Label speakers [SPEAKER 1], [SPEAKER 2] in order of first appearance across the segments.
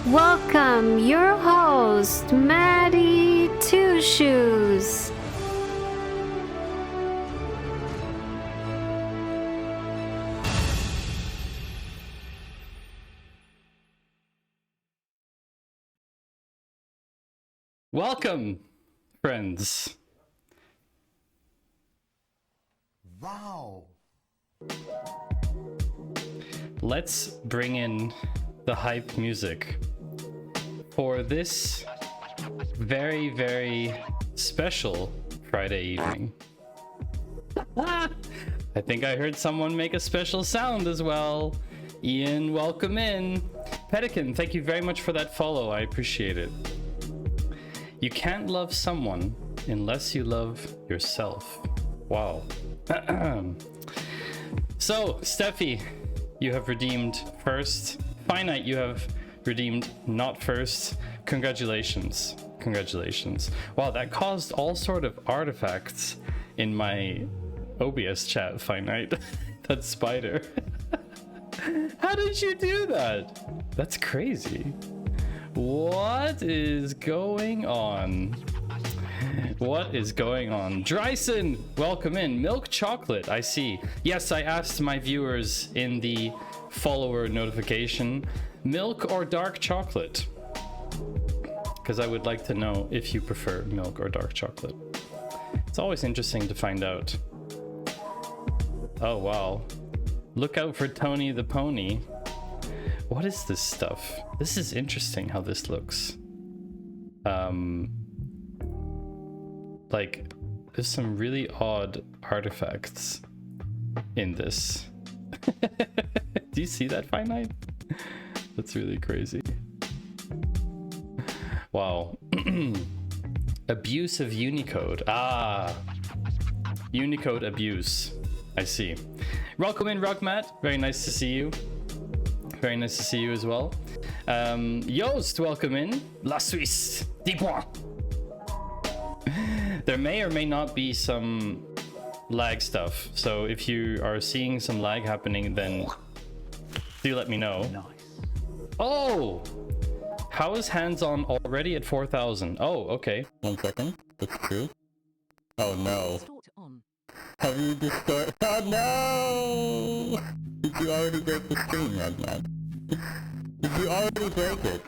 [SPEAKER 1] Welcome your host, Maddie Two Shoes.
[SPEAKER 2] Welcome, friends.
[SPEAKER 3] Wow.
[SPEAKER 2] Let's bring in the hype music for this very, very special Friday evening. I think I heard someone make a special sound as well. Ian, welcome in. Pelican, thank you very much for that follow. I appreciate it. You can't love someone unless you love yourself. Wow. So, Steffi, you have redeemed first. Finite, you have redeemed not first. Congratulations. Congratulations. Wow, that caused all sort of artifacts in my OBS chat, Finite. That spider. How did you do that? That's crazy. What is going on? What is going on? Dryson, welcome in. Milk chocolate, I see. Yes, I asked my viewers in the follower notification, milk or dark chocolate? Because I would like to know if you prefer milk or dark chocolate. It's always interesting to find out. Oh, wow. Look out for Tony the Pony. What is this stuff? This is interesting how this looks. Like, there's some really odd artifacts in this. Do you see that, Finite? That's really crazy. Wow. Abuse of Unicode. Ah, Unicode abuse. I see. Welcome in, Rockmat. Very nice to see you. Very nice to see you as well. Yost, welcome in. La Suisse. 10 points. There may or may not be some lag stuff. So if you are seeing some lag happening, then do let me know. Nice. Oh! How is hands-on already at 4,000? Oh, okay.
[SPEAKER 3] 1 second. That's true. Oh no. Have you destroyed? Oh no! Did you already break the screen, Ragnar? Did you already break it?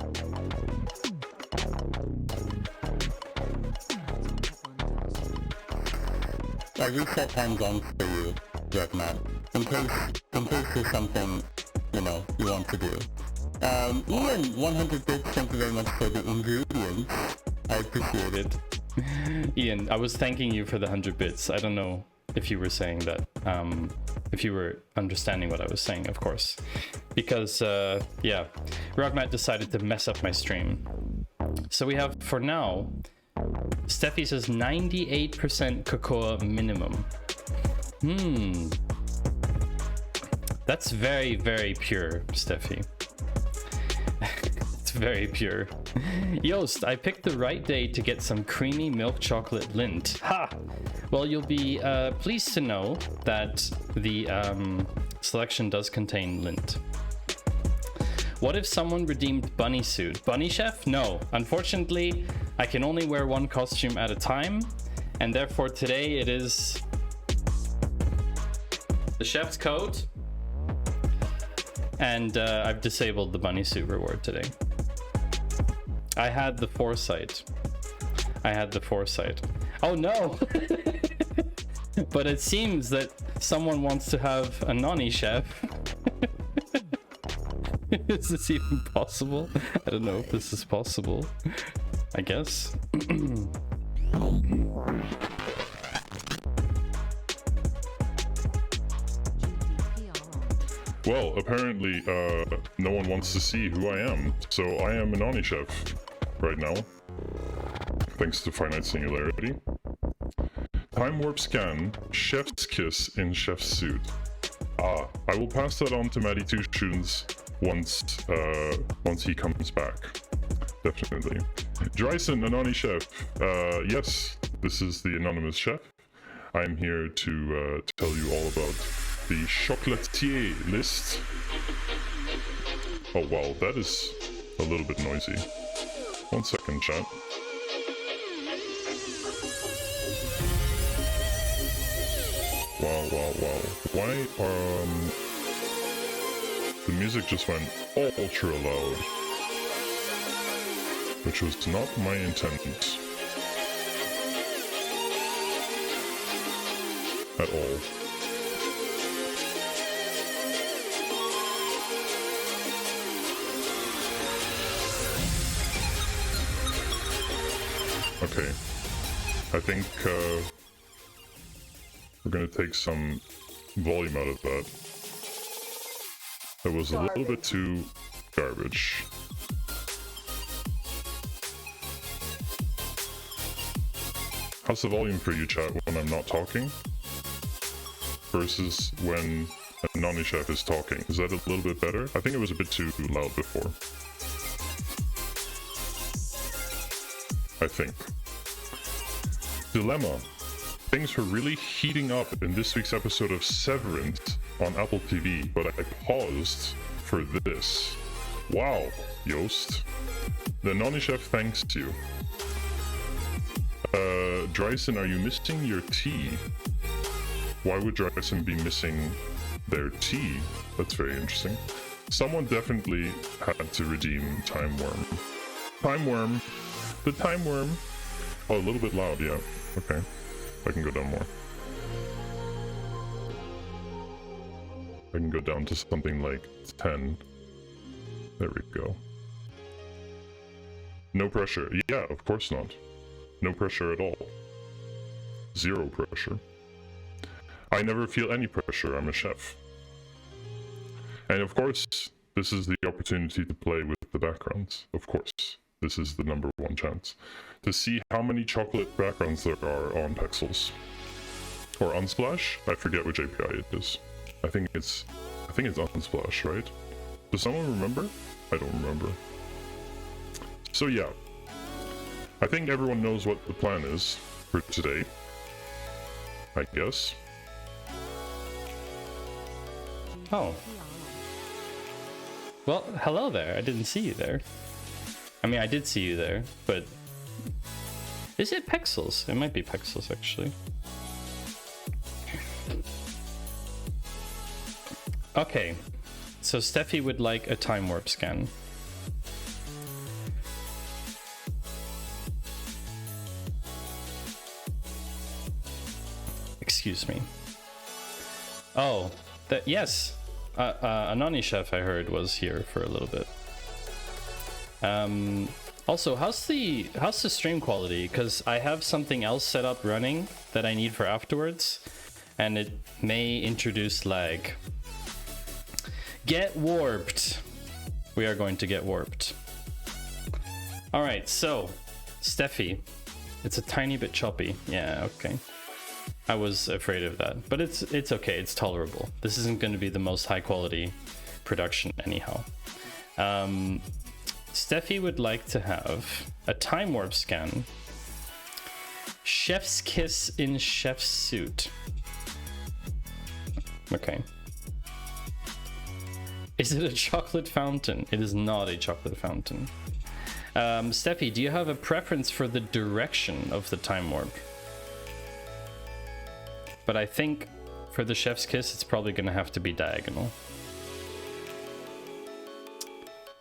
[SPEAKER 3] I reset hands-on for you, Ragnar, in case there's something, you know, you want to do. Ian, 100 bits, thank you very much for the ingredients. I appreciate it.
[SPEAKER 2] Ian, I was thanking you for the 100 bits. I don't know if you were saying that, if you were understanding what I was saying, of course. Because, yeah, Rogmat decided to mess up my stream. So we have, for now, Steffi says 98% cocoa minimum. That's very, very pure, Steffi. It's very pure. Yost, I picked the right day to get some creamy milk chocolate lint. Ha! Well, you'll be pleased to know that the selection does contain lint. What if someone redeemed bunny suit? Bunny chef? No. Unfortunately, I can only wear one costume at a time, and therefore today it is the chef's coat, and I've disabled the bunny suit reward today. I had the foresight. Oh no! But it seems that someone wants to have a nonny chef. Is this even possible? I don't know if this is possible. I guess.
[SPEAKER 4] Well, apparently, no one wants to see who I am, so I am a nonny chef right now, thanks to finite singularity. Time warp scan, chef's kiss in chef's suit. Ah, I will pass that on to Maddie Two Shoes once he comes back. Definitely. Dryson, Anonymous Chef. Yes, this is the Anonymous Chef. I'm here to tell you all about the chocolaTIER list. Oh wow, that is a little bit noisy. 1 second, chat. Wow, wow, wow. Why, the music just went ultra loud. Which was not my intent. At all. Okay. I think, we're gonna take some volume out of that. That was a little bit too garbage. How's the volume for you, chat, when I'm not talking? Versus when a non-chef is talking. Is that a little bit better? I think it was a bit too loud before. I think. Dilemma. Things were really heating up in this week's episode of Severance on Apple TV, but I paused for this. Wow, Joost. The non-chef thanks you. Dryson, are you missing your tea? Why would Dryson be missing their tea? That's very interesting. Someone definitely had to redeem Time Worm. Time Worm. The Time Worm. Oh, a little bit loud, yeah. Okay. I can go down more. I can go down to something like 10. There we go. No pressure. Yeah, of course not. No pressure at all. Zero pressure. I never feel any pressure, I'm a chef. And of course, this is the opportunity to play with the backgrounds. Of course, this is the number one chance. To see how many chocolate backgrounds there are on Pexels. Or Unsplash? I forget which API it is. I think it's Unsplash, right? Does someone remember? I don't remember. So yeah. I think everyone knows what the plan is for today. I guess.
[SPEAKER 2] Oh. Well, hello there. I didn't see you there. I mean, I did see you there, but... Is it Pexels? It might be Pexels, actually. Okay. So Steffi would like a time warp scan. Excuse me. Oh, that yes. Anani Chef I heard was here for a little bit. Also, how's the stream quality? Because I have something else set up running that I need for afterwards, and it may introduce lag. Get warped. We are going to get warped. All right, so Steffi, it's a tiny bit choppy. Yeah, okay. I was afraid of that, but it's okay. It's tolerable. This isn't going to be the most high quality production anyhow. Steffi would like to have a time warp scan. Chef's kiss in chef's suit. Okay. Is it a chocolate fountain? It is not a chocolate fountain. Steffi, do you have a preference for the direction of the time warp? But I think for the chef's kiss, it's probably going to have to be diagonal.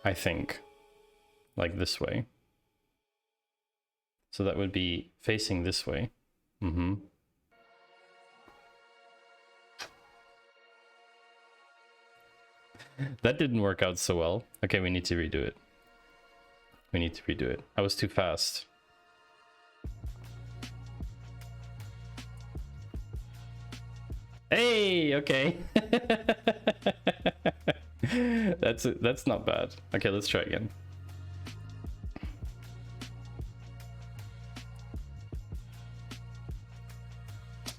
[SPEAKER 2] I think. Like this way. So that would be facing this way. Mm-hmm. That didn't work out so well. Okay, we need to redo it. We need to redo it. I was too fast. Hey, okay. That's not bad. Okay, let's try again.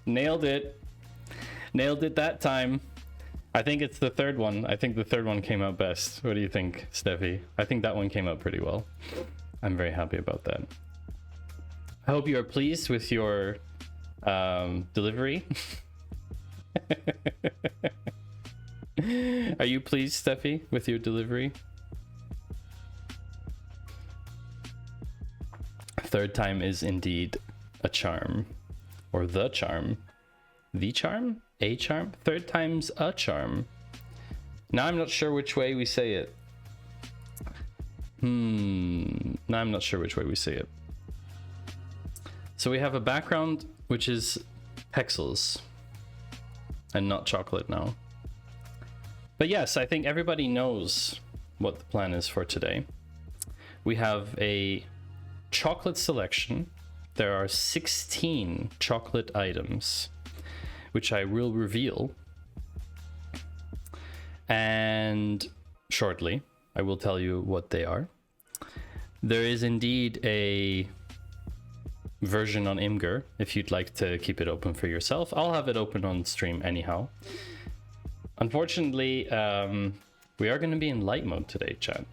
[SPEAKER 2] Nailed it. Nailed it that time. I think it's the third one. I think the third one came out best. What do you think, Steffi? I think that one came out pretty well. I'm very happy about that. I hope you are pleased with your delivery. Are you pleased, Steffi, with your delivery? Third time is indeed a charm. Or the charm. The charm? A charm? Third time's a charm. Now I'm not sure which way we say it. Now I'm not sure which way we say it. So we have a background which is pixels and not chocolate now. But yes, I think everybody knows what the plan is for today. We have a chocolate selection. There are 16 chocolate items, which I will reveal. And shortly, I will tell you what they are. There is indeed a version on Imgur, if you'd like to keep it open for yourself. I'll have it open on stream anyhow. Unfortunately, we are going to be in light mode today, chat,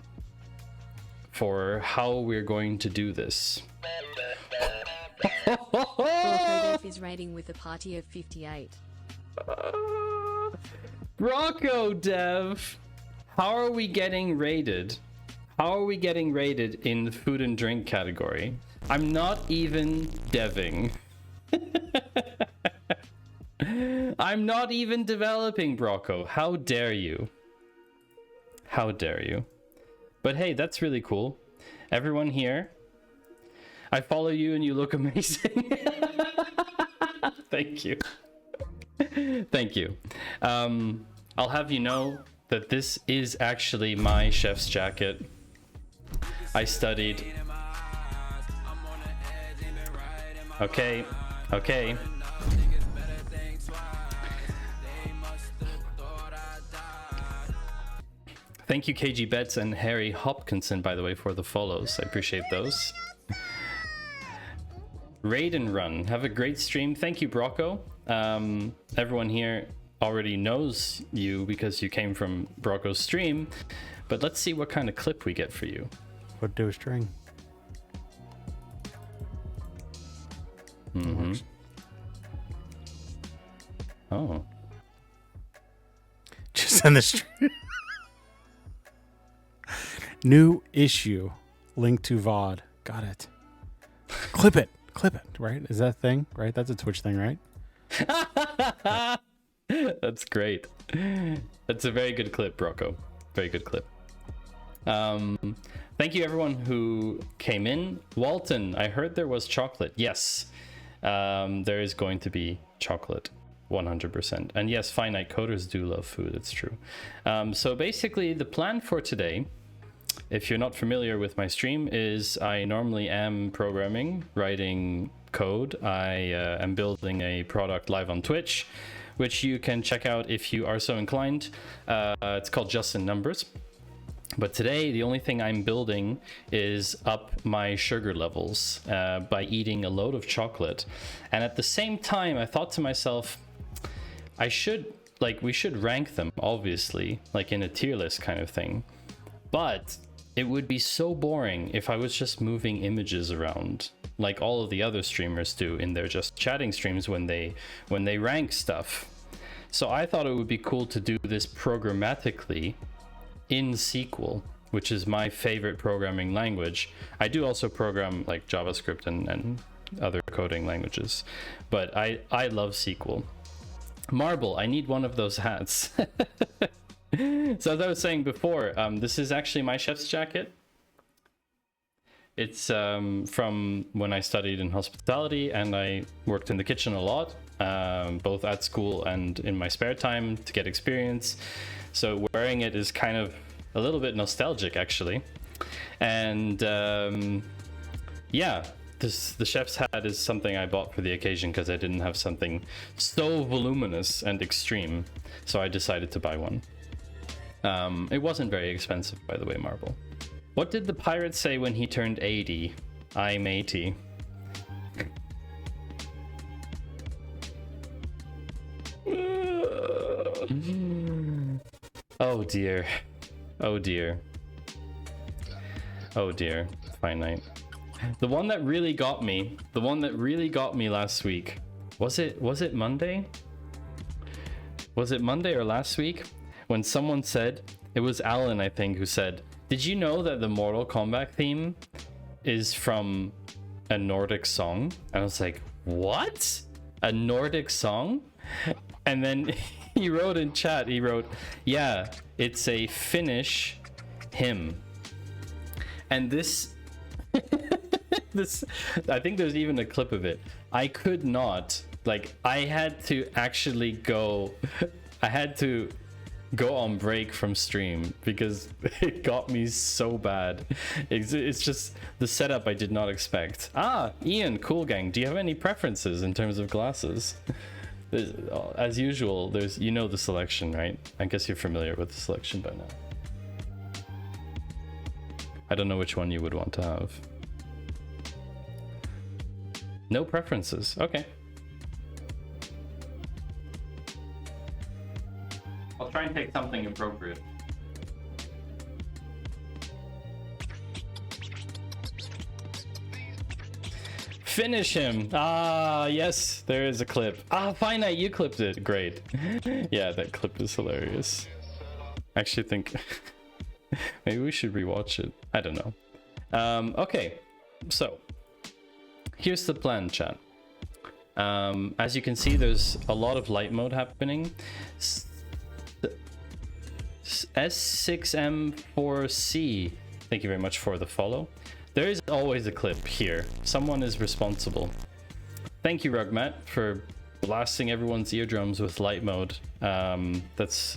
[SPEAKER 2] for how we're going to do this.
[SPEAKER 5] Broco is rating with a party of 58.
[SPEAKER 2] Rocco Dev, how are we getting rated? How are we getting rated in the food and drink category? I'm not even deving. I'm not even developing, Brocco. How dare you? How dare you? But hey, that's really cool. Everyone here, I follow you and you look amazing. Thank you. Thank you. I'll have you know that this is actually my chef's jacket. I studied. Okay, okay. Thank you, KG Betts and Harry Hopkinson, by the way, for the follows. I appreciate those. Raid and run. Have a great stream. Thank you, Brocco. Everyone here already knows you because you came from Brocco's stream, but let's see what kind of clip we get for you.
[SPEAKER 6] What do a string?
[SPEAKER 2] Mm-hmm. Oh.
[SPEAKER 6] Just on the string. New issue. Link to VOD. Got it. Clip it. Clip it, right? Is that a thing? Right? That's a Twitch thing, right?
[SPEAKER 2] That's great. That's a very good clip, Brocco. Very good clip. Thank you everyone who came in. Walton, I heard there was chocolate. Yes, there is going to be chocolate, 100%. And yes, finite coders do love food, it's true. So basically the plan for today, if you're not familiar with my stream, is I normally am programming, writing code. I am building a product live on Twitch, which you can check out if you are so inclined. It's called Just in Numbers. But today, the only thing I'm building is up my sugar levels by eating a load of chocolate. And at the same time, I thought to myself, we should rank them, obviously, like in a tier list kind of thing. But it would be so boring if I was just moving images around, like all of the other streamers do in their just chatting streams when they rank stuff. So I thought it would be cool to do this programmatically in SQL, which is my favorite programming language. I do also program like JavaScript and other coding languages, but I love SQL. Marble, I need one of those hats. So as I was saying before, this is actually my chef's jacket. It's from when I studied in hospitality and I worked in the kitchen a lot, both at school and in my spare time to get experience. So wearing it is kind of a little bit nostalgic, actually. And yeah, the chef's hat is something I bought for the occasion because I didn't have something so voluminous and extreme. So I decided to buy one. It wasn't very expensive, by the way, Marble. What did the pirate say when he turned 80? I'm 80. Oh dear. Oh dear. Oh dear. Finite. The one that really got me last week. Was it Monday? Was it Monday or last week? When someone said, it was Alan, I think, who said, did you know that the Mortal Kombat theme is from a Nordic song. And I was like, what? A Nordic song? And then he wrote in chat, he wrote, yeah, it's a Finnish hymn. And this, this, I think there's even a clip of it. I could not, like, I had to actually go, I had to go on break from stream because it got me so bad. It's just the setup I did not expect. Ah, Ian, cool gang, do you have any preferences in terms of glasses? As usual, there's, you know, the selection, right? I guess you're familiar with the selection by now. I don't know which one you would want to have. No preferences, okay. I'll try and take something appropriate. Finish him. Ah, yes, there is a clip. Ah, Finite, you clipped it. Great. Yeah, that clip is hilarious. I actually think maybe we should rewatch it. I don't know. Okay, so here's the plan, chat. As you can see, there's a lot of light mode happening. S6M4C, thank you very much for the follow. There is always a clip here. Someone is responsible. Thank you, Rugmat, for blasting everyone's eardrums with light mode. That's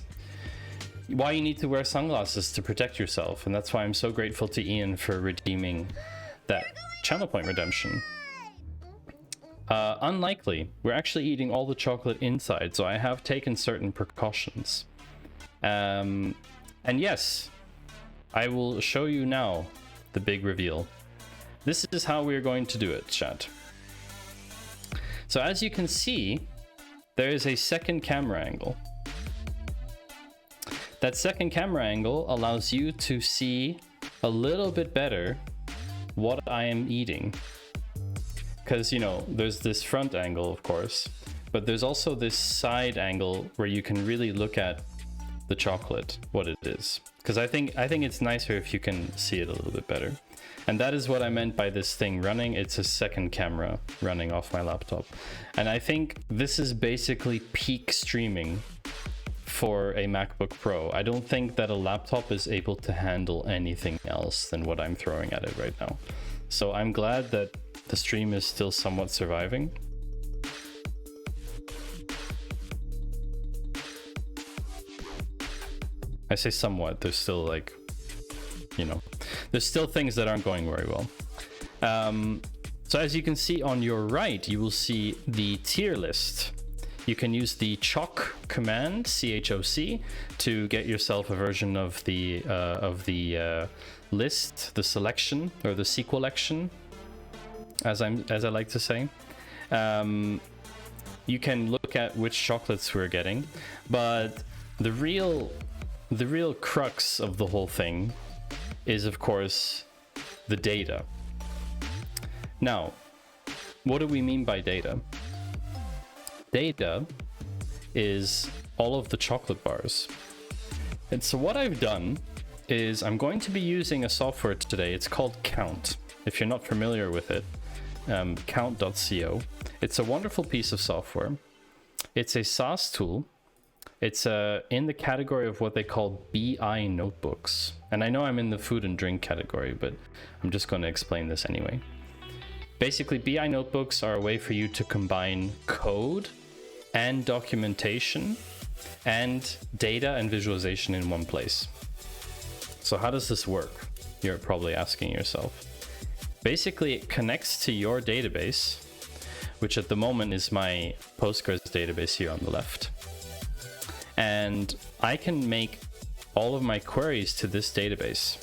[SPEAKER 2] why you need to wear sunglasses, to protect yourself. And that's why I'm so grateful to Ian for redeeming that channel point redemption. Unlikely. We're actually eating all the chocolate inside, so I have taken certain precautions. And yes, I will show you now the big reveal. This is how we're going to do it, chat. So as you can see, there is a second camera angle. That second camera angle allows you to see a little bit better what I am eating. Because, you know, there's this front angle, of course, but there's also this side angle where you can really look at the chocolate, what it is. Because I think it's nicer if you can see it a little bit better. And that is what I meant by this thing running. It's a second camera running off my laptop. And I think this is basically peak streaming for a MacBook Pro. I don't think that a laptop is able to handle anything else than what I'm throwing at it right now. So I'm glad that the stream is still somewhat surviving. I say somewhat, there's still, like, you know, there's still things that aren't going very well. So as you can see on your right, you will see the tier list. You can use the choc command, CHOC, to get yourself a version of the list, the selection, or the SQL-lection, as I like to say. You can look at which chocolates we're getting, but the real crux of the whole thing is, of course, the data. Now, what do we mean by data? Data is all of the chocolate bars. And so what I've done is I'm going to be using a software today. It's called Count. If you're not familiar with it, count.co. It's a wonderful piece of software. It's a SaaS tool. It's in the category of what they call BI notebooks. And I know I'm in the food and drink category, but I'm just going to explain this anyway. Basically, BI notebooks are a way for you to combine code and documentation and data and visualization in one place. So how does this work? You're probably asking yourself. Basically, it connects to your database, which at the moment is my Postgres database here on the left. And I can make all of my queries to this database.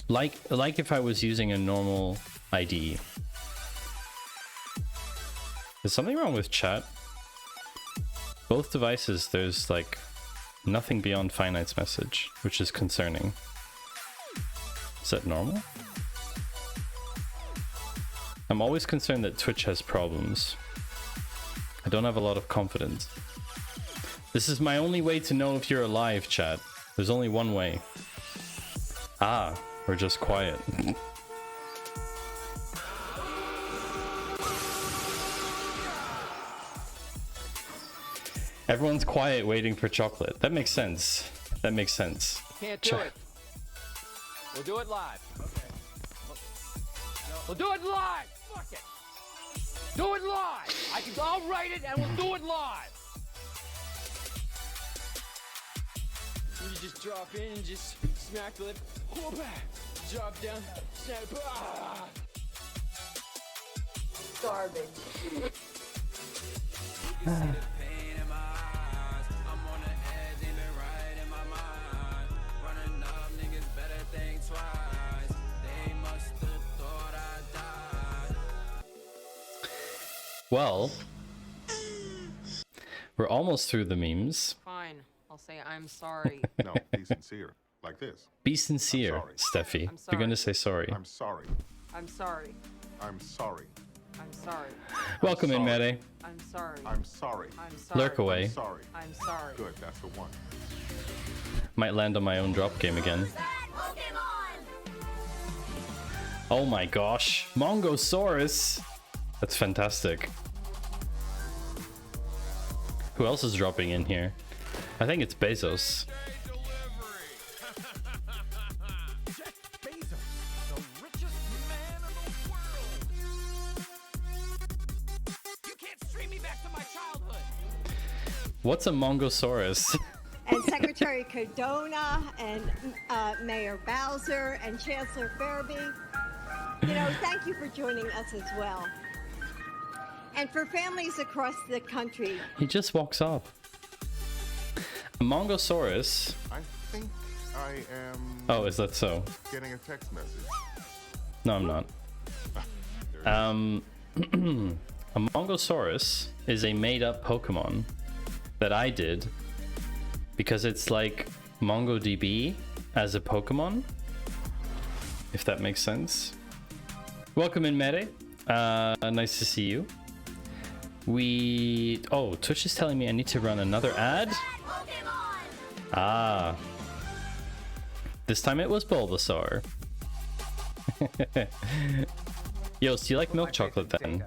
[SPEAKER 2] Like if I was using a normal IDE. Is something wrong with chat? Both devices, there's like nothing beyond Finite's message, which is concerning. Is that normal? I'm always concerned that Twitch has problems. I don't have a lot of confidence. This is my only way to know if you're alive, chat. There's only one way. Ah, we're just quiet. Everyone's quiet waiting for chocolate. That makes sense. That makes sense.
[SPEAKER 7] Can't do it. We'll do it live. Okay. We'll do it live. Fuck it. Do it live. I'll write it and we'll do it live. You just drop in and just smack the lip. Pull back. Drop down. Snap. Ah. Garbage.
[SPEAKER 2] Well, we're almost through the memes.
[SPEAKER 8] Fine. I'll say I'm sorry.
[SPEAKER 9] No, be sincere. Like this.
[SPEAKER 2] Be sincere, Steffi.
[SPEAKER 8] I'm
[SPEAKER 2] You're going to
[SPEAKER 8] sorry.
[SPEAKER 2] say sorry.
[SPEAKER 9] I'm sorry.
[SPEAKER 8] I'm sorry.
[SPEAKER 9] I'm sorry.
[SPEAKER 8] I'm sorry.
[SPEAKER 2] Welcome in,
[SPEAKER 9] sorry.
[SPEAKER 2] Mede.
[SPEAKER 8] I'm sorry.
[SPEAKER 9] I'm sorry.
[SPEAKER 8] I'm sorry.
[SPEAKER 2] Lurk away.
[SPEAKER 9] I'm sorry.
[SPEAKER 8] I'm sorry.
[SPEAKER 9] Good, that's the one.
[SPEAKER 2] Might land on my own drop game again. Oh my gosh. Mongosaurus. That's fantastic. Who else is dropping in here? I think it's Bezos.
[SPEAKER 7] Jeff Bezos, the richest man in the world. You can't stream me back to my childhood.
[SPEAKER 2] What's a Mongosaurus?
[SPEAKER 10] And Secretary Cardona and Mayor Bowser and Chancellor Fairby. You know, thank you for joining us as well. And for families across the country.
[SPEAKER 2] He just walks up. A Mongosaurus.
[SPEAKER 9] I think I am
[SPEAKER 2] Oh, is that so?
[SPEAKER 9] getting a text message.
[SPEAKER 2] No, I'm not.
[SPEAKER 9] There it is.
[SPEAKER 2] A Mongosaurus is a made-up Pokemon that I did because it's like MongoDB as a Pokemon, if that makes sense. Welcome in, Mede. Nice to see you. Oh, Twitch is telling me I need to run another ad. Ah. This time it was Bulbasaur. Yo, do you like milk chocolate then?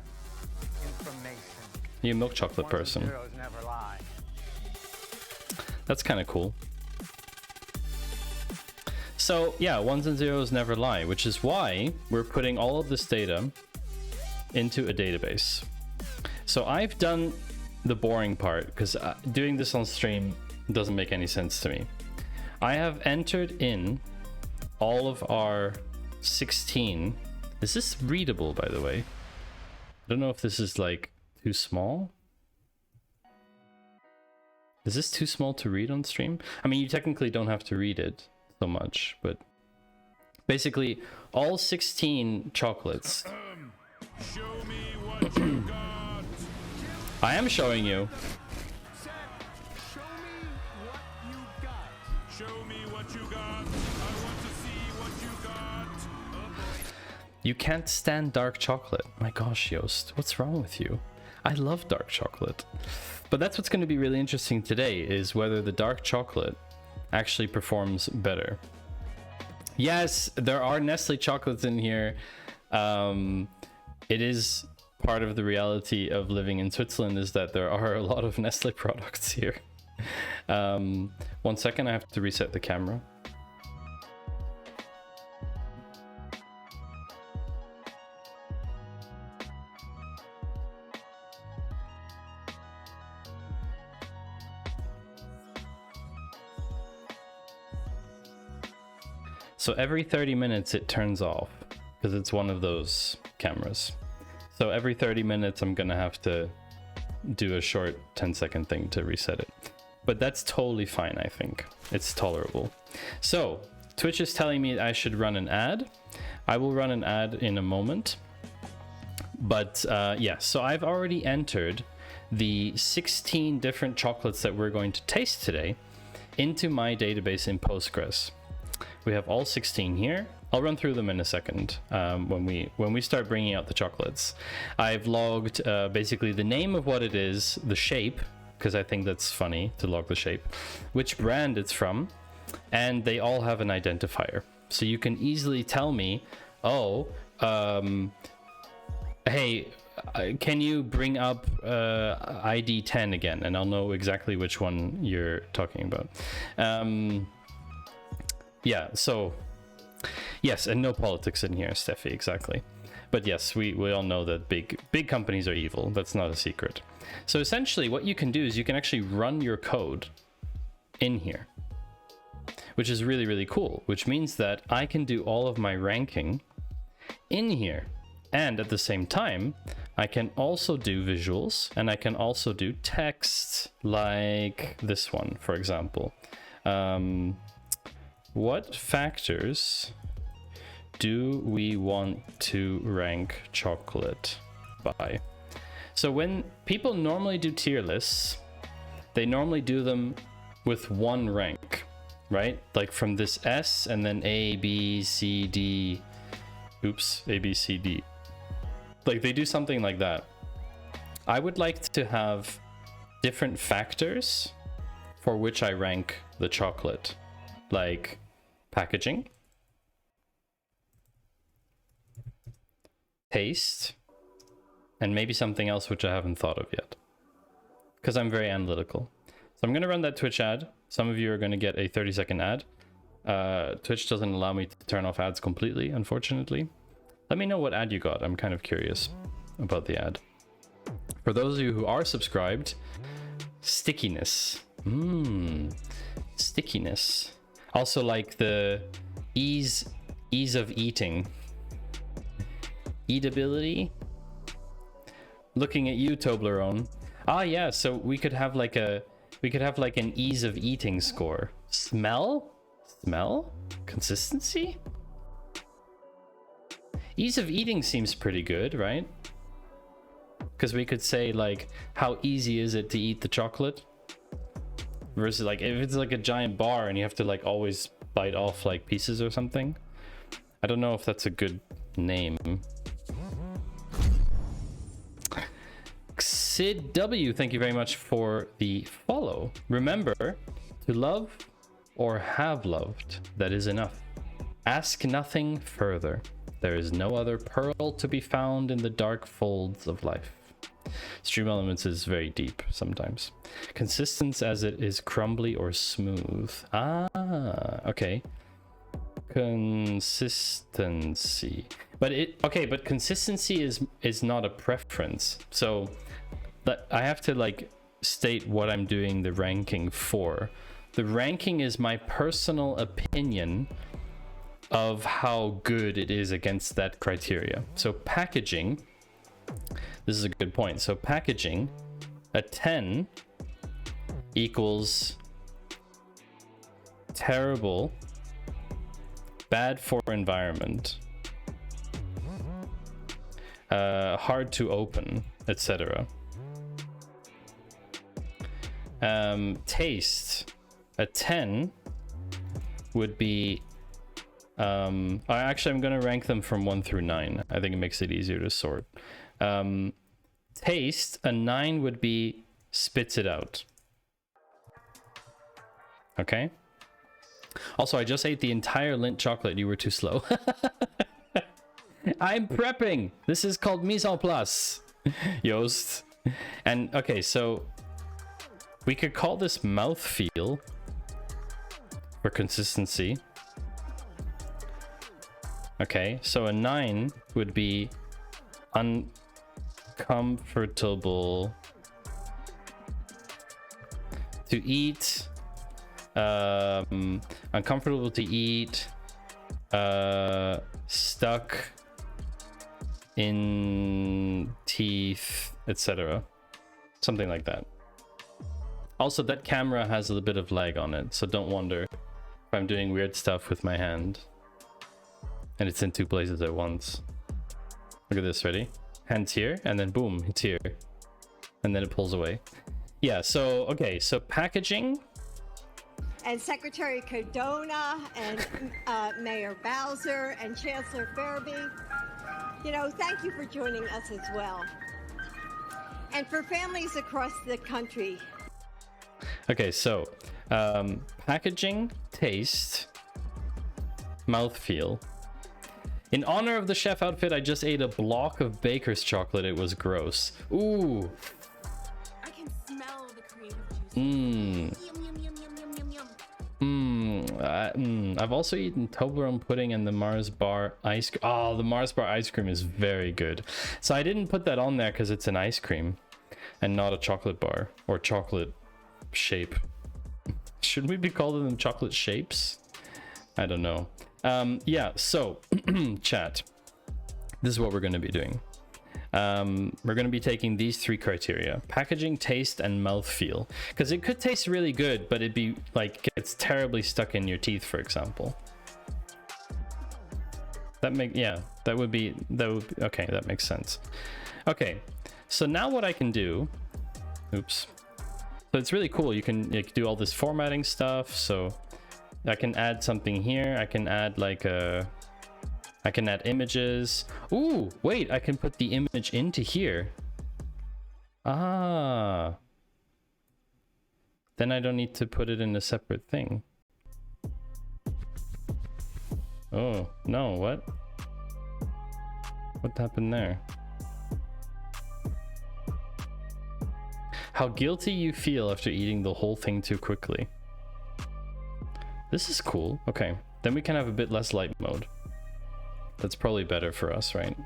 [SPEAKER 2] You a milk chocolate person? That's kind of cool. So yeah, ones and zeros never lie, which is why we're putting all of this data into a database. So I've done the boring part because doing this on stream doesn't make any sense to me. I have entered in all of our 16. Is this readable, by the way? I don't know if this is like too small. Is this too small to read on stream? I mean, you technically don't have to read it so much, but basically all 16 chocolates.
[SPEAKER 4] Show me what you got.
[SPEAKER 2] I am showing you.
[SPEAKER 4] Show me what you got. I want to see what you got.
[SPEAKER 2] You can't stand dark chocolate. My gosh, Yost, what's wrong with you? I love dark chocolate. But that's what's going to be really interesting today, is whether the dark chocolate actually performs better. Yes, there are Nestle chocolates in here. It is part of the reality of living in Switzerland, is that there are a lot of Nestle products here. 1 second, I have to reset the camera. So every 30 minutes it turns off because it's one of those cameras. So every 30 minutes I'm gonna have to do a short 10-second thing to reset it. But that's totally fine, I think. It's tolerable. So Twitch is telling me I should run an ad. I will run an ad in a moment. But yeah, so I've already entered the 16 different chocolates that we're going to taste today into my database in Postgres. We have all 16 here. I'll run through them in a second when we start bringing out the chocolates. I've logged basically the name of what it is, the shape, because I think that's funny to log the shape, which brand it's from, and they all have an identifier. So you can easily tell me, oh, hey, can you bring up ID 10 again, and I'll know exactly which one you're talking about. Yeah, so yes, and no politics in here, Steffi, exactly. But yes, we all know that big companies are evil. That's not a secret. So essentially what you can do is you can actually run your code in here, which is really, really cool, which means that I can do all of my ranking in here. And at the same time, I can also do visuals, and I can also do text, like this one, for example. What factors do we want to rank chocolate by? So when people normally do tier lists, they normally do them with one rank, right? Like from this S and then A, B, C, D. Oops, A, B, C, D. Like they do something like that. I would like to have different factors for which I rank the chocolate, like packaging, taste, and maybe something else which I haven't thought of yet, because I'm very analytical. So I'm going to run that Twitch ad. Some of you are going to get a 30-second ad. Twitch doesn't allow me to turn off ads completely, unfortunately. Let me know what ad you got. I'm kind of curious about the ad. For those of you who are subscribed, stickiness. Stickiness. Also like the ease of eating. Eatability. Looking at you, Toblerone. Ah, yeah. So we could have like an ease of eating score. Smell. Consistency. Ease of eating seems pretty good, right? Because we could say like, how easy is it to eat the chocolate? Versus like, if it's like a giant bar and you have to like always bite off like pieces or something. I don't know if that's a good name. Sid W, thank you very much for the follow. Remember, to love or have loved, that is enough. Ask nothing further. There is no other pearl to be found in the dark folds of life. Stream Elements is very deep sometimes. Consistent as it is crumbly or smooth. Ah, okay. Consistency. But consistency is not a preference. So that I have to like state what I'm doing the ranking for. The ranking is my personal opinion of how good it is against that criteria. So packaging, this is a good point. So packaging, a 10 equals terrible, bad for environment, hard to open, etc. Taste, a 10 would be actually I'm gonna rank them from 1 through 9. I think it makes it easier to sort. Taste, a 9 would be spits it out. Okay. Also, I just ate the entire Lindt chocolate. You were too slow. I'm prepping. This is called mise en place, Joost. And okay, so we could call this mouthfeel for consistency. Okay, so a 9 would be uncomfortable to eat, uncomfortable to eat, stuck in teeth, etc. Something like that. Also, that camera has a little bit of lag on it, so don't wonder if I'm doing weird stuff with my hand. And it's in 2 places at once. Look at this, ready? Hands here, and then boom, it's here. And then it pulls away. Yeah, so, okay, so packaging.
[SPEAKER 10] And Secretary Cardona and Mayor Bowser and Chancellor Fairby, thank you for joining us as well. And for families across the country.
[SPEAKER 2] Okay, so packaging, taste, mouthfeel. In honor of the chef outfit, I just ate a block of baker's chocolate. It was gross. Ooh.
[SPEAKER 11] I can smell the creative juice. Yum, yum, yum, yum, yum, yum, yum.
[SPEAKER 2] I've also eaten Toblerone pudding and the Mars bar ice cream. Oh, the Mars bar ice cream is very good. So I didn't put that on there because it's an ice cream and not a chocolate bar or chocolate shape. Should we be calling them chocolate shapes? I don't know. Yeah, so chat, this is what we're going to be doing. We're going to be taking these 3 criteria: packaging, taste, and mouthfeel, because it could taste really good, but it'd be like gets terribly stuck in your teeth, for example. That would be okay. That makes sense. Okay, so now what I can do, oops. So it's really cool. You can do all this formatting stuff. So I can add something here. I can add like I can add images. Ooh, wait, I can put the image into here. Ah. Then I don't need to put it in a separate thing. Oh, no, what? What happened there? How guilty you feel after eating the whole thing too quickly. This is cool. Okay, then we can have a bit less light mode. That's probably better for us, right?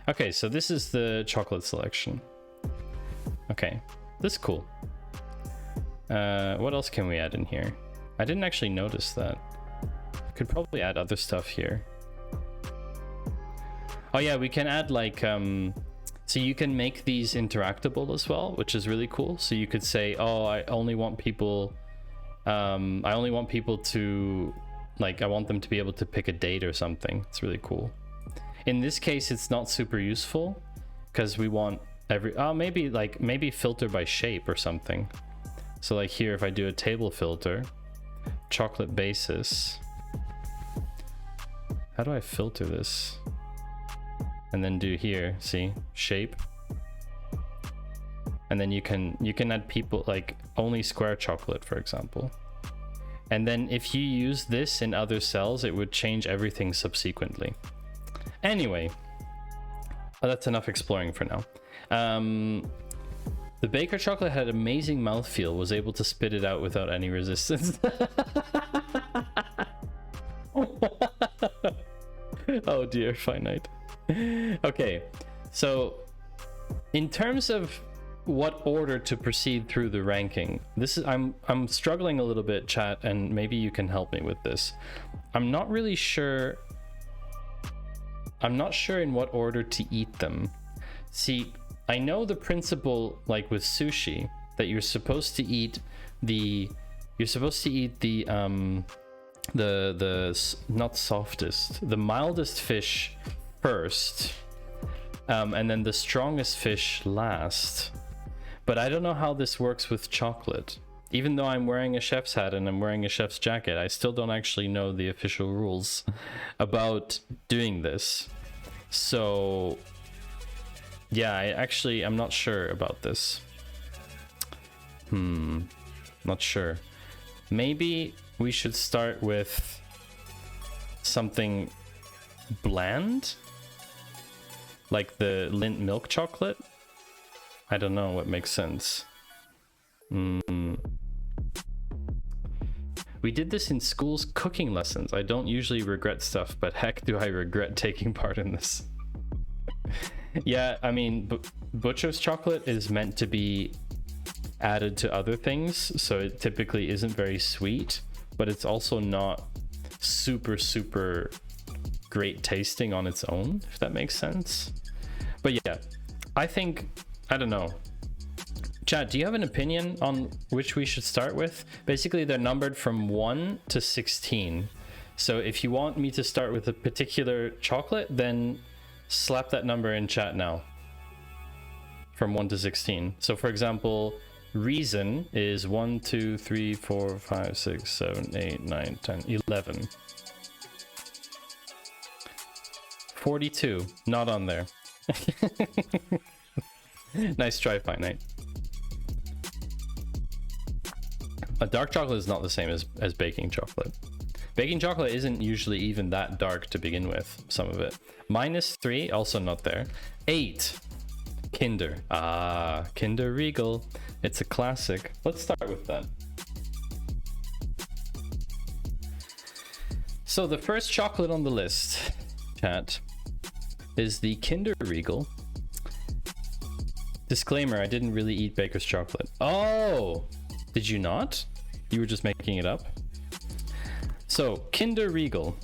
[SPEAKER 2] Okay, so this is the chocolate selection. Okay, this is cool. What else can we add in here? I didn't actually notice that. Could probably add other stuff here. Oh yeah, we can add like so you can make these interactable as well, which is really cool. So you could say, oh, I only want people to, like, I want them to be able to pick a date or something. It's really cool. In this case, it's not super useful because we want maybe filter by shape or something. So like here, if I do a table filter, chocolate basis, how do I filter this? And then do here, see, shape. And then you can add people like only square chocolate, for example. And then if you use this in other cells, it would change everything subsequently. Anyway, that's enough exploring for now. The baker chocolate had amazing mouthfeel, was able to spit it out without any resistance. Oh dear, finite. Okay, so in terms of what order to proceed through the ranking, this is I'm struggling a little bit, chat, and maybe you can help me with this. I'm not really sure. I'm not sure in what order to eat them. See, I know the principle, like with sushi, that you're supposed to eat the not softest, the mildest fish first, and then the strongest fish last. But I don't know how this works with chocolate. Even though I'm wearing a chef's hat and I'm wearing a chef's jacket, I still don't actually know the official rules about doing this. So yeah, I'm not sure about this. Not sure. Maybe we should start with something bland, like the Lindt milk chocolate. I don't know what makes sense. We did this in school's cooking lessons. I don't usually regret stuff, but heck do I regret taking part in this. Yeah, I mean, butcher's chocolate is meant to be added to other things, so it typically isn't very sweet, but it's also not super great tasting on its own, if that makes sense. But yeah, I don't know. Chad, do you have an opinion on which we should start with? Basically, they're numbered from 1 to 16. So if you want me to start with a particular chocolate, then slap that number in chat now. From 1 to 16. So for example, reason is 1, 2, 3, 4, 5, 6, 7, 8, 9, 10, 11. 42, not on there. Nice try, Finite. A dark chocolate is not the same as baking chocolate. Baking chocolate isn't usually even that dark to begin with, some of it. -3, also not there. 8, Kinder. Ah, Kinder Regal. It's a classic. Let's start with that. So the first chocolate on the list, chat, is the Kinder Regal. Disclaimer, I didn't really eat Baker's chocolate. Oh, did you not? You were just making it up? So, Kinder Regal.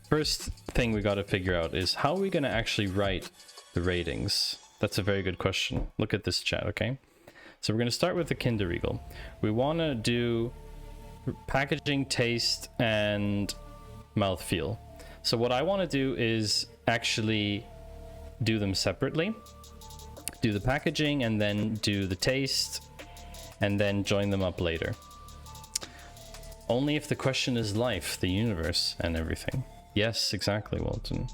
[SPEAKER 2] First thing we got to figure out is how are we going to actually write the ratings? That's a very good question. Look at this chat, okay? So we're going to start with the Kinder Regal. We want to do packaging, taste, and mouthfeel. So what I want to do is actually do them separately. Do the packaging and then do the taste and then join them up later. Only if the question is life, the universe, and everything. Yes, exactly, Walton.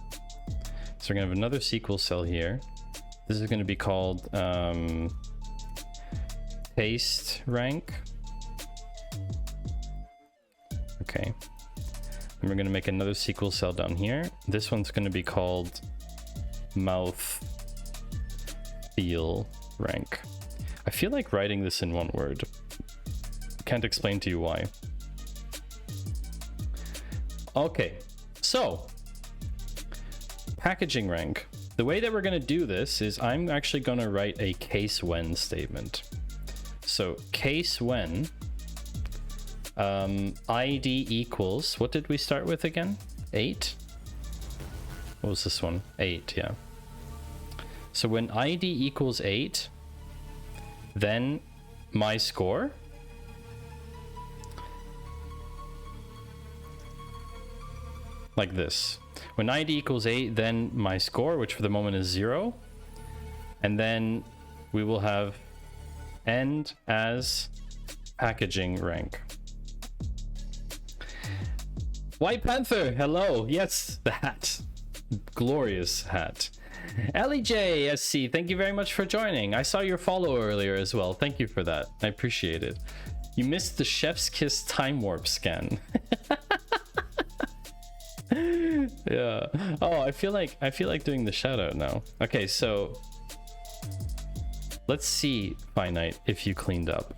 [SPEAKER 2] So we're gonna have another SQL cell here. This is gonna be called taste rank. Okay. And we're gonna make another SQL cell down here. This one's gonna be called mouth feel rank. I feel like writing this in one word. Can't explain to you why. Okay, so packaging rank. The way that we're going to do this is I'm actually going to write a case when statement. So case when ID equals, what did we start with again? 8? What was this one? 8, yeah. So when ID equals 8, then my score. Like this. When ID equals 8, then my score, which for the moment is 0. And then we will have end as packaging rank. White Panther, hello. Yes, the hat. Glorious hat. LEJSC, thank you very much for joining. I saw your follow earlier as well. Thank you for that. I appreciate it. You missed the Chef's Kiss time warp scan. Yeah. Oh, I feel like doing the shout out now. Okay, so let's see, Finite, if you cleaned up.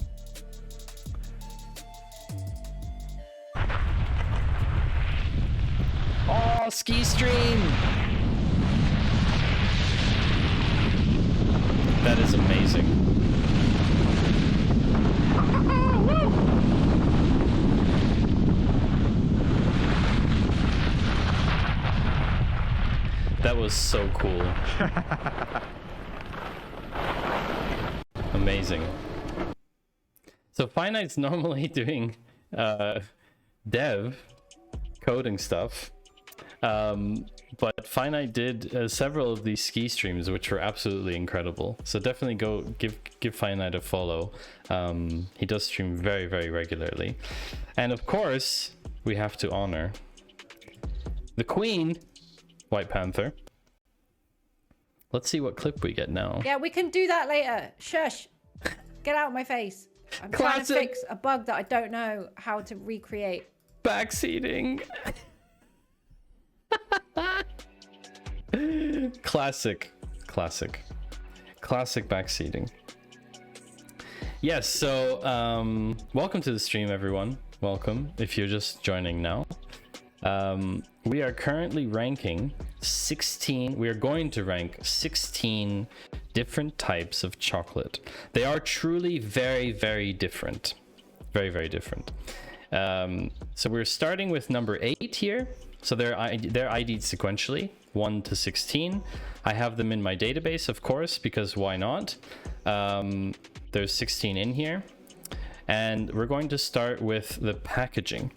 [SPEAKER 2] Oh, ski stream. That is amazing. That was so cool. Amazing. So Finite's normally doing dev coding stuff, but Finite did several of these ski streams, which were absolutely incredible. So definitely go give Finite a follow. He does stream very, very regularly, and of course we have to honor the Queen, White Panther. Let's see what clip we get now.
[SPEAKER 12] Yeah, we can do that later. Shush. Get out of my face. I'm trying to fix a bug that I don't know how to recreate.
[SPEAKER 2] Backseating. Classic backseating. Yes, so welcome to the stream, everyone. Welcome if you're just joining now. We are currently ranking 16. We are going to rank 16 different types of chocolate. They are truly very, very different. Very, very different. So we're starting with number 8 here. So they're ID'd sequentially, 1 to 16. I have them in my database, of course, because why not? There's 16 in here. And we're going to start with the packaging.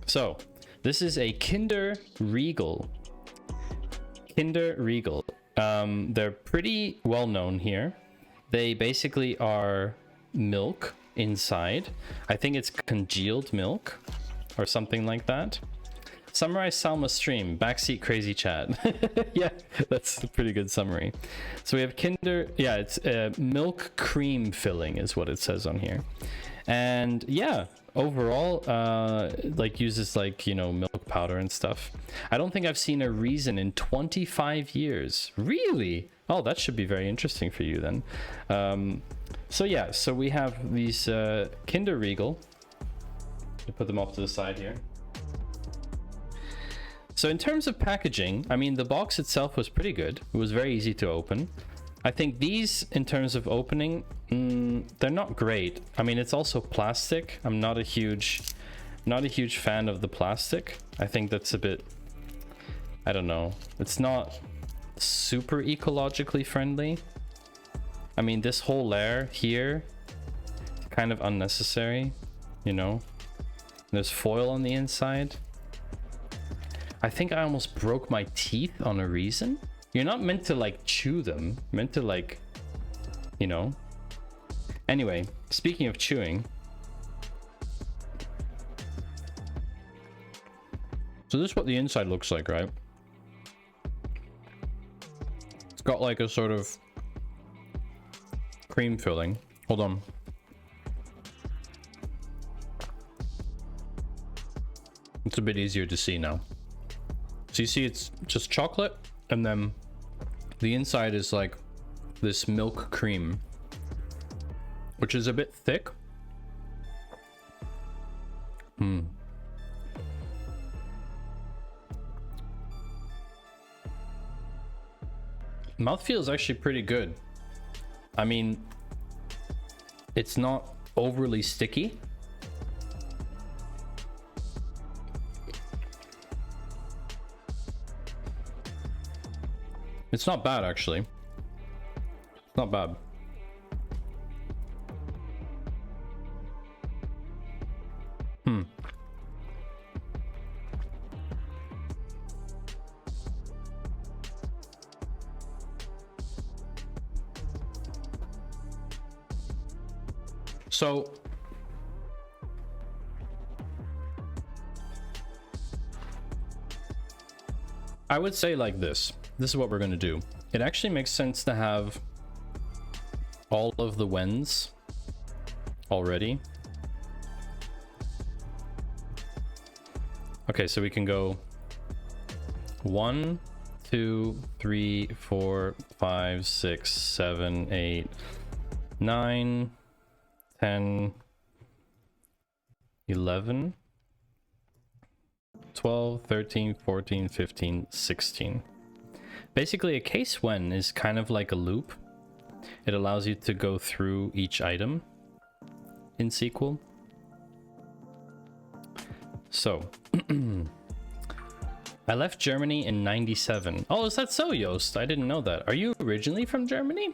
[SPEAKER 2] So this is a Kinder Regal. Kinder Regal. They're pretty well known here. They basically are milk inside. I think it's congealed milk or something like that. Summarize Salma stream, backseat crazy chat. Yeah, that's a pretty good summary. So we have Kinder, yeah, it's milk cream filling is what it says on here. And yeah, overall, like uses like, you know, milk powder and stuff. I don't think I've seen a reason in 25 years. Really? Oh, that should be very interesting for you then. So yeah, so we have these Kinder Regal. To put them off to the side here. So in terms of packaging, I mean, the box itself was pretty good. It was very easy to open. I think these, in terms of opening, they're not great. I mean, it's also plastic. I'm not a huge fan of the plastic. I think that's a bit, I don't know. It's not super ecologically friendly. I mean, this whole layer here is kind of unnecessary, you know. There's foil on the inside. I think I almost broke my teeth on a reason. You're not meant to like chew them, meant to like, you know. Anyway, speaking of chewing. So this is what the inside looks like, right? It's got like a sort of cream filling. Hold on. It's a bit easier to see now. So you see it's just chocolate, and then the inside is like this milk cream, which is a bit thick. Mouthfeel is actually pretty good. I mean, it's not overly sticky. It's not bad, actually. It's not bad. So I would say like this. This is what we're going to do. It actually makes sense to have all of the wens already. Okay, so we can go 1, 2, 3, 4, 5, 6, 7, 8, 9, 10, 11, 12, 13, 14, 15, 16. Basically, a case when is kind of like a loop. It allows you to go through each item in SQL. So, I left Germany in 97. Oh, is that so, Joost? I didn't know that. Are you originally from Germany?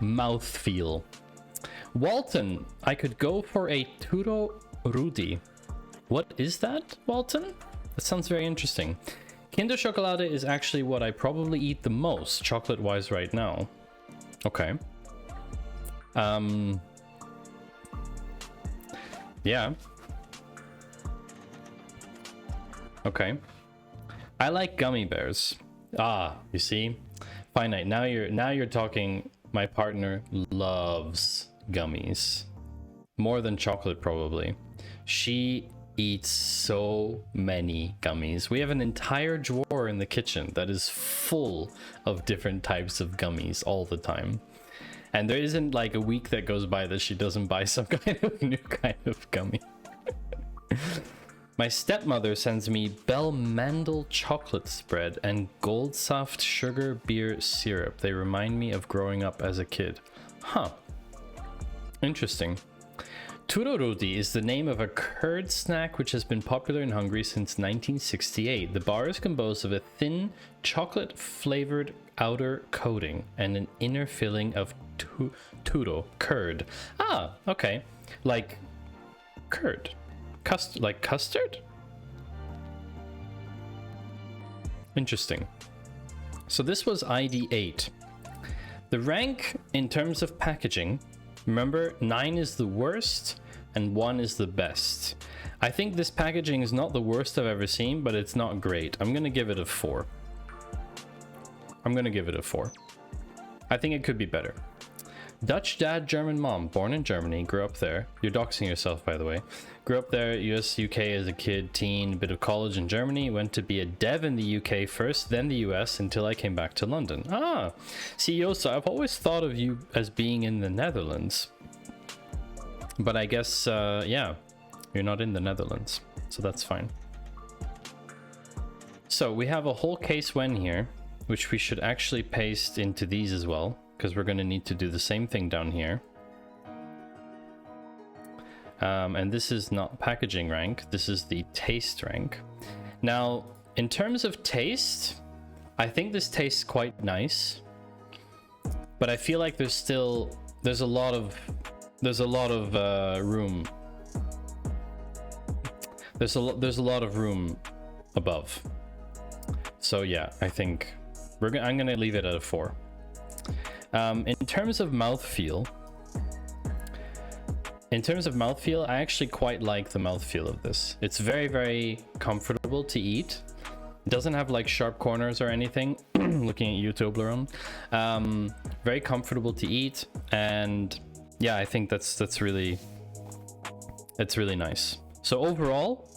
[SPEAKER 2] Mouthfeel. Walton, I could go for a Turo Rudi. What is that, Walton? That sounds very interesting. Kinder Chocolate is actually what I probably eat the most, chocolate-wise, right now. Okay. Yeah. Okay. I like gummy bears. Ah, you see? Finite. Now you're talking. My partner loves gummies. More than chocolate, probably. She eats so many gummies. We have an entire drawer in the kitchen that is full of different types of gummies all the time. And there isn't like a week that goes by that she doesn't buy some kind of new kind of gummy. My stepmother sends me Bellmandel chocolate spread and Goldsaft sugar beer syrup. They remind me of growing up as a kid. Huh. Interesting. Turorudi is the name of a curd snack which has been popular in Hungary since 1968. The bar is composed of a thin, chocolate-flavored outer coating and an inner filling of turo, curd. Ah, okay. Like curd. Like custard? Interesting. So this was ID 8. The rank in terms of packaging, remember 9 is the worst and 1 is the best. I think this packaging is not the worst I've ever seen, but it's not great. I'm gonna give it a 4. I'm gonna give it a 4. I think it could be better. Dutch dad, German mom, born in Germany, grew up there. You're doxing yourself, by the way. Grew up there, US, UK as a kid, teen, bit of college in Germany. Went to be a dev in the UK first, then the US, until I came back to London. Ah, CEO, so I've always thought of you as being in the Netherlands. But I guess, yeah, you're not in the Netherlands, so that's fine. So we have a whole case when here, which we should actually paste into these as well, because we're going to need to do the same thing down here. And this is not packaging rank, this is the taste rank. Now, in terms of taste, I think this tastes quite nice, but I feel like there's a lot of room. There's a lot of room above. So yeah, I think I'm gonna leave it at a 4. In terms of mouthfeel, I actually quite like the mouthfeel of this. It's very, very comfortable to eat. It doesn't have like sharp corners or anything. Looking at you, Toblerone. Very comfortable to eat, and yeah, I think that's really nice. So overall,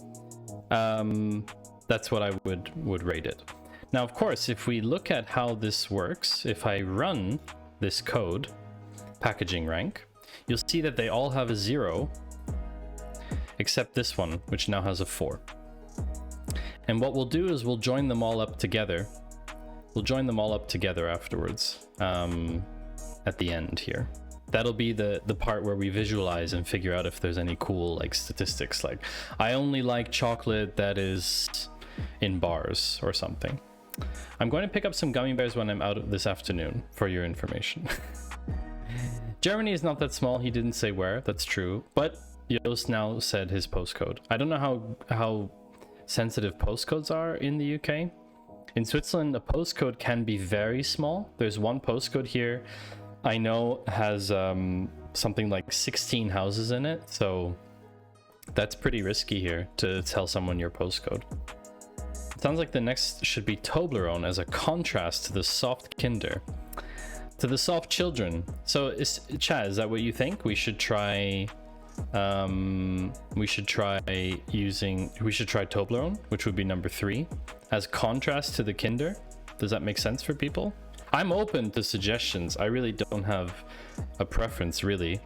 [SPEAKER 2] that's what I would rate it. Now, of course, if we look at how this works, if I run this code, packaging rank, you'll see that they all have a 0, except this one, which now has a 4. And what we'll do is we'll join them all up together. We'll join them all up together afterwards, at the end here. That'll be the part where we visualize and figure out if there's any cool like statistics, like I only like chocolate that is in bars or something. I'm going to pick up some gummy bears when I'm out this afternoon, for your information. Germany is not that small. He didn't say where, that's true, but Joost now said his postcode. I don't know how sensitive postcodes are in the UK. In Switzerland, a postcode can be very small. There's one postcode here I know has something like 16 houses in it, so that's pretty risky here to tell someone your postcode. It sounds like the next should be Toblerone as a contrast to the soft Kinder. To the soft children. So Chad, is that what you think? We should try Toblerone, which would be number 3, as contrast to the Kinder. Does that make sense for people? I'm open to suggestions. I really don't have a preference, really.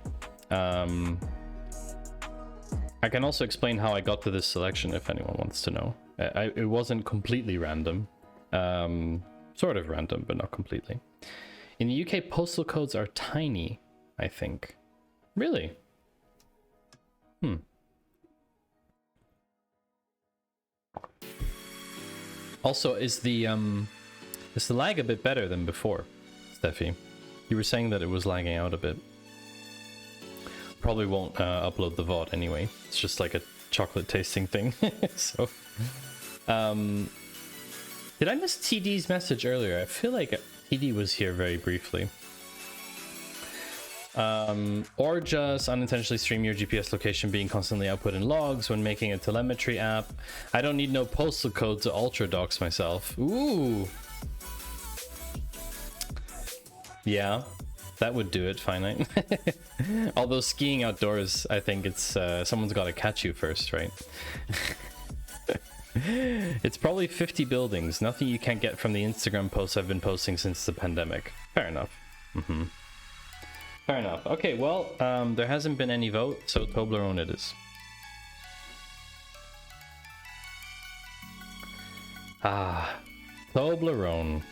[SPEAKER 2] I can also explain how I got to this selection if anyone wants to know. It wasn't completely random. Sort of random, but not completely. In the UK, postal codes are tiny, I think. Really? Also, is the lag a bit better than before, Steffi? You were saying that it was lagging out a bit. Probably won't upload the VOD anyway. It's just like a chocolate tasting thing. So, did I miss TD's message earlier? I feel like TD was here very briefly. Or just unintentionally stream your GPS location being constantly output in logs when making a telemetry app. I don't need no postal code to ultra dox myself. Ooh. Yeah, that would do it, Finite. Although skiing outdoors, I think it's someone's got to catch you first, right? It's probably 50 buildings. Nothing you can't get from the Instagram posts I've been posting since the pandemic. Fair enough. Fair enough. Okay, well, there hasn't been any vote, so Toblerone it is. Ah, Toblerone.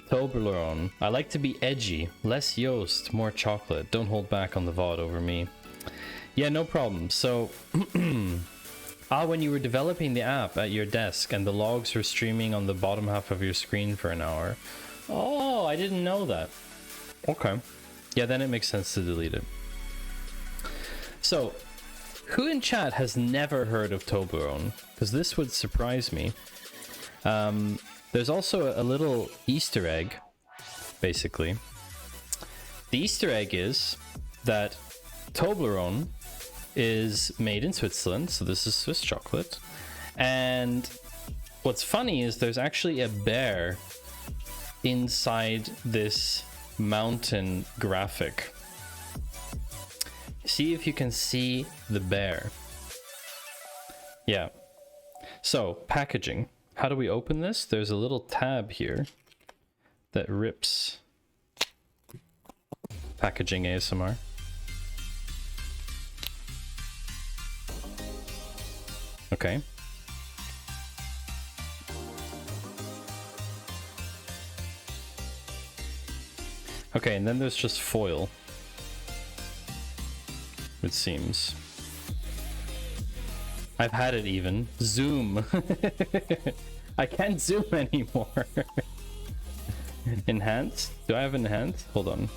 [SPEAKER 2] Toblerone. I like to be edgy. Less Yoast, more chocolate. Don't hold back on the VOD over me. Yeah, no problem. So, when you were developing the app at your desk and the logs were streaming on the bottom half of your screen for an hour. Oh, I didn't know that. Okay. Yeah, then it makes sense to delete it. So, who in chat has never heard of Toblerone? Because this would surprise me. There's also a little Easter egg, basically. The Easter egg is that Toblerone is made in Switzerland, so this is Swiss chocolate. And what's funny is there's actually a bear inside this mountain graphic. See if you can see the bear. Yeah. So, packaging. How do we open this? There's a little tab here that rips. Packaging ASMR. Okay. Okay, and then there's just foil. It seems. I've had it even. Zoom. I can't zoom anymore. Enhance? Do I have enhance? Hold on.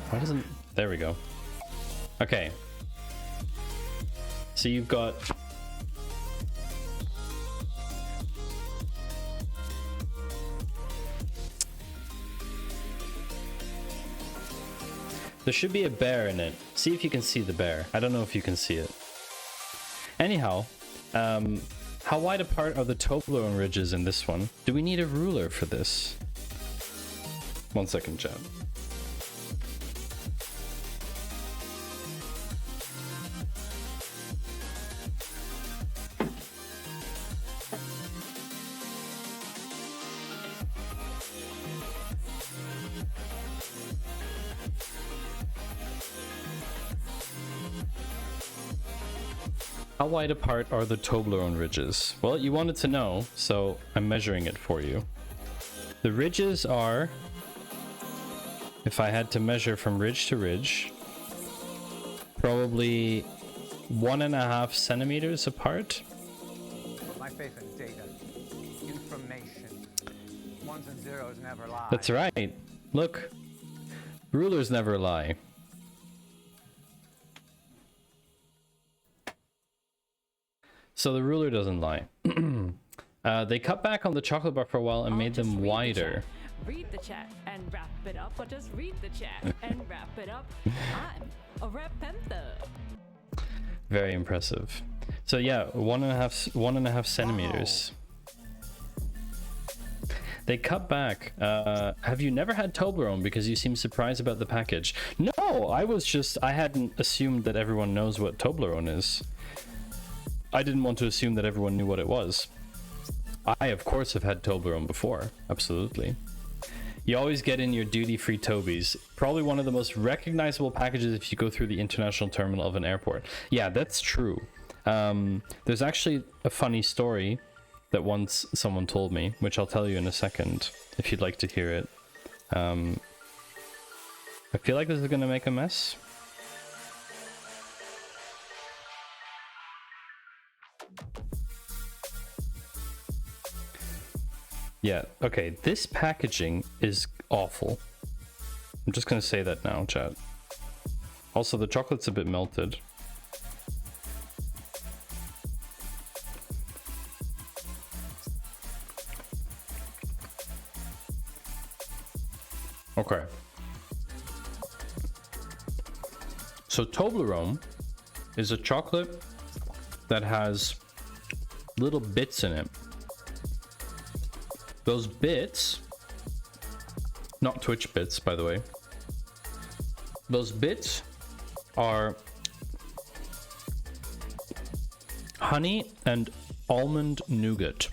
[SPEAKER 2] Why doesn't... There we go. Okay. So you've got... There should be a bear in it. See if you can see the bear. I don't know if you can see it. Anyhow, how wide apart are the Toblerone ridges in this one? Do we need a ruler for this? 1 second, chat. How wide apart are the Toblerone ridges? Well, you wanted to know, so I'm measuring it for you. The ridges are, if I had to measure from ridge to ridge, probably 1.5 centimeters apart.
[SPEAKER 13] Put my faith in data. Information. Ones and zeros never lie.
[SPEAKER 2] That's right. Look, rulers never lie. So the ruler doesn't lie. They cut back on the chocolate bar for a while and made them wider.
[SPEAKER 14] Read the chat and wrap it up, or just read the chat and wrap it up. I'm a rap panther.
[SPEAKER 2] Very impressive. So yeah, 1.5 centimeters. They cut back. Have you never had Toblerone because you seem surprised about the package? No, I hadn't assumed that everyone knows what Toblerone is. I didn't want to assume that everyone knew what it was. I, of course, have had Toblerone before. Absolutely. You always get in your duty-free Tobies. Probably one of the most recognizable packages if you go through the international terminal of an airport. Yeah, that's true. There's actually a funny story that once someone told me, which I'll tell you in a second, if you'd like to hear it. I feel like this is going to make a mess. Yeah, okay, this packaging is awful. I'm just gonna say that now, chat. Also, the chocolate's a bit melted. Okay. So Toblerone is a chocolate that has little bits in it. Those bits, not Twitch bits, by the way. Those bits are honey and almond nougat.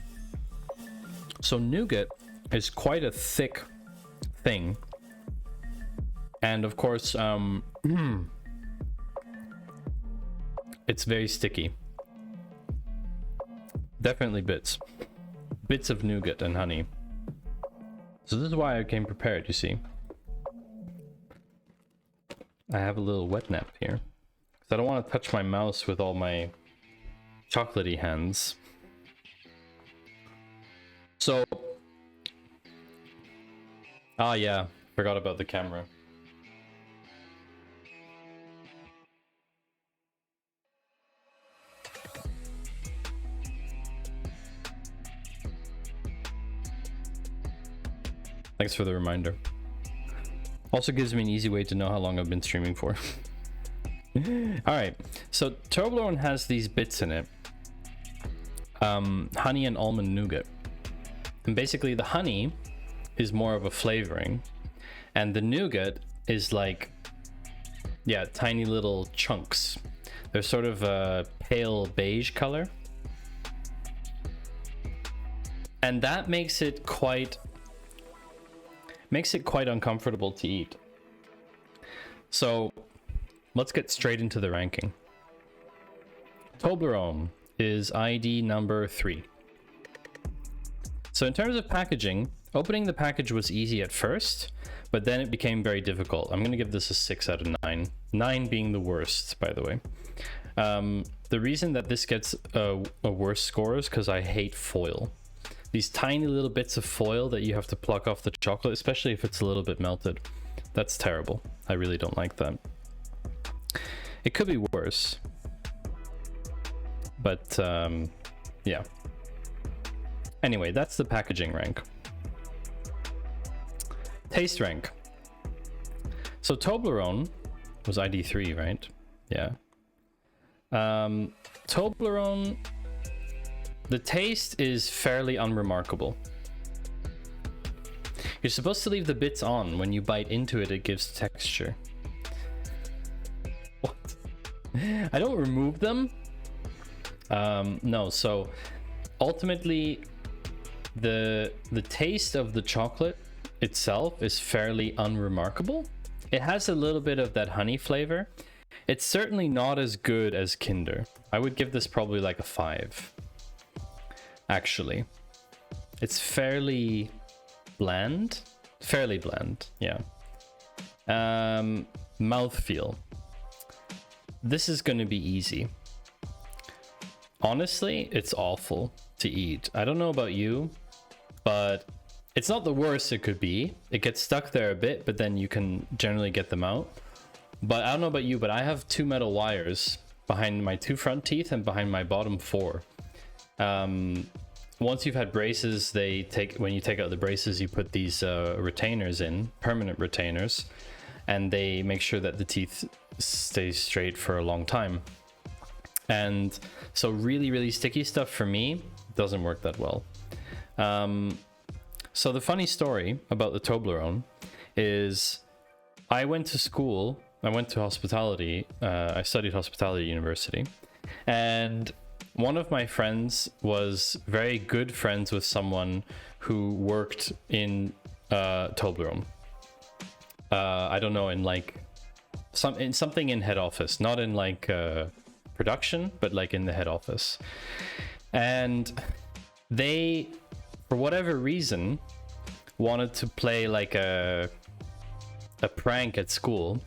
[SPEAKER 2] So nougat is quite a thick thing. And of course, it's very sticky. Definitely bits. Bits of nougat and honey. So this is why I came prepared, you see. I have a little wet nap here. Because I don't want to touch my mouse with all my chocolatey hands. So... Ah yeah, forgot about the camera. Thanks for the reminder. Also gives me an easy way to know how long I've been streaming for. Alright, so Toblerone has these bits in it. honey and almond nougat. And basically the honey is more of a flavoring, and the nougat is like, yeah, tiny little chunks. They're sort of a pale beige color. And that makes it quite uncomfortable to eat. So let's get straight into the ranking. Toblerone is ID number 3. So in terms of packaging, opening the package was easy at first, but then it became very difficult. I'm going to give this a 6 out of 9. 9 being the worst, by the way. The reason that this gets a worse score is because I hate foil. These tiny little bits of foil that you have to pluck off the chocolate, especially if it's a little bit melted. That's terrible. I really don't like that. It could be worse. But, yeah. Anyway, that's the packaging rank. Taste rank. So Toblerone was ID 3, right? Yeah. Toblerone, the taste is fairly unremarkable. You're supposed to leave the bits on. When you bite into it, it gives texture. What? I don't remove them. No, so ultimately the taste of the chocolate itself is fairly unremarkable. It has a little bit of that honey flavor. It's certainly not as good as Kinder. I would give this probably like a 5. Actually, it's fairly bland. Fairly bland, yeah. Mouthfeel. This is going to be easy. Honestly, it's awful to eat. I don't know about you, but it's not the worst it could be. It gets stuck there a bit, but then you can generally get them out. But I don't know about you, but I have 2 metal wires behind my 2 front teeth and behind my bottom 4. Once you've had braces, when you take out the braces, you put these retainers in, permanent retainers, and they make sure that the teeth stay straight for a long time. And so really sticky stuff for me doesn't work that well. So the funny story about the Toblerone is I went to school, I went to hospitality, I studied hospitality at university, and one of my friends was very good friends with someone who worked in Toblerone. I don't know, in like something in head office, not in like production, but like in the head office. And they, for whatever reason, wanted to play like a prank at school,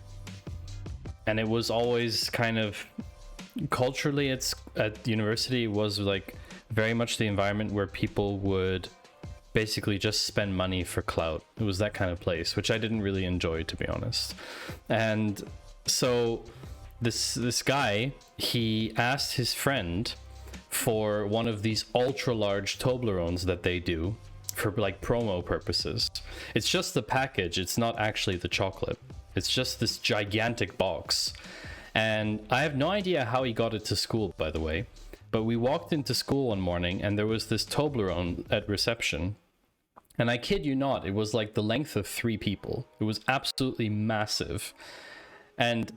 [SPEAKER 2] and it was always kind of culturally at university was like very much the environment where people would basically just spend money for clout. It was that kind of place, which I didn't really enjoy, to be honest. And so this guy, he asked his friend for one of these ultra large Toblerones that they do for like promo purposes. It's just the package, it's not actually the chocolate. It's just this gigantic box. And I have no idea how he got it to school, by the way, but we walked into school one morning and there was this Toblerone at reception. And I kid you not, it was like the length of 3 people. It was absolutely massive. And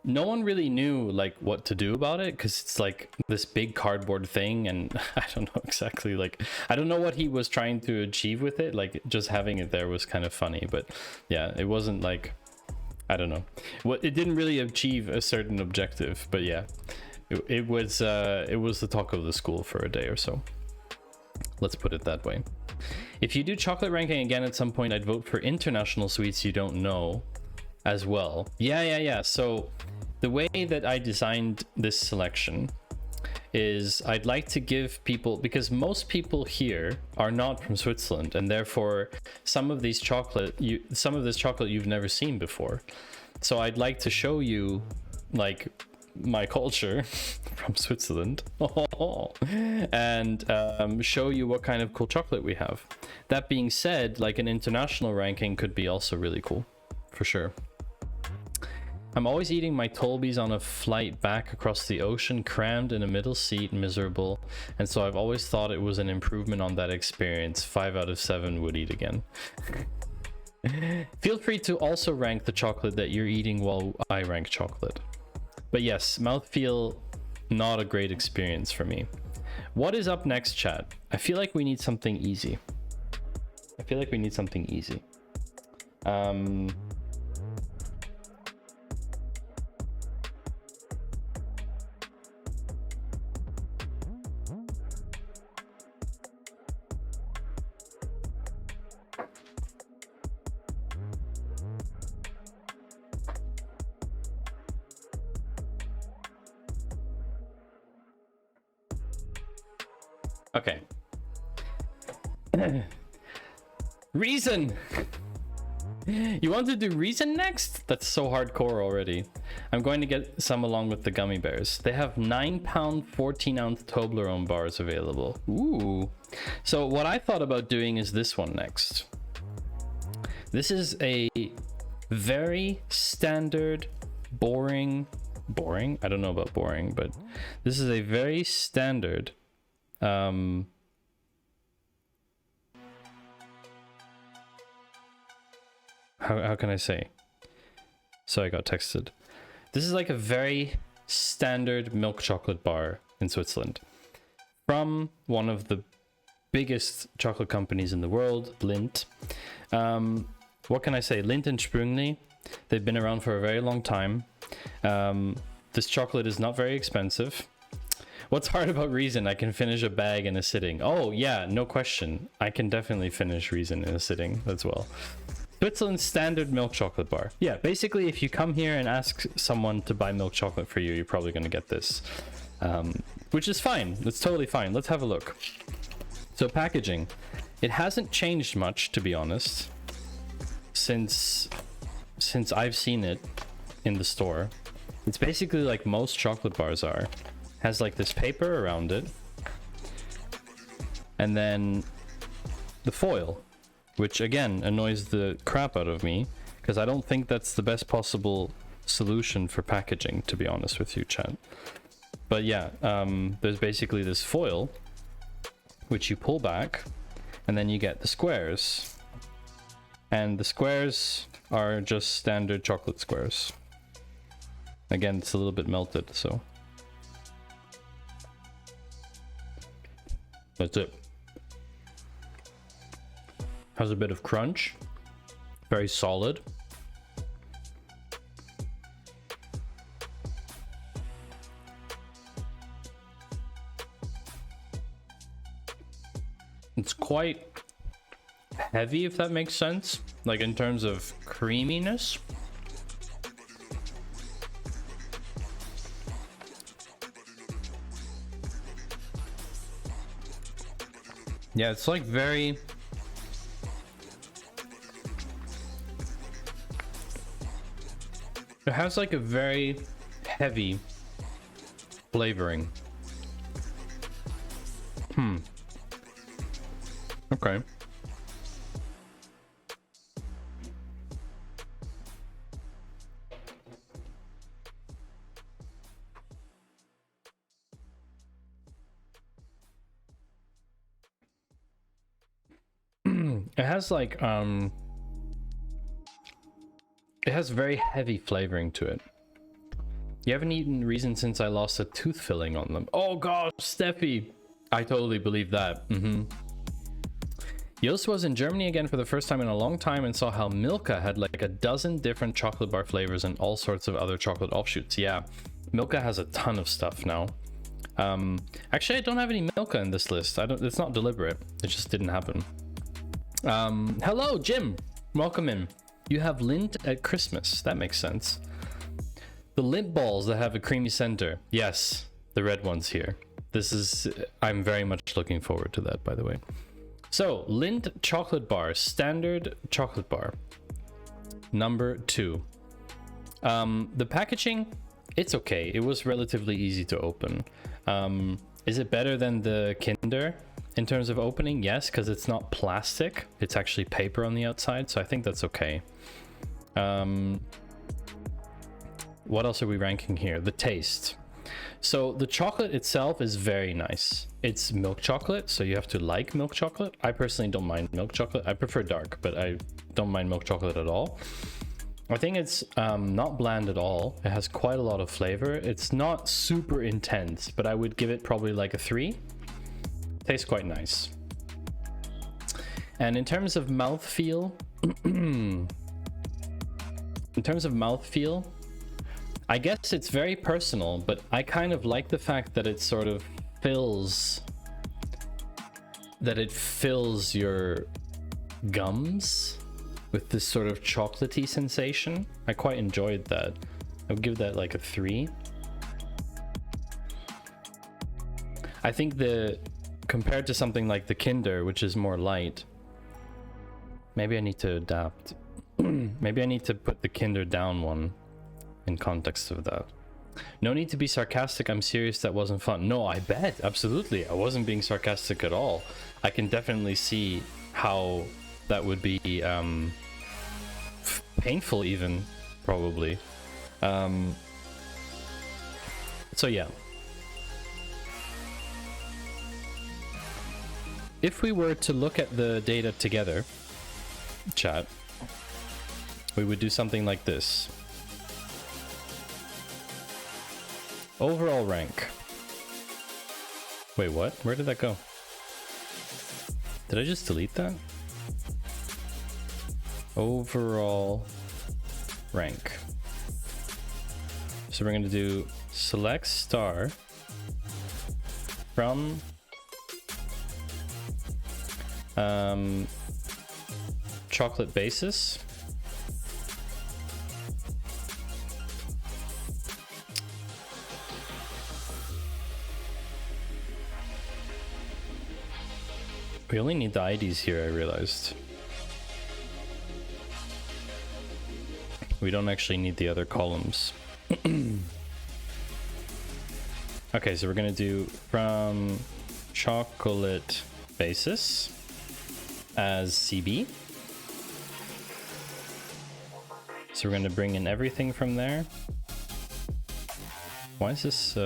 [SPEAKER 2] no one really knew like what to do about it, because it's like this big cardboard thing, and I don't know exactly, like I don't know what he was trying to achieve with it. Like just having it there was kind of funny, but yeah, it wasn't like, I don't know, it didn't really achieve a certain objective, but yeah, it was the talk of the school for a day or so. Let's put it that way. If you do chocolate ranking again at some point, I'd vote for international sweets you don't know as well. Yeah. So the way that I designed this selection is I'd like to give people, because most people here are not from Switzerland, and therefore some of this chocolate you've never seen before. So I'd like to show you like my culture from Switzerland and show you what kind of cool chocolate we have. That being said, like an international ranking could be also really cool, for sure. I'm always eating my Tolbies on a flight back across the ocean, crammed in a middle seat, miserable. And so I've always thought it was an improvement on that experience. 5 out of 7 would eat again. Feel free to also rank the chocolate that you're eating while I rank chocolate. But yes, mouthfeel, not a great experience for me. What is up next, chat? I feel like we need something easy. Okay. Reason! You want to do Reason next? That's so hardcore already. I'm going to get some along with the gummy bears. They have 9-pound, 14-ounce Toblerone bars available. Ooh. So what I thought about doing is this one next. This is a very standard, boring? I don't know about boring, but this is a very standard how can I say? So I got texted. This is like a very standard milk chocolate bar in Switzerland from one of the biggest chocolate companies in the world, Lindt. What can I say? Lindt and Sprüngli. They've been around for a very long time. This chocolate is not very expensive. What's hard about Reason? I can finish a bag in a sitting. Oh yeah, no question. I can definitely finish Reason in a sitting as well. Switzerland's standard milk chocolate bar. Yeah, basically if you come here and ask someone to buy milk chocolate for you, you're probably going to get this. Which is fine. It's totally fine. Let's have a look. So packaging. It hasn't changed much, to be honest, since I've seen it in the store. It's basically like most chocolate bars are. Has like this paper around it, and then the foil, which again annoys the crap out of me because I don't think that's the best possible solution for packaging, to be honest with you, chat. But yeah, there's basically this foil which you pull back, and then you get the squares, and the squares are just standard chocolate squares. Again, it's a little bit melted, so that's it. Has a bit of crunch. Very solid. It's quite heavy, if that makes sense. Like in terms of creaminess. Yeah, it's like very... It has like a very heavy flavoring. Okay. It has like it has very heavy flavoring to it. You haven't eaten Reason since I lost a tooth filling on them. Oh gosh, Steffi! I totally believe that. Yost was in Germany again for the first time in a long time and saw how Milka had like a dozen different chocolate bar flavors and all sorts of other chocolate offshoots. Yeah, Milka has a ton of stuff now. Actually, I don't have any Milka in this list. It's not deliberate. It just didn't happen. Hello, Jim. Welcome in. You have Lindt at Christmas. That makes sense. The Lindt balls that have a creamy center. Yes, the red ones here. This is... I'm very much looking forward to that, by the way. So, Lindt chocolate bar. Standard chocolate bar. Number 2. The packaging, it's okay. It was relatively easy to open. Is it better than the Kinder in terms of opening? Yes, because it's not plastic. It's actually paper on the outside, so I think that's okay. what else are we ranking here? The taste. So the chocolate itself is very nice. It's milk chocolate, so you have to like milk chocolate. I personally don't mind milk chocolate. I prefer dark, but I don't mind milk chocolate at all. I think it's not bland at all. It has quite a lot of flavor. It's not super intense, but I would give it probably like a 3. Tastes quite nice. And in terms of mouthfeel, I guess it's very personal, but I kind of like the fact that it sort of fills your gums with this sort of chocolatey sensation. I quite enjoyed that. I would give that like a 3. I think compared to something like the Kinder, which is more light, maybe I need to adapt. Maybe I need to put the Kinder down one in context of that. No need to be sarcastic. I'm serious. That wasn't fun. No, I bet. Absolutely. I wasn't being sarcastic at all. I can definitely see how that would be painful even, probably. So yeah. If we were to look at the data together, chat, we would do something like this. Overall rank. Wait, what? Where did that go? Did I just delete that? Overall rank. So we're going to do select star from chocolate basis. We only need the IDs here, I realized. We don't actually need the other columns. Okay, so we're gonna do from chocolate basis as CB. So we're gonna bring in everything from there. Why is this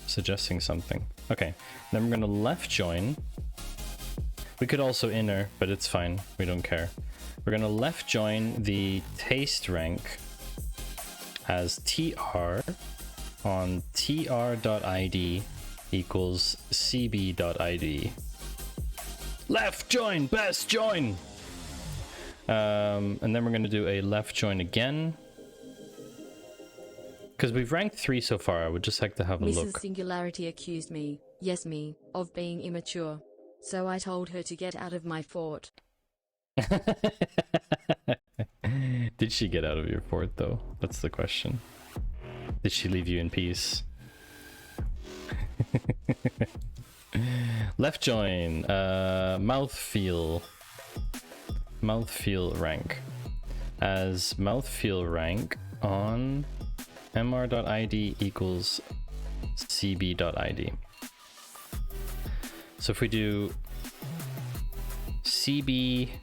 [SPEAKER 2] suggesting something? Okay, then we're gonna left join. We could also inner, but it's fine. We don't care. We're gonna left join the taste rank as tr on tr.id equals cb.id. Left join, best join. And then we're gonna do a left join again. Because we've ranked 3 so far, I would just like to have a
[SPEAKER 5] Mrs.
[SPEAKER 2] look.
[SPEAKER 5] Singularity accused me, yes me, of being immature. So I told her to get out of my fort.
[SPEAKER 2] Did she get out of your fort though? That's the question. Did she leave you in peace? Left join, mouthfeel rank as mouthfeel rank on mr.id equals cb.id. So if we do cb.star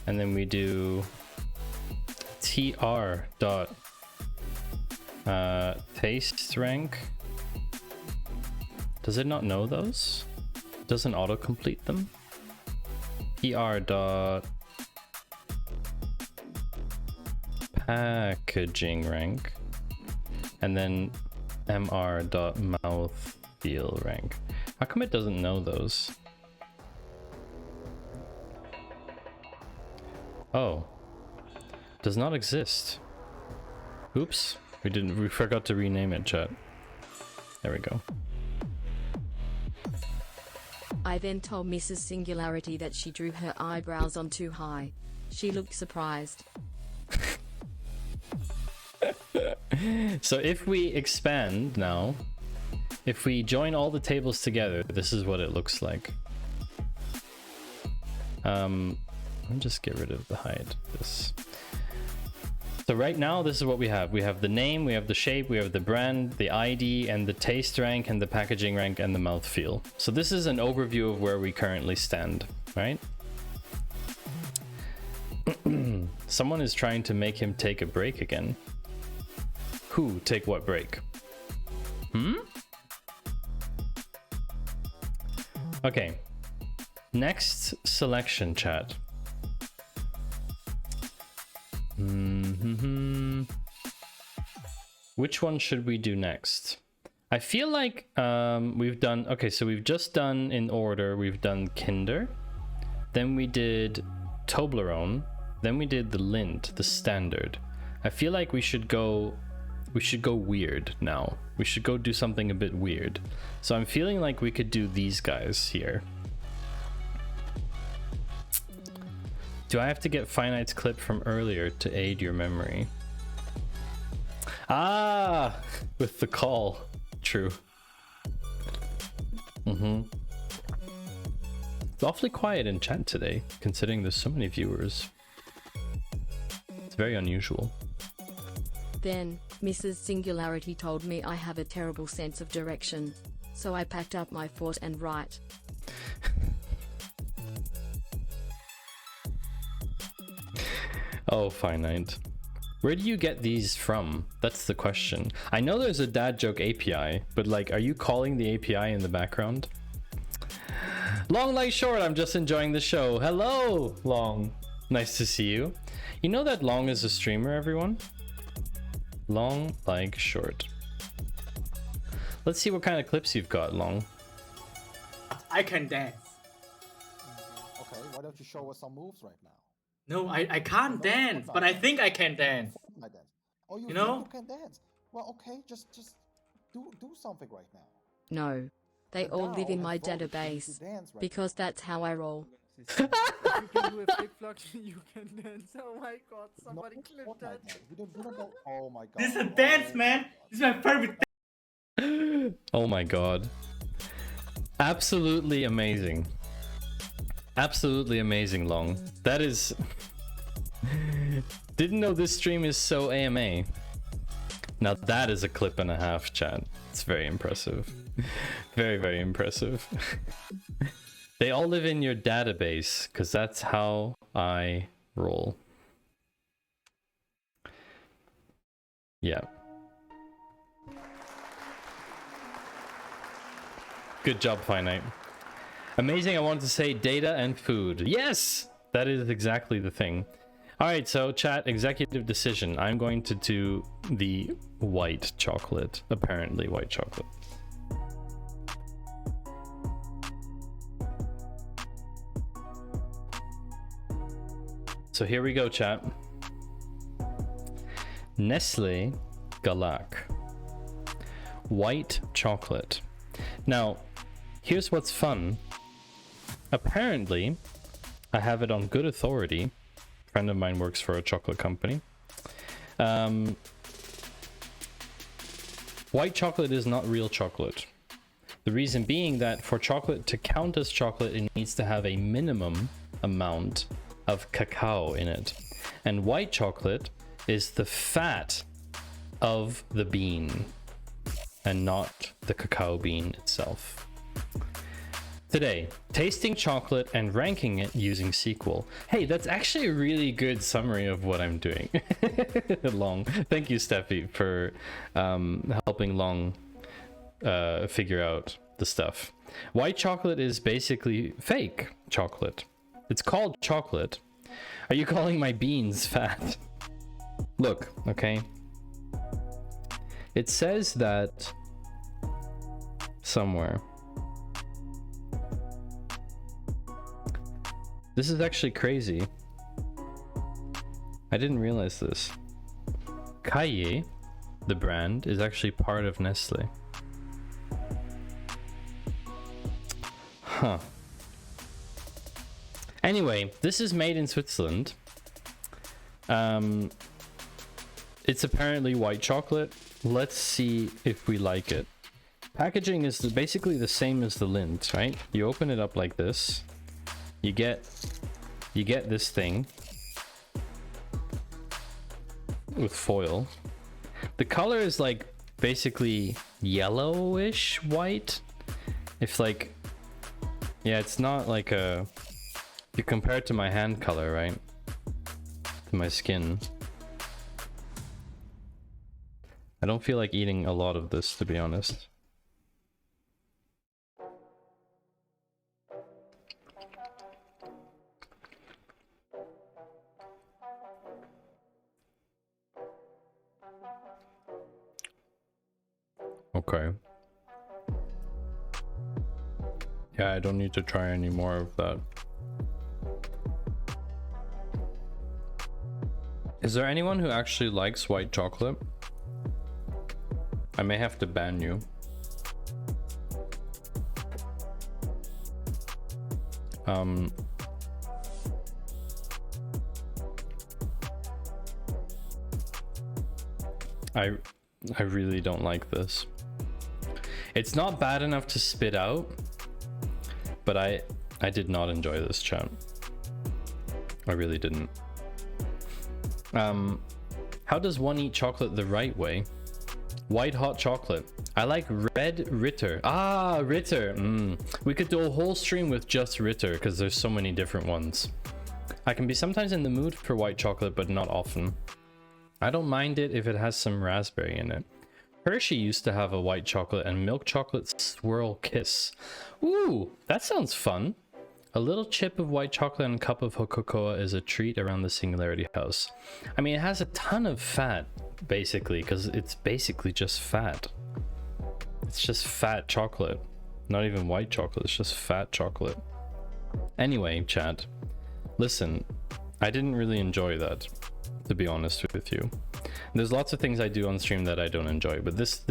[SPEAKER 2] and then we do tr dot taste rank, does it not know those? Doesn't autocomplete them? tr dot packaging rank and then mr dot mouthfeel rank. How come it doesn't know those? Oh, does not exist. Oops, we forgot to rename it, chat. There we go.
[SPEAKER 5] I then told Mrs. Singularity that she drew her eyebrows on too high. She looked surprised.
[SPEAKER 2] So if we expand now, if we join all the tables together, this is what it looks like. Let me just get rid of the hide. This. So right now, this is what we have. We have the name, we have the shape, we have the brand, the ID, and the taste rank, and the packaging rank, and the mouthfeel. So this is an overview of where we currently stand, right? Someone is trying to make him take a break again. Who? Take what break? Okay. Next selection, chat. Which one should we do next? I feel like we've done... Okay, so we've just done in order. We've done Kinder. Then we did Toblerone. Then we did the Lindt, the standard. I feel like we should go weird now. We should go do something a bit weird. So I'm feeling like we could do these guys here. Do I have to get Finite's clip from earlier to aid your memory? Ah, with the call. True. It's awfully quiet in chat today, considering there's so many viewers. It's very unusual.
[SPEAKER 5] Then, Mrs. Singularity told me I have a terrible sense of direction. So I packed up my fort and right.
[SPEAKER 2] Oh, Finite. Where do you get these from? That's the question. I know there's a dad joke API, but like, are you calling the API in the background? Long like short, I'm just enjoying the show. Hello, Long. Nice to see you. You know that Long is a streamer, everyone? Long like short. Let's see what kind of clips you've got, Long.
[SPEAKER 15] I can dance.
[SPEAKER 16] Okay, why don't you show us some moves right now?
[SPEAKER 15] No, I can't dance, but I think I can dance.
[SPEAKER 16] Oh, you
[SPEAKER 15] know?
[SPEAKER 16] think you can dance? Well, okay, just do something right now.
[SPEAKER 5] No. They all live in my database. Because that's how I roll.
[SPEAKER 13] You can do a flip flop, you can dance. Oh my god, somebody clip that.
[SPEAKER 16] Oh my god.
[SPEAKER 15] This is a dance, man. This is my favorite dance.
[SPEAKER 2] Oh my god. Absolutely amazing. Absolutely amazing, Long. That is... Didn't know this stream is so AMA. Now that is a clip and a half, chat. It's very impressive. Very, very impressive. They all live in your database, because that's how I roll. Yeah. Good job, Finite. Amazing, I wanted to say data and food. Yes! That is exactly the thing. Alright, so chat, executive decision. I'm going to do the white chocolate. Apparently white chocolate. So here we go, chat. Nestle Galac. White chocolate. Now, here's what's fun. Apparently, I have it on good authority. A friend of mine works for a chocolate company. White chocolate is not real chocolate. The reason being that for chocolate to count as chocolate, it needs to have a minimum amount of cacao in it. And white chocolate is the fat of the bean and not the cacao bean itself. Today, tasting chocolate and ranking it using SQL. Hey, that's actually a really good summary of what I'm doing. Long. Thank you, Steffi, for helping Long figure out the stuff. White chocolate is basically fake chocolate. It's called chocolate. Are you calling my beans fat? Look, okay. It says that somewhere. This is actually crazy. I didn't realize this. Cailler, the brand, is actually part of Nestle. Huh. Anyway, this is made in Switzerland. It's apparently white chocolate. Let's see if we like it. Packaging is basically the same as the Lindt, right? You open it up like this. You get this thing with foil. The color is like basically yellowish white. If like, yeah, it's not like a, you compare it to my hand color, right? than my skin. I don't feel like eating a lot of this, to be honest. Okay. Yeah, I don't need to try any more of that. Is there anyone who actually likes white chocolate? I may have to ban you. I really don't like this. It's not bad enough to spit out, but I did not enjoy this, chat. I really didn't. How does one eat chocolate the right way? White hot chocolate. I like red Ritter. Ah, Ritter. We could do a whole stream with just Ritter because there's so many different ones. I can be sometimes in the mood for white chocolate, but not often. I don't mind it if it has some raspberry in it. Hershey used to have a white chocolate and milk chocolate swirl kiss. Ooh, that sounds fun. A little chip of white chocolate and a cup of hot cocoa is a treat around the Singularity House. I mean, it has a ton of fat, basically, because it's basically just fat. It's just fat chocolate. Not even white chocolate, it's just fat chocolate. Anyway, chat, listen, I didn't really enjoy that, to be honest with you. There's lots of things I do on stream that I don't enjoy, but this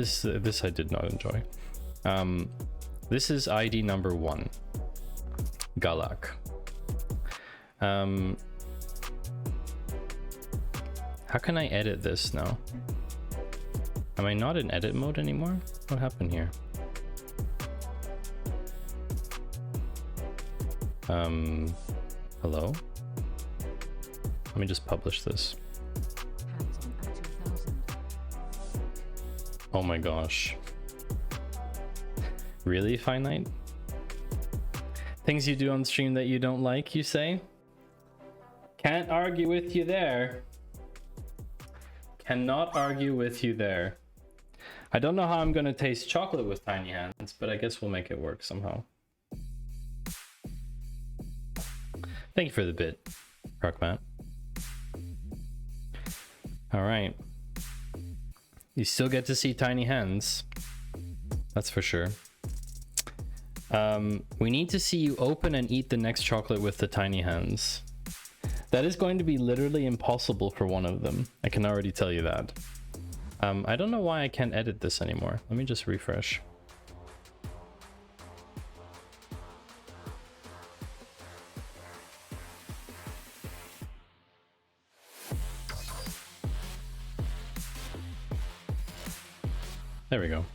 [SPEAKER 2] I did not enjoy. This is ID number 1. Galak. How can I edit this now? Am I not in edit mode anymore? What happened here? Hello? Let me just publish this. Oh my gosh. Really, Finite? Things you do on stream that you don't like, you say? Can't argue with you there. Cannot argue with you there. I don't know how I'm gonna taste chocolate with tiny hands, but I guess we'll make it work somehow. Thank you for the bit, Rockmat. Alright. You still get to see tiny hands. That's for sure. We need to see you open and eat the next chocolate with the tiny hands. That is going to be literally impossible for one of them. I can already tell you that. I don't know why I can't edit this anymore. Let me just refresh. There we go.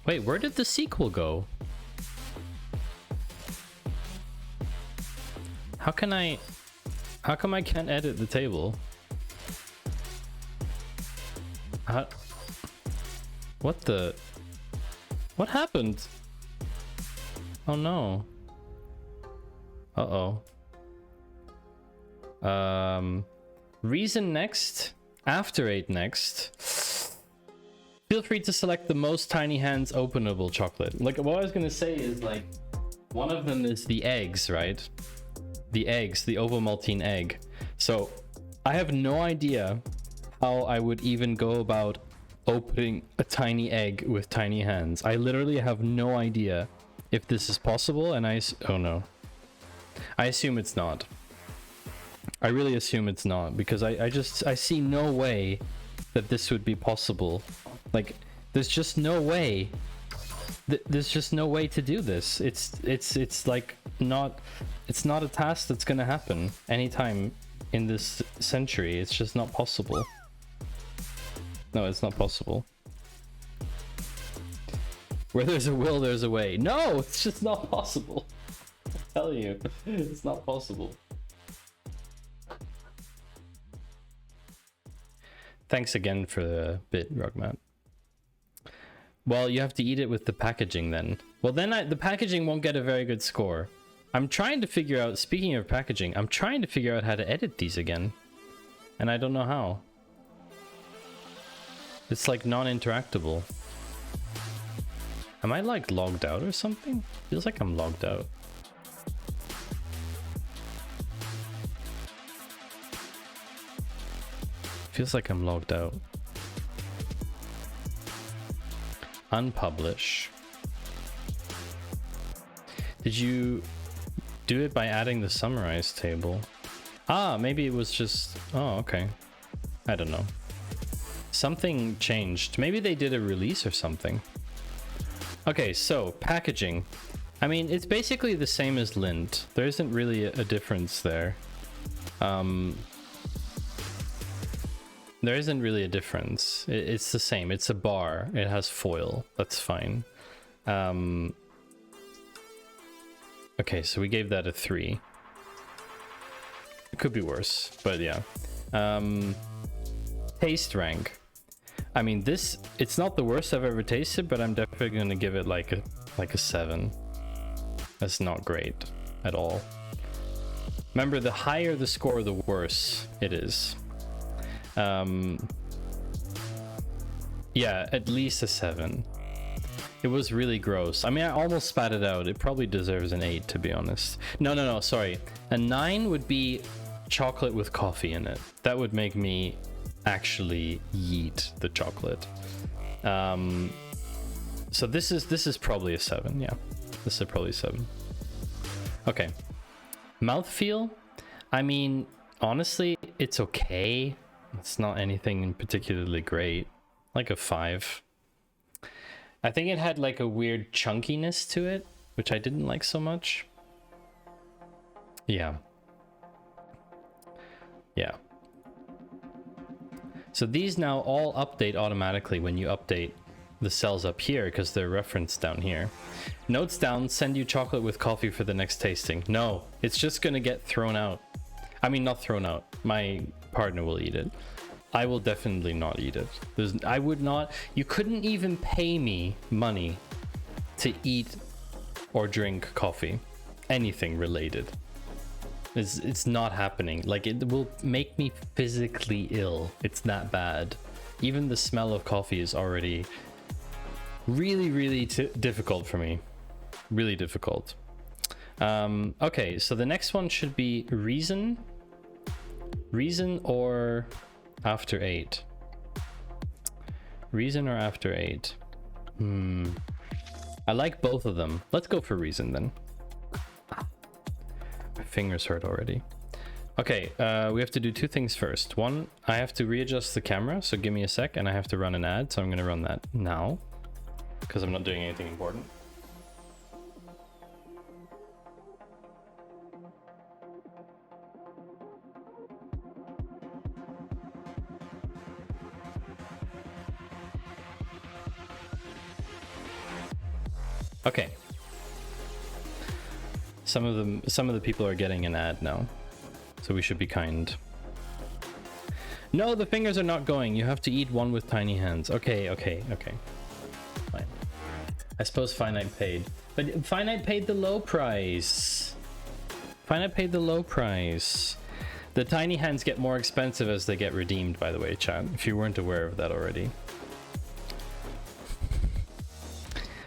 [SPEAKER 2] Wait, where did the sequel go? How come I can't edit the table? What happened? Oh no. Uh-oh. Reason next, after 8 next. Feel free to select the most tiny hands openable chocolate. Like, what I was gonna say is, like, one of them is the eggs, right? The eggs, the ovomaltine egg. So I have no idea how I would even go about opening a tiny egg with tiny hands. I literally have no idea if this is possible, and oh no. I assume it's not. I really assume it's not, because I see no way that this would be possible. Like, there's just no way. There's just no way to do this. It's like not. It's not a task that's gonna happen anytime in this century. It's just not possible. No, it's not possible. Where there's a will, there's a way. No, it's just not possible. I'm telling you, it's not possible. Thanks again for the bit, Rugmat. Well, you have to eat it with the packaging then. Well, then the packaging won't get a very good score. I'm trying to figure out, speaking of packaging, I'm trying to figure out how to edit these again. and I don't know how. It's like non-interactable. Am I like logged out or something? Feels like I'm logged out. Feels like I'm logged out. Unpublish. Did you do it by adding the summarize table? Ah, maybe it was just... Oh, okay. I don't know. Something changed. Maybe they did a release or something. Okay, so packaging. I mean, it's basically the same as lint. There isn't really a difference there. There isn't really a difference. It's the same. It's a bar. It has foil. That's fine. Okay, so we gave that a 3. It could be worse, but yeah. Taste rank. I mean, it's not the worst I've ever tasted, but I'm definitely gonna give it like a 7. That's not great at all. Remember, the higher the score, the worse it is. Yeah, at least a 7. It was really gross. I mean, I almost spat it out. It probably deserves an 8, to be honest. No, sorry. A 9 would be chocolate with coffee in it. That would make me actually yeet the chocolate. So this is probably a 7. Yeah, this is probably a 7. Okay. Mouthfeel. I mean, honestly, it's okay. It's not anything particularly great. Like a 5. I think it had like a weird chunkiness to it, which I didn't like so much. Yeah. Yeah. So these now all update automatically when you update the cells up here because they're referenced down here. Notes down, send you chocolate with coffee for the next tasting. No, it's just gonna get thrown out. I mean, not thrown out. My partner will eat it. I will definitely not eat it. I would not. You couldn't even pay me money to eat or drink coffee. Anything related. It's not happening. Like, it will make me physically ill. It's that bad. Even the smell of coffee is already really difficult for me. Really difficult. Okay, so the next one should be reason. Reason or after 8. Reason or after 8. I like both of them. Let's go for reason then. My fingers hurt already. Okay, we have to do 2 things first. One, I have to readjust the camera, so give me a sec, and I have to run an ad, so I'm gonna run that now because I'm not doing anything important. Okay. Some of the people are getting an ad now, so we should be kind. No, the fingers are not going. You have to eat one with tiny hands. Okay. Fine. I suppose Finite paid, but Finite paid the low price. Finite paid the low price. The tiny hands get more expensive as they get redeemed, by the way, chat, if you weren't aware of that already.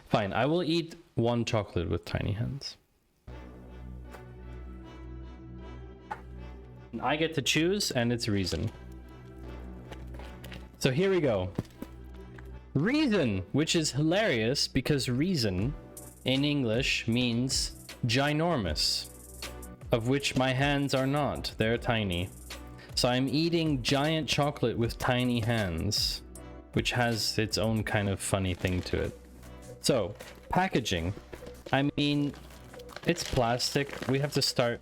[SPEAKER 2] Fine, I will eat 1 chocolate with tiny hands. I get to choose, and it's reason. So here we go. Reason, which is hilarious because reason in English means ginormous, of which my hands are not. They're tiny. So I'm eating giant chocolate with tiny hands, which has its own kind of funny thing to it. So, packaging. I mean, it's plastic. We have to start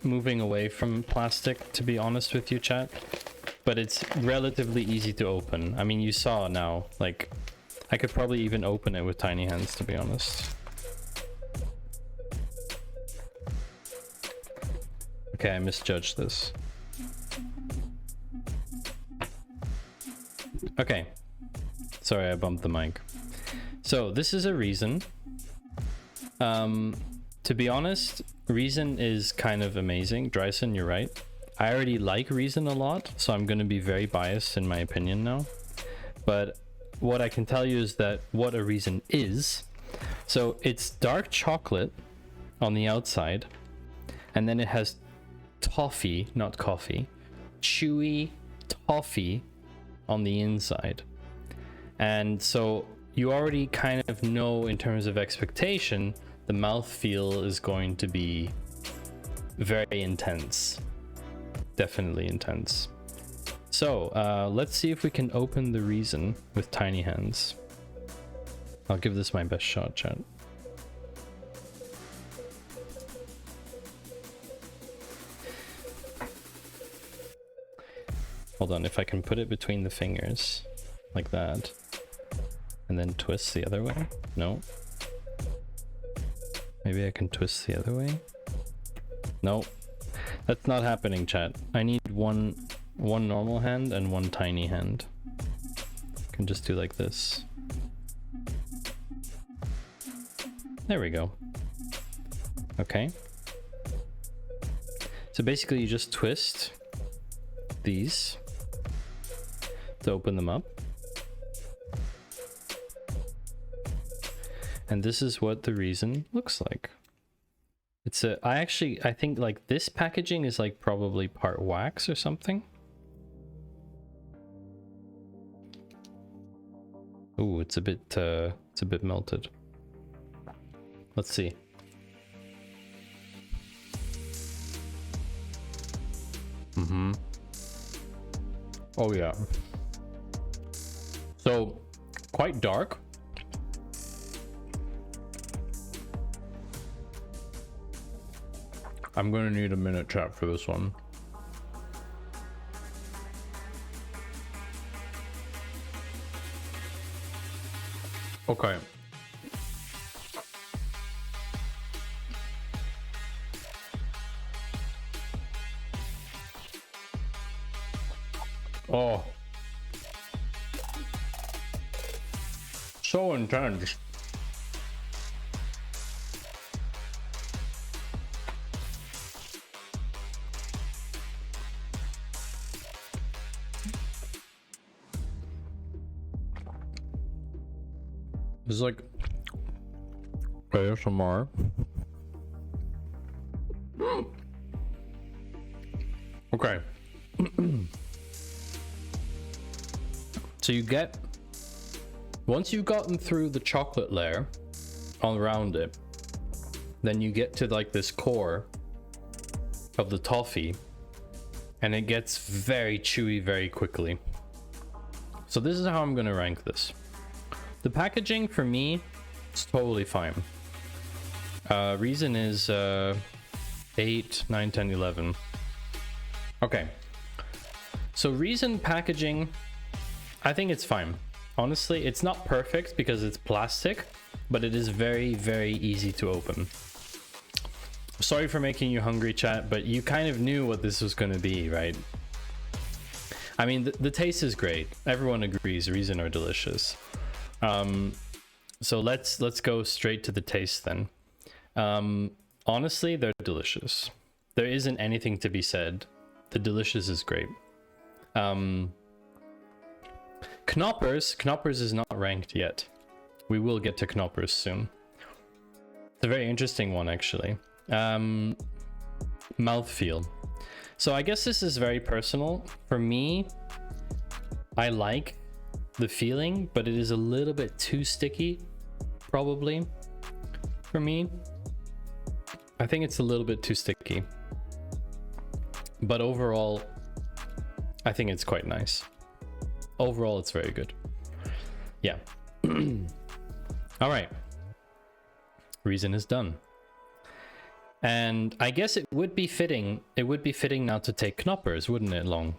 [SPEAKER 2] moving away from plastic, to be honest with you, chat. But it's relatively easy to open. I mean, you saw now, like, I could probably even open it with tiny hands, to be honest. Okay, I misjudged this. Okay. Sorry, I bumped the mic. So this is a reason. To be honest, reason is kind of amazing. Dryson, you're right. I already like Reason a lot, so I'm going to be very biased in my opinion now. But what I can tell you is that what a Reason is. So it's dark chocolate on the outside, and then it has toffee, not coffee, chewy toffee on the inside. And so you already kind of know in terms of expectation, the mouthfeel is going to be very intense. Definitely intense. So let's see if we can open the Reason with tiny hands. I'll give this my best shot, chat. Hold on, if I can put it between the fingers like that and then twist the other way. No. Maybe I can twist the other way. No, that's not happening, chat. I need one normal hand and one tiny hand. I can just do like this. There we go. Okay. So basically you just twist these to open them up. And this is what the Reason looks like. It's a, I think like this packaging is like probably part wax or something. Ooh, it's a bit melted. Let's see. Mm-hmm. Oh yeah. So, quite dark. I'm gonna need a minute, chat, for this one. Okay. Oh. So intense. It's like ASMR. Okay. So you get, once you've gotten through the chocolate layer all around it, then you get to like this core of the toffee, and it gets very chewy very quickly. So this is how I'm gonna rank this. The packaging for me is totally fine. Reason is 8, 9, 10, 11. Okay. So Reason packaging, I think it's fine. Honestly, it's not perfect because it's plastic, but it is very, very easy to open. Sorry for making you hungry, chat, but you kind of knew what this was going to be, right? I mean, the taste is great. Everyone agrees Reason are delicious. So let's go straight to the taste then. Honestly, they're delicious. There isn't anything to be said. The delicious is great. Knoppers is not ranked yet. We will get to Knoppers soon. It's a very interesting one, actually. Mouthfeel. So I guess this is very personal. For me, I like the feeling, but it is a little bit too sticky, probably, for me. I think it's a little bit too sticky. But overall, I think it's quite nice. Overall, it's very good. Yeah. All right. Reason is done. And I guess it would be fitting now to take Knoppers, wouldn't it, Long?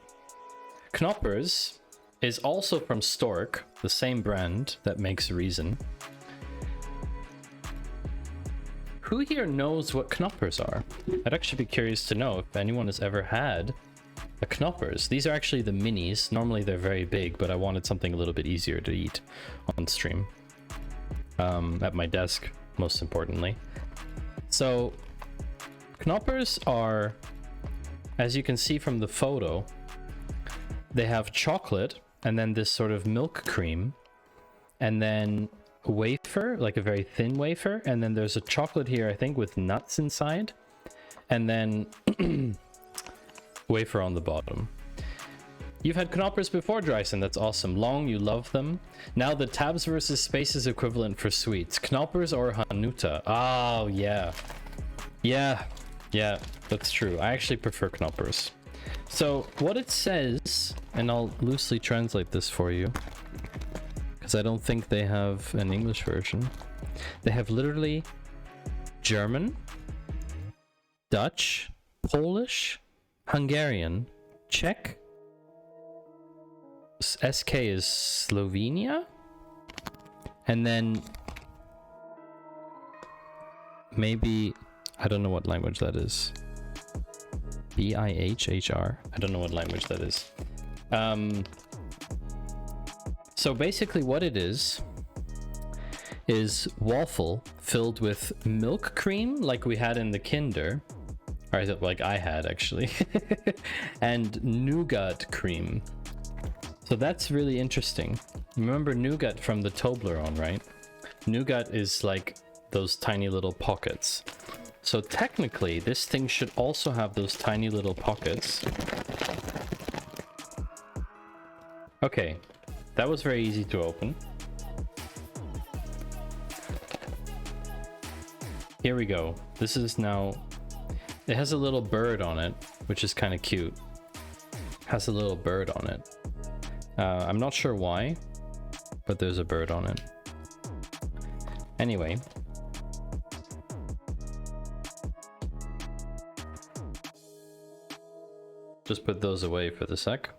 [SPEAKER 2] Knoppers is also from Stork, the same brand that makes Reason. Who here knows what Knoppers are? I'd actually be curious to know if anyone has ever had a Knoppers. These are actually the minis. Normally they're very big, but I wanted something a little bit easier to eat on stream. At my desk, most importantly. So, Knoppers are as you can see from the photo, they have chocolate and then this sort of milk cream and then wafer, like a very thin wafer, and then there's a chocolate here, I think, with nuts inside, and then wafer on the bottom. You've had knoppers before, Dryson. That's awesome. Long, you love them. Now the tabs versus spaces equivalent for sweets. Knoppers or Hanuta? Oh, yeah. Yeah, that's true. I actually prefer knoppers. So what it says, and I'll loosely translate this for you, because I don't think they have an English version. They have literally German, Dutch, Polish, Hungarian, Czech, SK is Slovenia, and then maybe, I don't know what language that is. BIHHR? I don't know what language that is. So basically what it is waffle filled with milk cream like we had in the Kinder, or like I had actually, and nougat cream. So that's really interesting. Remember nougat from the Toblerone, right? Nougat is like those tiny little pockets. So technically, this thing should also have those tiny little pockets. Okay, that was very easy to open. Here we go. This is now... It has a little bird on it, which is kind of cute. Has a little bird on it. I'm not sure why, but there's a bird on it. Anyway. Just put those away for the sec.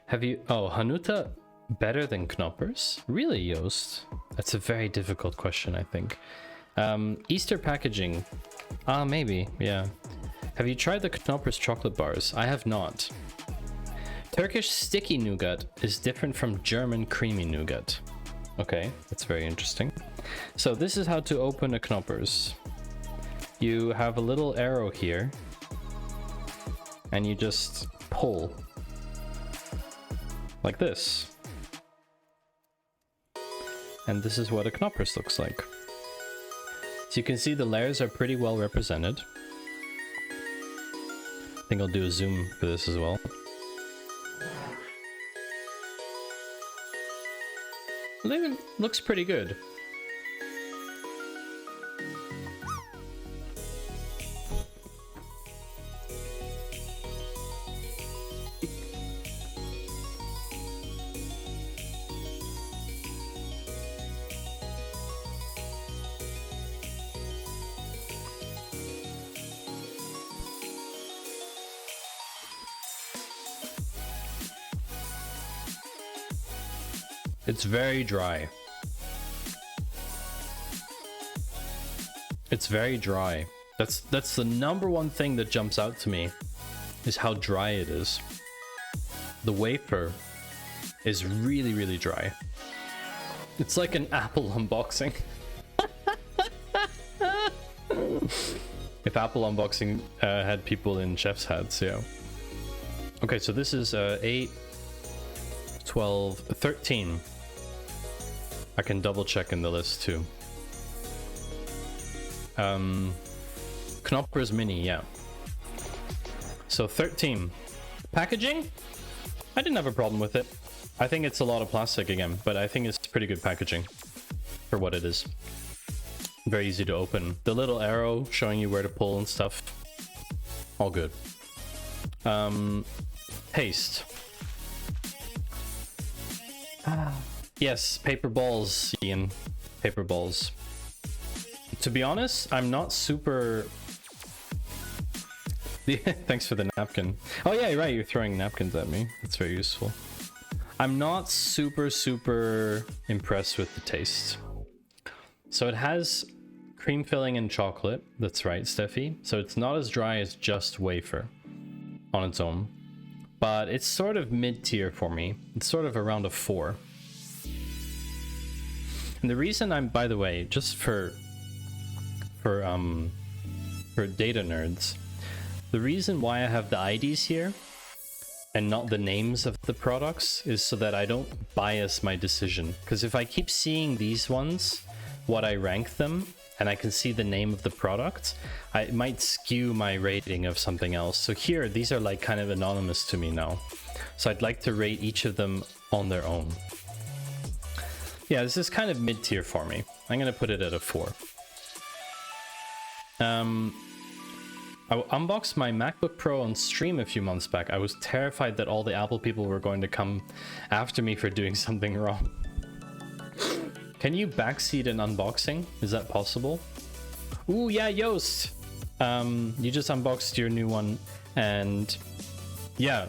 [SPEAKER 2] Have you... Oh, Hanuta better than Knoppers? Really, Joost? That's a very difficult question, I think. Easter packaging. Maybe, yeah. Have you tried the Knoppers chocolate bars? I have not. Turkish sticky nougat is different from German creamy nougat. Okay, that's very interesting. So this is how to open a Knoppers. You have a little arrow here, and you just pull like this. And this is what a Knoppers looks like. So you can see the layers are pretty well represented. I think I'll do a zoom for this as well. It looks pretty good. It's very dry. It's very dry. That's the number one thing that jumps out to me, is how dry it is. The wafer is really, really dry. It's like an Apple unboxing. If Apple unboxing had people in chef's hats, yeah. Okay, so this is 8, 12, 13. I can double check in the list too. Knoppers Mini, yeah. So 13. Packaging? I didn't have a problem with it. I think it's a lot of plastic again, but I think it's pretty good packaging for what it is. Very easy to open. The little arrow showing you where to pull and stuff. All good. Taste. Yes, paper balls, Ian. Paper balls. To be honest, I'm not super... Thanks for the napkin. Oh yeah, right, you're throwing napkins at me. That's very useful. I'm not super impressed with the taste. So it has cream filling and chocolate. That's right, Steffi. So it's not as dry as just wafer on its own. But it's sort of mid-tier for me. It's sort of around a 4. And the reason I'm, by the way, just for data nerds, The reason why I have the IDs here and not the names of the products is so that I don't bias my decision. Because if I keep seeing these ones, what I rank them, and I can see the name of the product, it might skew my rating of something else. So here, these are like kind of anonymous to me now. So I'd like to rate each of them on their own. Yeah, this is kind of mid-tier for me. I'm gonna put it at a 4. I unboxed my MacBook Pro on stream a few months back. I was terrified that all the Apple people were going to come after me for doing something wrong. Can you backseat an unboxing? Is that possible? Ooh, yeah, Yoast! You just unboxed your new one, and yeah,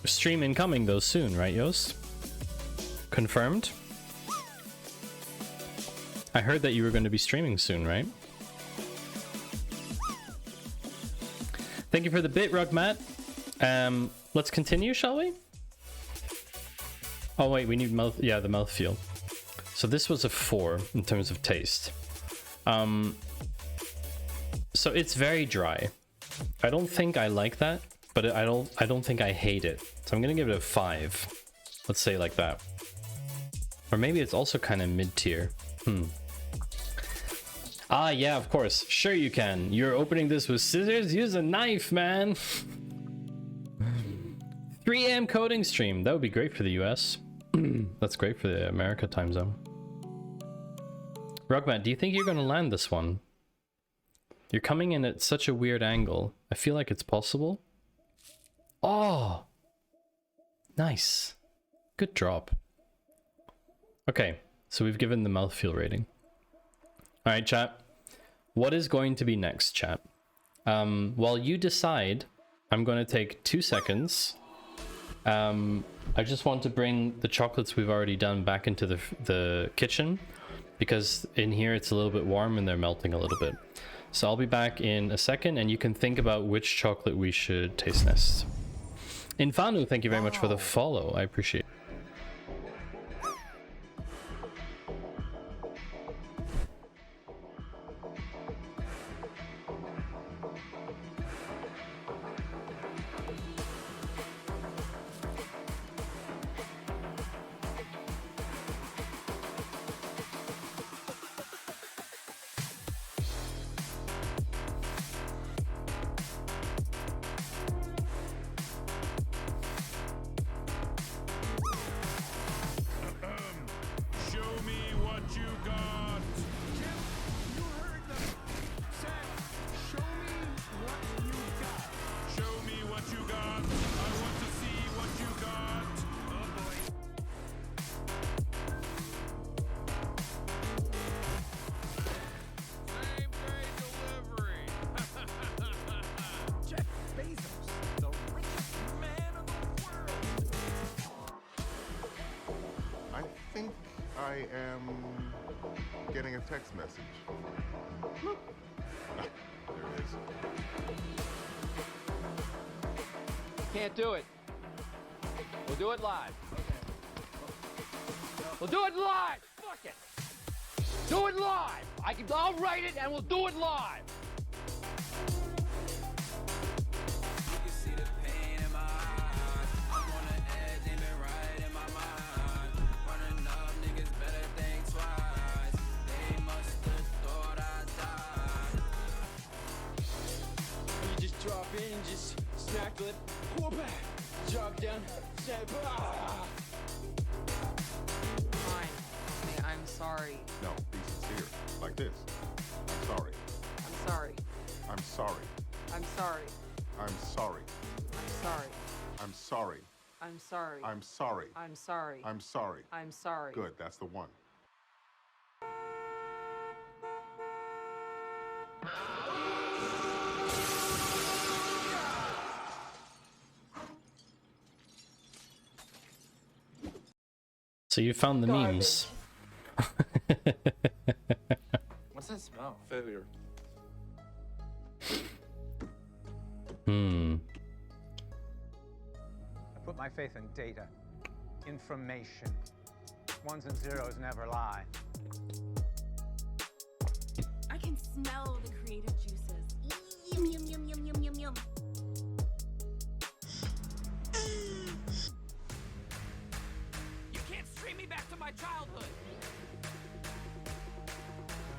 [SPEAKER 2] stream incoming though soon, right, Yoast? Confirmed? I heard that you were going to be streaming soon, right? Thank you for the bit, Rugmat. Let's continue, shall we? Oh wait, we need mouth. Yeah, the mouthfeel. So this was a 4 in terms of taste. So it's very dry. I don't think I like that, but I don't think I hate it. So I'm gonna give it a 5. Let's say it like that. Or maybe it's also kind of mid-tier. Ah, yeah, of course. Sure you can. You're opening this with scissors? Use a knife, man. 3 AM coding stream. That would be great for the US. That's great for the America time zone. Rugmat, do you think you're going to land this one? You're coming in at such a weird angle. I feel like it's possible. Oh! Nice. Good drop. Okay, so we've given the mouthfeel rating. Alright, chat. What is going to be next, chat? While you decide, I'm going to take 2 seconds. I just want to bring the chocolates we've already done back into the kitchen, because in here it's a little bit warm and they're melting a little bit. So I'll be back in a second, and you can think about which chocolate we should taste next. Infanu, thank you very much for the follow. I appreciate it.
[SPEAKER 9] I am getting a text message. Look. There it is.
[SPEAKER 7] Can't do it. We'll do it live. We'll do it live. Fuck it. Do it live. I'll write it and we'll do it live.
[SPEAKER 17] Drop in and just snack it, pull back, jog down, say bah.
[SPEAKER 8] Fine. I'm sorry.
[SPEAKER 9] No, be sincere. Like this. I'm sorry.
[SPEAKER 8] I'm sorry.
[SPEAKER 9] I'm sorry.
[SPEAKER 8] I'm sorry.
[SPEAKER 9] I'm sorry.
[SPEAKER 8] I'm sorry.
[SPEAKER 9] I'm sorry.
[SPEAKER 8] I'm sorry.
[SPEAKER 9] I'm sorry.
[SPEAKER 8] I'm sorry.
[SPEAKER 9] I'm sorry.
[SPEAKER 8] I'm sorry.
[SPEAKER 9] Good, that's the one.
[SPEAKER 2] So you found the memes.
[SPEAKER 17] What's that smell? Failure.
[SPEAKER 13] I put my faith in data, information. Ones and zeros never lie.
[SPEAKER 11] I can smell the creative juices. Yum, yum, yum, yum, yum, yum, yum. yum.
[SPEAKER 7] You can't stream me back to my childhood.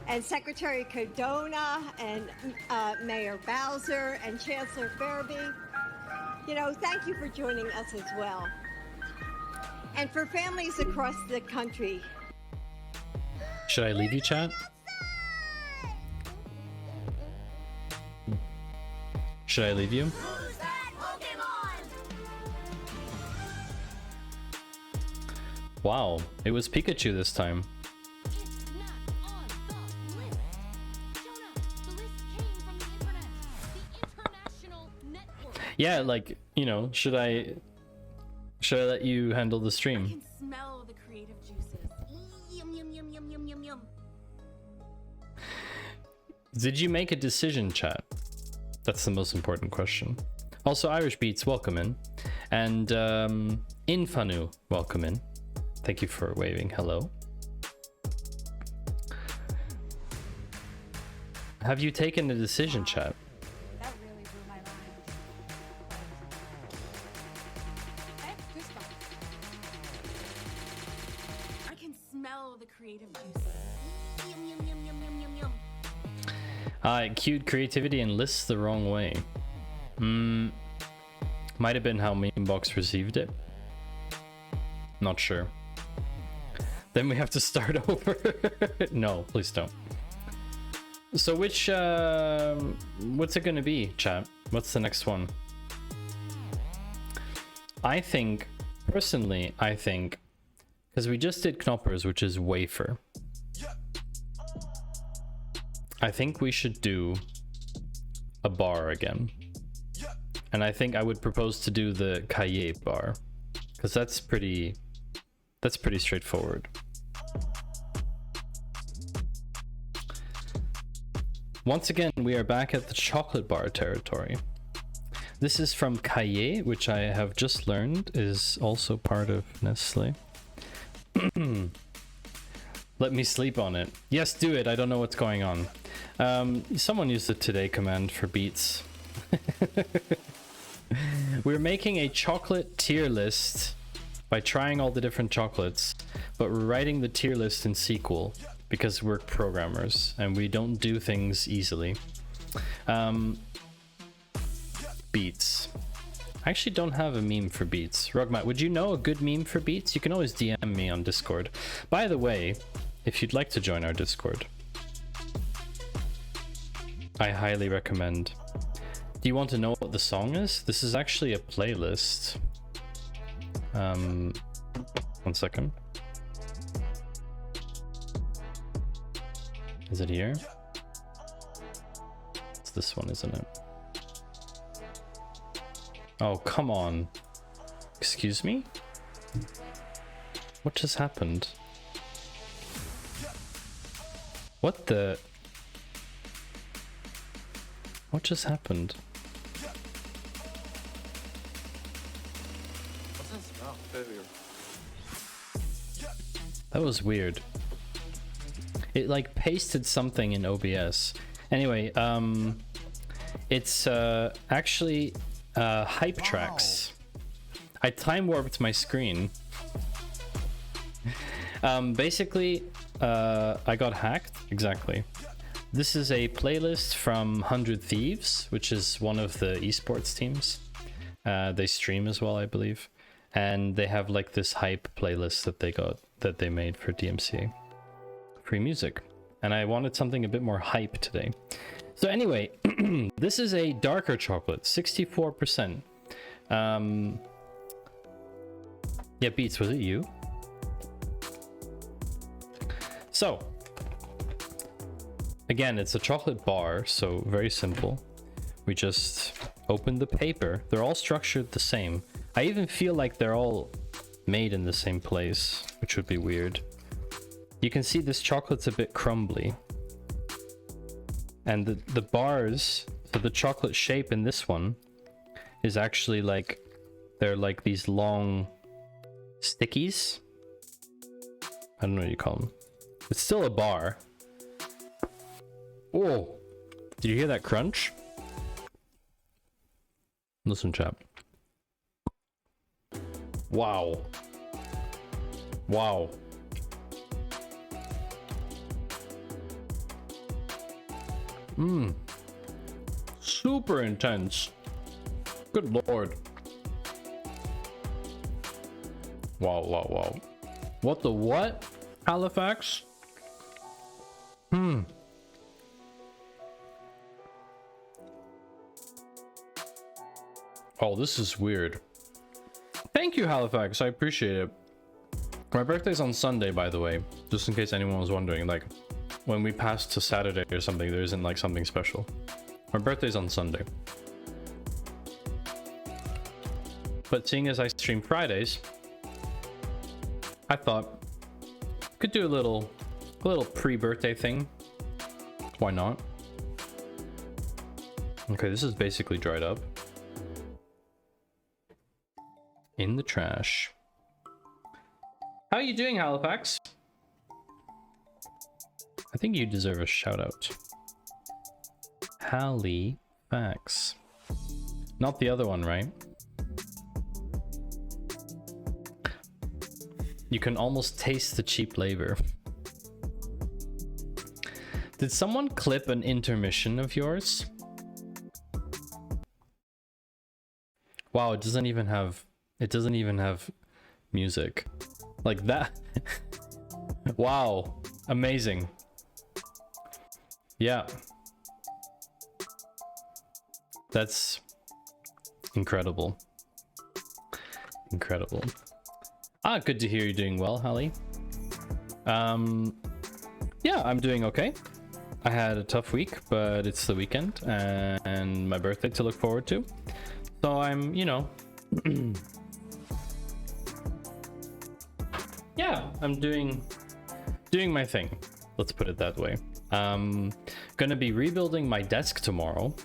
[SPEAKER 10] And Secretary Cardona and Mayor Bowser and Chancellor Fairby, thank you for joining us as well. And for families across the country.
[SPEAKER 2] Should I leave you, chat? Should I leave you? Wow, it was Pikachu this time. Yeah, like, should I let you handle the
[SPEAKER 11] I
[SPEAKER 2] stream?
[SPEAKER 11] can smell the creative juices. Yum yum yum yum yum yum yum.
[SPEAKER 2] Did you make a decision, chat? That's the most important question. Also, Irish Beats, welcome in. And Infanu, welcome in. Thank you for waving hello. Have you taken a decision, chat?
[SPEAKER 12] That really blew my mind.
[SPEAKER 11] I can smell the creative juices. Yum yum yum yum yum yum yum.
[SPEAKER 2] I queued creativity and lists the wrong way. Might have been how Memebox received it. Not sure. Then we have to start over. No, please don't. So which, what's it gonna be, chat? What's the next one? I think, personally, because we just did Knoppers, which is wafer. I think we should do a bar again. And I think I would propose to do the cahier bar, because that's pretty straightforward. Once again, we are back at the chocolate bar territory. This is from Cahier, which I have just learned is also part of Nestle. Let me sleep on it. Yes, do it. I don't know what's going on. Someone used the today command for beats. We're making a chocolate tier list by trying all the different chocolates, but we're writing the tier list in SQL because we're programmers and we don't do things easily. Beats. I actually don't have a meme for beats. Rugmat, would you know a good meme for beats? You can always DM me on Discord. By the way, if you'd like to join our Discord, I highly recommend. Do you want to know what the song is? This is actually a playlist. 1 second. Is it here? It's this one, isn't it? Oh, come on. Excuse me? What just happened? What the? What just happened?
[SPEAKER 18] What's that smell? Failure.
[SPEAKER 2] That was weird. It like pasted something in OBS. Anyway, it's actually hype tracks. I time warped my screen. Basically, I got hacked. Exactly. This is a playlist from 100 Thieves, which is one of the esports teams. They stream as well, I believe, and they have like this hype playlist that they made for DMCA. Free music, and I wanted something a bit more hype today. So anyway, this is a darker chocolate, 64%. Yeah, Beats, was it you? So again, it's a chocolate bar, so very simple. We just open the paper. They're all structured the same. I even feel like they're all made in the same place, which would be weird. You can see this chocolate's a bit crumbly. And the bars, so the chocolate shape in this one is actually like, they're like these long stickies. I don't know what you call them. It's still a bar. Oh, did you hear that crunch? Listen, chap. Wow. Wow. Super intense. Good lord. Wow, wow, wow. What the what? Halifax? Oh, this is weird. Thank you, Halifax. I appreciate it. My birthday's on Sunday, by the way. Just in case anyone was wondering. Like, when we pass to Saturday or something, there isn't like something special. My birthday's on Sunday. But seeing as I stream Fridays, I thought could do a little pre-birthday thing. Why not? Okay, this is basically dried up. In the trash. How are you doing, Halifax? I think you deserve a shout out. Halifax. Not the other one, right? You can almost taste the cheap labor. Did someone clip an intermission of yours? Wow, it doesn't even have music. Like that. Wow, amazing. Yeah. That's incredible. Incredible. Ah, good to hear you're doing well, Hallie. Yeah, I'm doing okay. I had a tough week, but it's the weekend and my birthday to look forward to. So I'm, you know, yeah, I'm doing my thing. Let's put it that way. Gonna be rebuilding my desk tomorrow.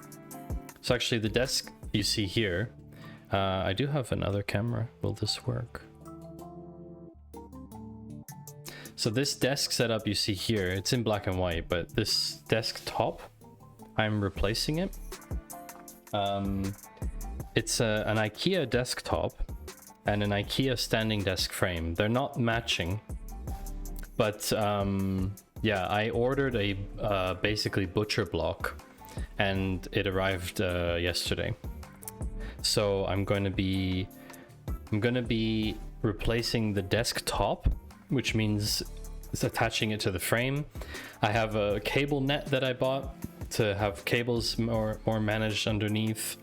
[SPEAKER 2] So actually the desk you see here, I do have another camera. Will this work? So this desk setup you see here, it's in black and white, but this desktop, I'm replacing it. It's an IKEA desktop and an IKEA standing desk frame. They're not matching, but yeah, I ordered a basically butcher block and it arrived yesterday. So I'm going to be replacing the desktop, which means it's attaching it to the frame. I have a cable net that I bought to have cables more managed underneath,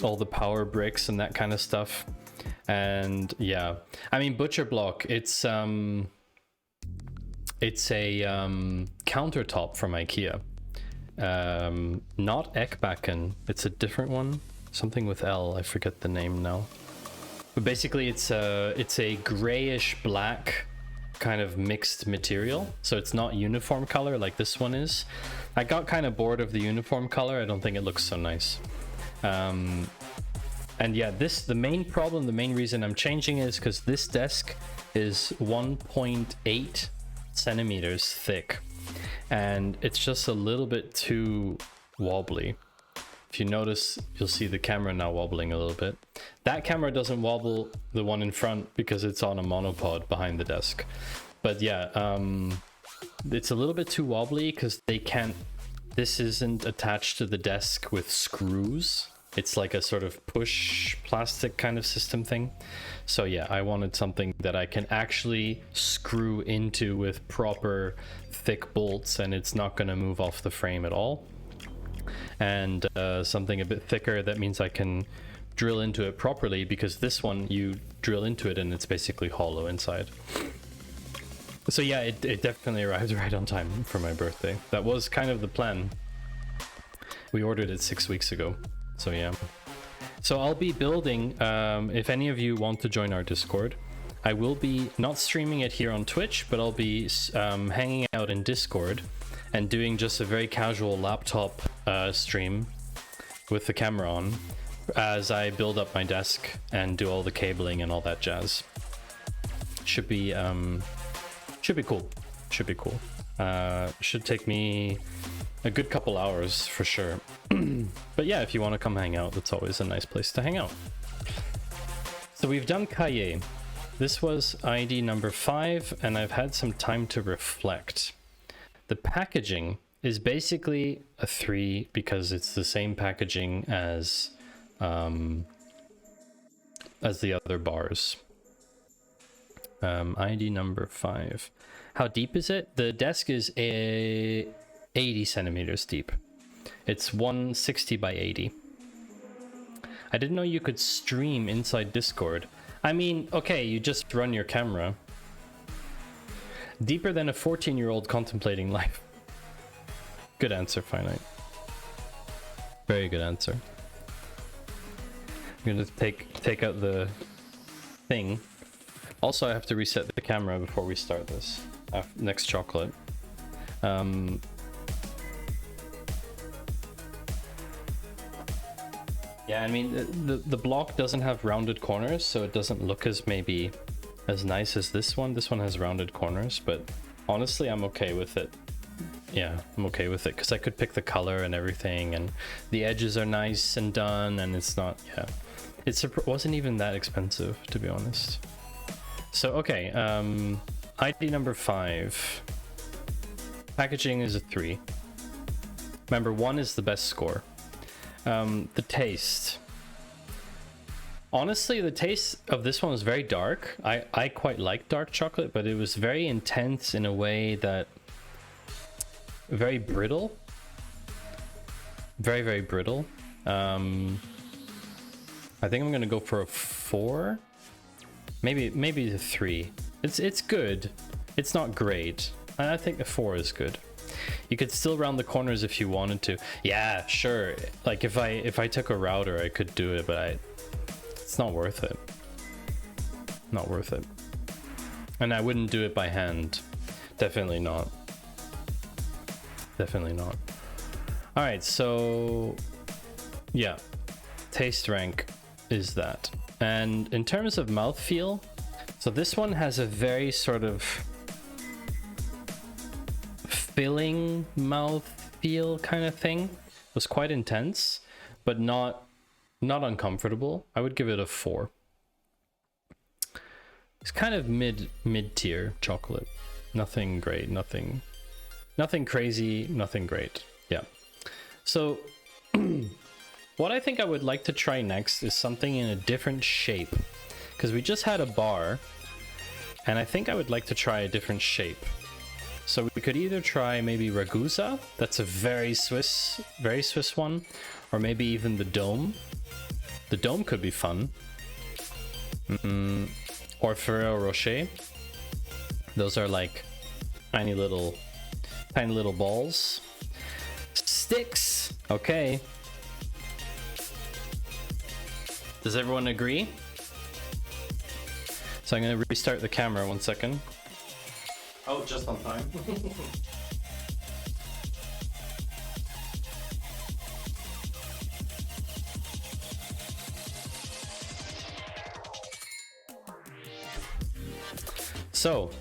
[SPEAKER 2] all the power bricks and that kind of stuff. And yeah, I mean, butcher block, it's a countertop from IKEA. Not Ekbakken, it's a different one, something with L, I forget the name now. But basically it's a grayish black kind of mixed material, so it's not uniform color like this one is. I got kind of bored of the uniform color. I don't think it looks so nice. And yeah, the main reason I'm changing is because this desk is 1.8 centimeters thick and it's just a little bit too wobbly. If you notice, you'll see the camera now wobbling a little bit. That camera doesn't wobble, the one in front, because it's on a monopod behind the desk. But yeah, it's a little bit too wobbly because this isn't attached to the desk with screws. It's like a sort of push plastic kind of system thing. So yeah, I wanted something that I can actually screw into with proper thick bolts and it's not going to move off the frame at all. And something a bit thicker, that means I can drill into it properly, because this one you drill into it and it's basically hollow inside. So yeah, it definitely arrived right on time for my birthday. That was kind of the plan. We ordered it 6 weeks ago. So yeah. So I'll be building, if any of you want to join our Discord, I will be not streaming it here on Twitch, but I'll be hanging out in Discord and doing just a very casual laptop stream with the camera on as I build up my desk and do all the cabling and all that jazz. Should be cool. Should take me a good couple hours for sure. But yeah, if you want to come hang out, that's always a nice place to hang out. So we've done Cahier. This was ID number 5, and I've had some time to reflect. The packaging is basically a 3 because it's the same packaging as the other bars. ID number 5. How deep is it? The desk is 80 centimeters deep. It's 160 by 80. I didn't know you could stream inside Discord. I mean, okay, you just run your camera. Deeper than a 14-year-old contemplating life. Good answer, Finite. Very good answer. I'm gonna take out the thing. Also, I have to reset the camera before we start this. Next chocolate. Yeah, I mean, the block doesn't have rounded corners, so it doesn't look as maybe as nice as this one. This one has rounded corners, but honestly, I'm okay with it. Yeah, I'm okay with it because I could pick the color and everything, and the edges are nice and done, and it's not, yeah. It wasn't even that expensive, to be honest. So, okay, ID number 5. Packaging is a 3. Remember, 1 is the best score. The taste. Honestly, the taste of this one was very dark. I quite like dark chocolate, but it was very intense in a way that... very brittle. Very, very brittle. I think I'm gonna go for a 4. Maybe a 3. It's good. It's not great. I think a 4 is good. You could still round the corners if you wanted to. Yeah, sure. Like if I took a router, I could do it, but it's not worth it. Not worth it. And I wouldn't do it by hand. Definitely not. Definitely not. All right, so yeah, taste rank is that. And in terms of mouthfeel, so this one has a very sort of filling mouthfeel kind of thing. It was quite intense, but not uncomfortable. I would give it a 4. It's kind of mid-tier chocolate. Nothing great, nothing crazy, nothing great. Yeah. So what I think I would like to try next is something in a different shape, because we just had a bar, and I think I would like to try a different shape. So we could either try maybe Ragusa, that's a very Swiss one, or maybe even the dome. The dome could be fun. Or Ferrero Rocher. Those are like tiny little balls. Sticks. Okay. Does everyone agree? So I'm gonna restart the camera 1 second. Oh, just on time. So,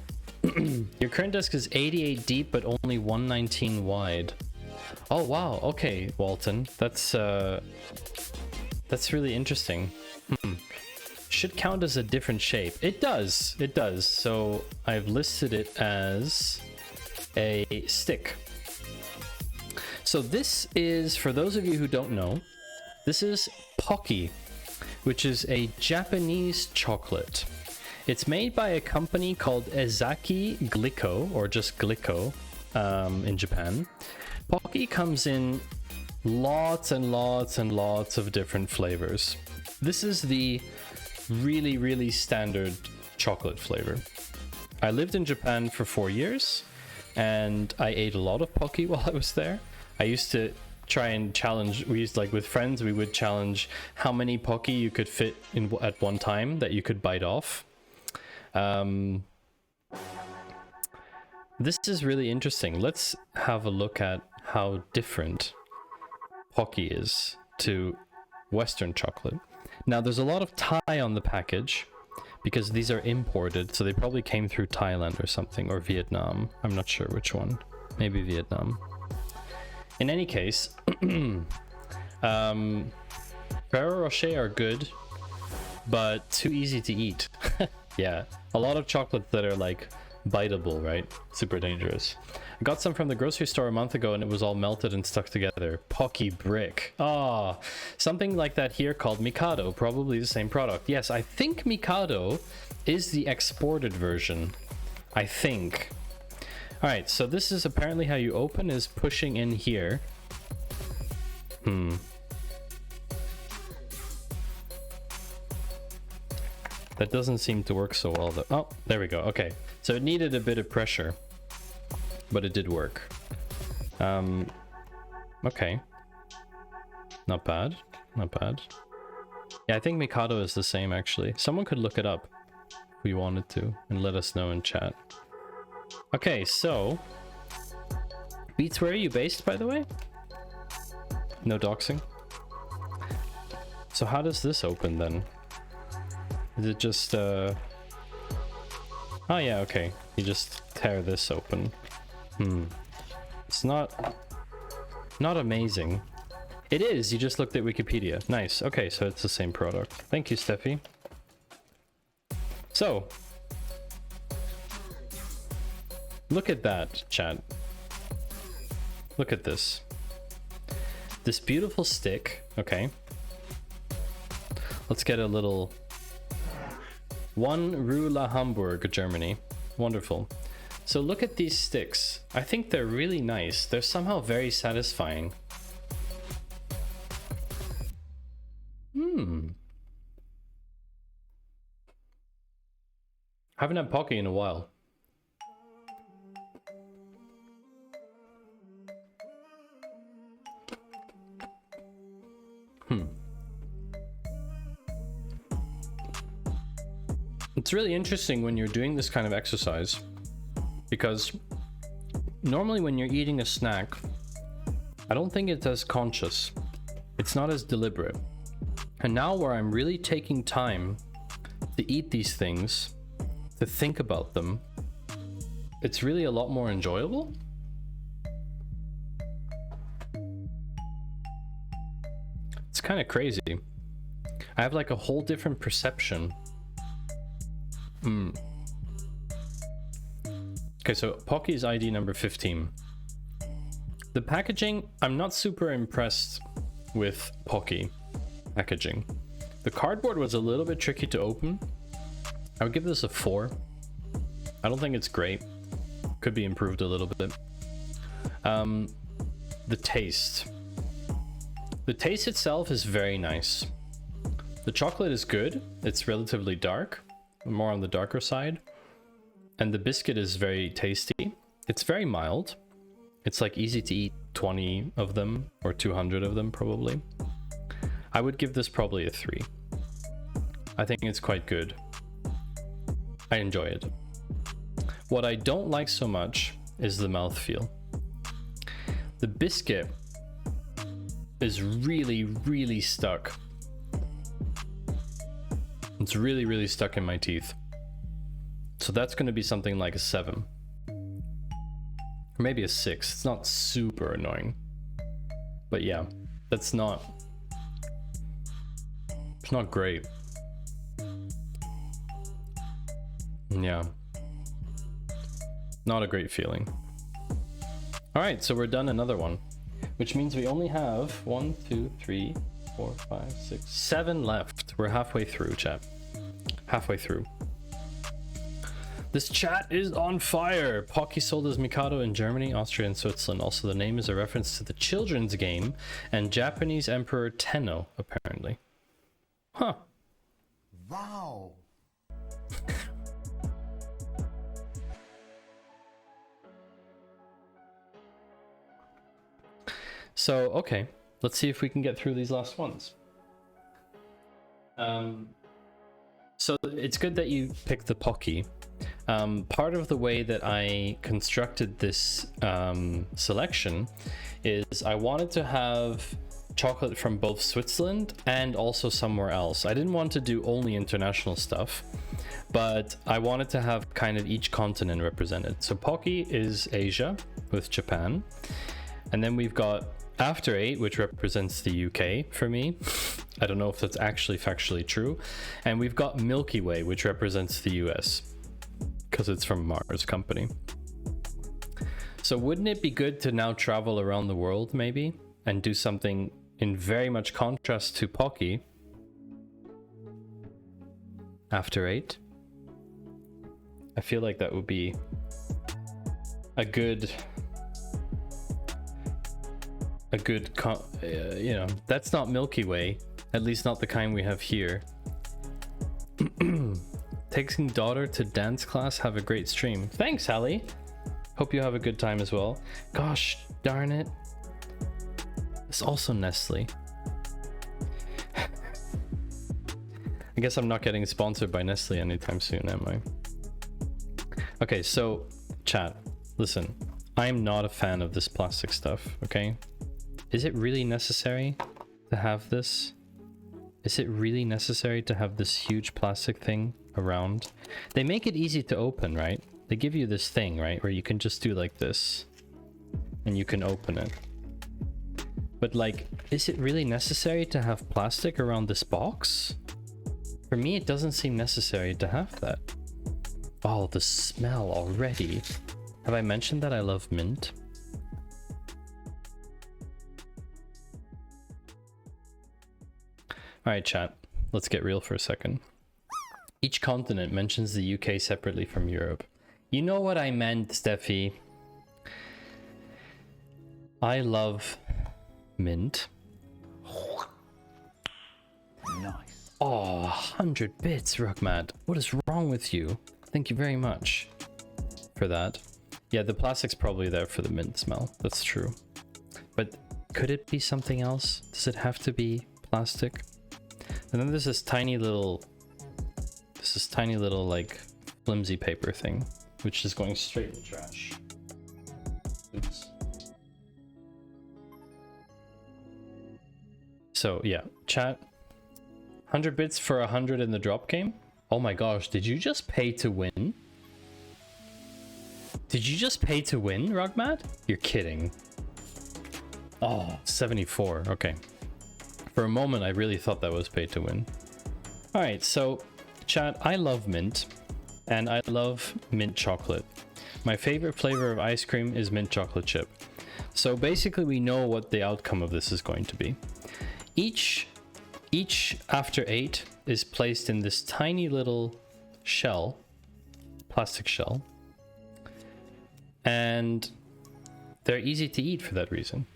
[SPEAKER 2] your current desk is 88 deep, but only 119 wide. Oh wow, okay, Walton. That's really interesting. Should count as a different shape. It does. So I've listed it as a stick. So this is, for those of you who don't know, this is Pocky, which is a Japanese chocolate. It's made by a company called Ezaki Glico, or just Glico, in Japan. Pocky comes in lots and lots and lots of different flavors. This is the really standard chocolate flavor. I lived in Japan for 4 years, and I ate a lot of Pocky while I was there. I used to try and challenge, with friends, we would challenge how many Pocky you could fit in at one time that you could bite off. This is really interesting. Let's have a look at how different Pocky is to Western chocolate. Now, there's a lot of Thai on the package because these are imported, so they probably came through Thailand or something, or Vietnam. I'm not sure which one. Maybe Vietnam. In any case, Ferrero Rocher are good, but too easy to eat. Yeah, a lot of chocolates that are like biteable, right? Super dangerous. I got some from the grocery store a month ago and it was all melted and stuck together. Pocky brick. Ah, something like that here called Mikado, probably the same product. Yes, I think Mikado is the exported version. I think. All right, so this is apparently how you open, is pushing in here. That doesn't seem to work so well though. Oh, there we go. Okay, so it needed a bit of pressure, but it did work. Okay. Not bad, not bad. Yeah, I think Mikado is the same actually. Someone could look it up if we wanted to and let us know in chat. Okay, so Beats, where are you based, by the way? No doxing. So how does this open then? Is it just oh yeah, okay. You just tear this open. It's not amazing. It is, you just looked at Wikipedia. Nice. Okay, so it's the same product. Thank you, Steffi. So look at that, chat. Look at this. This beautiful stick. Okay. Let's get a little... 1 Rue La Hamburg, Germany. Wonderful. So look at these sticks. I think they're really nice. They're somehow very satisfying. Haven't had Pocky in a while. It's really interesting when you're doing this kind of exercise, because normally when you're eating a snack, I don't think it's as conscious. It's not as deliberate. And now where I'm really taking time to eat these things, to think about them, it's really a lot more enjoyable. It's kind of crazy. I have like a whole different perception. Okay, so Pocky's ID number 15. The packaging, I'm not super impressed with Pocky packaging. The cardboard was a little bit tricky to open. I would give this a 4. I don't think it's great. Could be improved a little bit. The taste. The taste itself is very nice. The chocolate is good. It's relatively dark, more on the darker side. And the biscuit is very tasty. It's very mild. It's like easy to eat 20 of them or 200 of them probably. I would give this probably a 3. I think it's quite good. I enjoy it. What I don't like so much is the mouthfeel. The biscuit is really, really stuck. It's really, really stuck in my teeth. So that's going to be something like a 7. Or maybe a 6. It's not super annoying. But yeah, that's not... It's not great. Yeah. Not a great feeling. Alright, so we're done another one. Which means we only have 1, 2, 3, 4, 5, 6, 7 left. We're halfway through, chat. Halfway through. This chat is on fire. Pocky sold as Mikado in Germany, Austria, and Switzerland. Also, the name is a reference to the children's game and Japanese Emperor Tenno, apparently. Huh.
[SPEAKER 16] Wow.
[SPEAKER 2] So, okay. Let's see if we can get through these last ones. So it's good that you picked the Pocky. Part of the way that I constructed this selection is I wanted to have chocolate from both Switzerland and also somewhere else. I didn't want to do only international stuff, but I wanted to have kind of each continent represented. So Pocky is Asia with Japan. And then we've got after 8, which represents the UK for me. I don't know if that's actually factually true. And we've got Milky Way, which represents the US, because it's from Mars Company. So wouldn't it be good to now travel around the world maybe and do something in very much contrast to Pocky after 8? I feel like that would be a good you know, that's not Milky Way, at least not the kind we have here. Taking daughter to dance class, have a great stream. Thanks, Hallie. Hope you have a good time as well. Gosh darn it. It's also Nestle. I guess I'm not getting sponsored by Nestle anytime soon, am I? Okay, so chat, listen. I'm not a fan of this plastic stuff, okay? Is it really necessary to have this? Is it really necessary to have this huge plastic thing around? They make it easy to open, right? They give you this thing, right? Where you can just do like this and you can open it. But like, is it really necessary to have plastic around this box? For me, it doesn't seem necessary to have that. Oh, the smell already. Have I mentioned that I love mint? Alright, chat. Let's get real for a second. Each continent mentions the UK separately from Europe. You know what I meant, Steffi. I love mint.
[SPEAKER 7] Nice.
[SPEAKER 2] Oh, 100 bits, Ruckmad. What is wrong with you? Thank you very much for that. Yeah, the plastic's probably there for the mint smell. That's true. But could it be something else? Does it have to be plastic? And then there's this tiny little like flimsy paper thing, which is going straight in the trash. Oops. So yeah, chat. 100 bits for 100 in the drop game? Oh my gosh, did you just pay to win? Did you just pay to win, Rugmad? You're kidding. Oh, 74, okay. For a moment, I really thought that was pay to win. Alright, so chat, I love mint, and I love mint chocolate. My favorite flavor of ice cream is mint chocolate chip. So basically we know what the outcome of this is going to be. Each after 8 is placed in this tiny little shell, plastic shell, and they're easy to eat for that reason.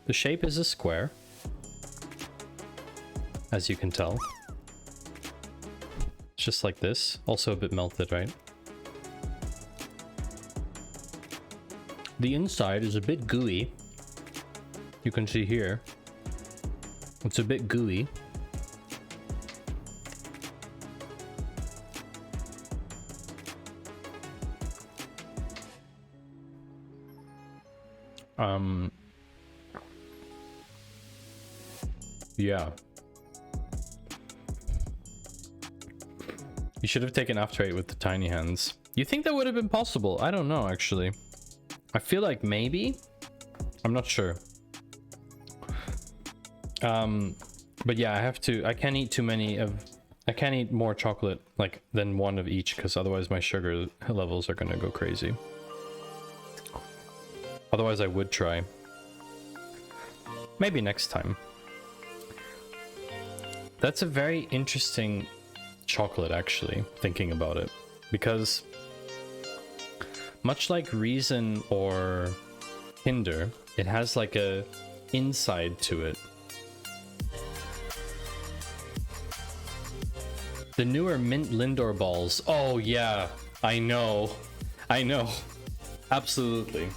[SPEAKER 2] The shape is a square, as you can tell. It's just like this, also a bit melted, right? The inside is a bit gooey. You can see here. It's a bit gooey. Yeah. You should have taken after 8 with the tiny hands. You think that would have been possible? I don't know, actually. I feel like maybe. I'm not sure. But yeah, I can't eat too many of, I can't eat more chocolate like than one of each, because otherwise my sugar levels are gonna go crazy. Otherwise I would try. Maybe next time. That's a very interesting chocolate, actually, thinking about it, because much like Reason or Kinder, it has like a inside to it. The newer mint Lindor balls. Oh yeah, I know. Absolutely.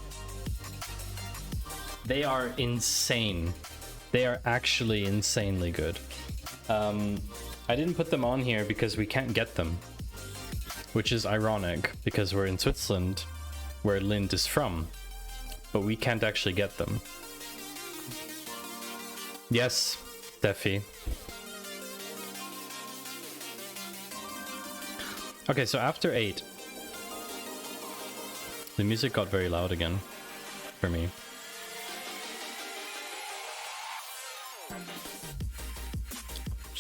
[SPEAKER 2] They are insane. They are actually insanely good. I didn't put them on here because we can't get them, which is ironic because we're in Switzerland, where Lind is from, but we can't actually get them. Yes, Steffi. Okay, so after 8, the music got very loud again for me.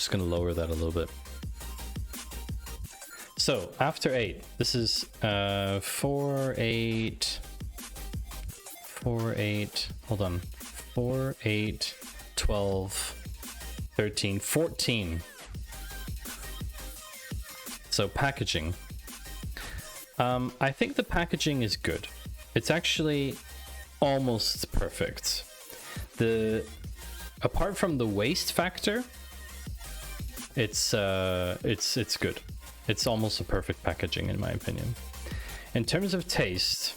[SPEAKER 2] just gonna lower that a little bit. So after 8, this is 4, 8, 4, 8, hold on, 4, 8, 12, 13, 14. So packaging. I think the packaging is good. It's actually almost perfect. Apart from the waste factor, it's good. It's almost a perfect packaging in my opinion. In terms of taste,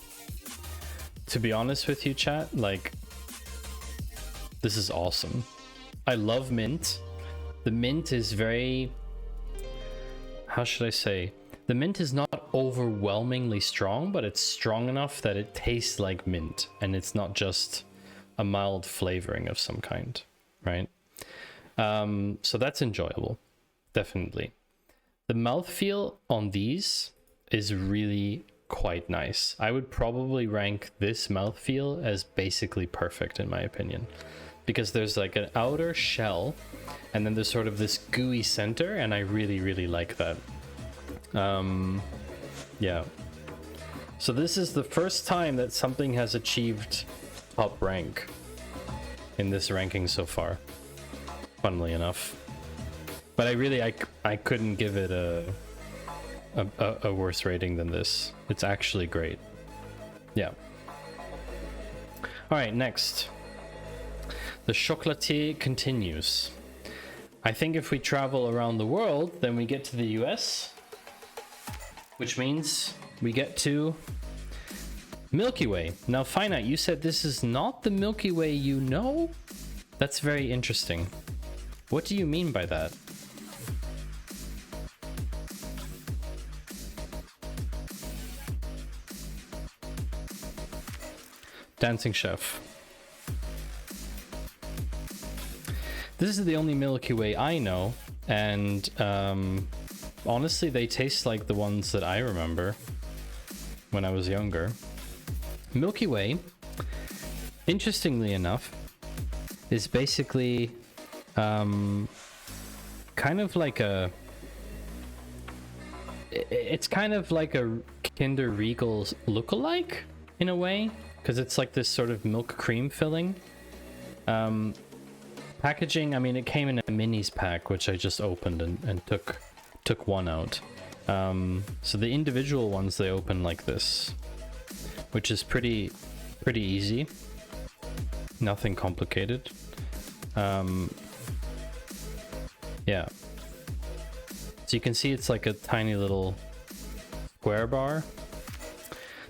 [SPEAKER 2] to be honest with you, chat, like, this is awesome. I love mint. The mint is very, how should I say? The mint is not overwhelmingly strong, but it's strong enough that it tastes like mint, and it's not just a mild flavoring of some kind, right? So that's enjoyable, definitely. The mouthfeel on these is really quite nice. I would probably rank this mouthfeel as basically perfect in my opinion, because there's like an outer shell and then there's sort of this gooey center, and I really, really like that. Yeah. So this is the first time that something has achieved top rank in this ranking so far, funnily enough. But I couldn't give it a worse rating than this. It's actually great. Yeah. All right, next. The chocolaTIER continues. I think if we travel around the world, then we get to the US, which means we get to Milky Way. Now, Finite, you said this is not the Milky Way you know? That's very interesting. What do you mean by that? Dancing Chef. This is the only Milky Way I know, and honestly, they taste like the ones that I remember when I was younger. Milky Way, interestingly enough, is basically kind of like a... It's kind of like a Kinder Regal lookalike in a way, because it's like this sort of milk cream filling. Packaging, I mean, it came in a minis pack, which I just opened and took one out. So the individual ones, they open like this, which is pretty easy. Nothing complicated. Yeah. So you can see it's like a tiny little square bar.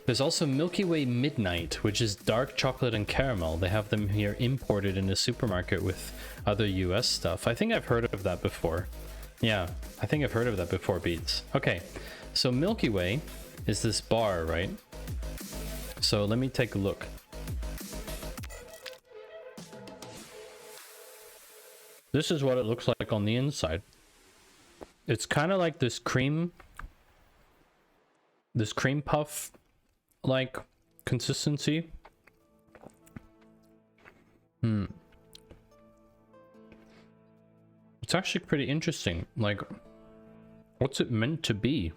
[SPEAKER 2] There's also Milky Way Midnight, which is dark chocolate and caramel. They have them here imported in the supermarket with other US stuff. I think I've heard of that before. Yeah, I think I've heard of that before, Beats. Okay, so Milky Way is this bar, right? So let me take a look. This is what it looks like on the inside. It's kind of like this cream puff like consistency. It's actually pretty interesting. Like, what's it meant to be?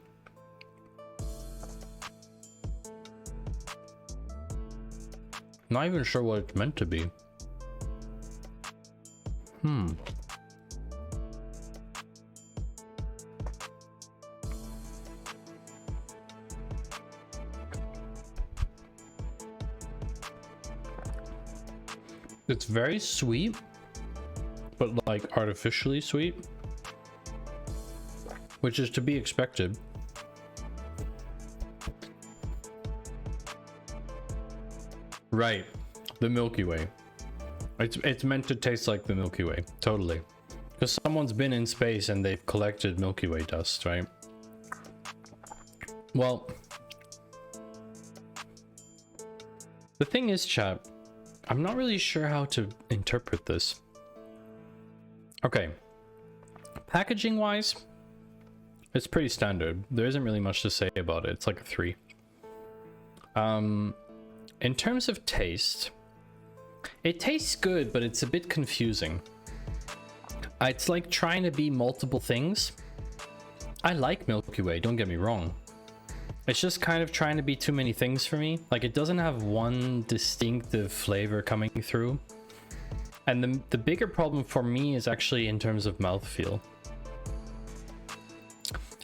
[SPEAKER 2] Not even sure what it's meant to be. It's very sweet, but like artificially sweet, which is to be expected. Right, the Milky Way. It's meant to taste like the Milky Way, totally. Because someone's been in space and they've collected Milky Way dust, right? Well, the thing is, chat, I'm not really sure how to interpret this. Okay, packaging wise, it's pretty standard. There isn't really much to say about it. It's like a 3. In terms of taste, it tastes good, but it's a bit confusing. It's like trying to be multiple things. I like Milky Way, don't get me wrong. It's just kind of trying to be too many things for me. Like, it doesn't have one distinctive flavor coming through. And the bigger problem for me is actually in terms of mouthfeel.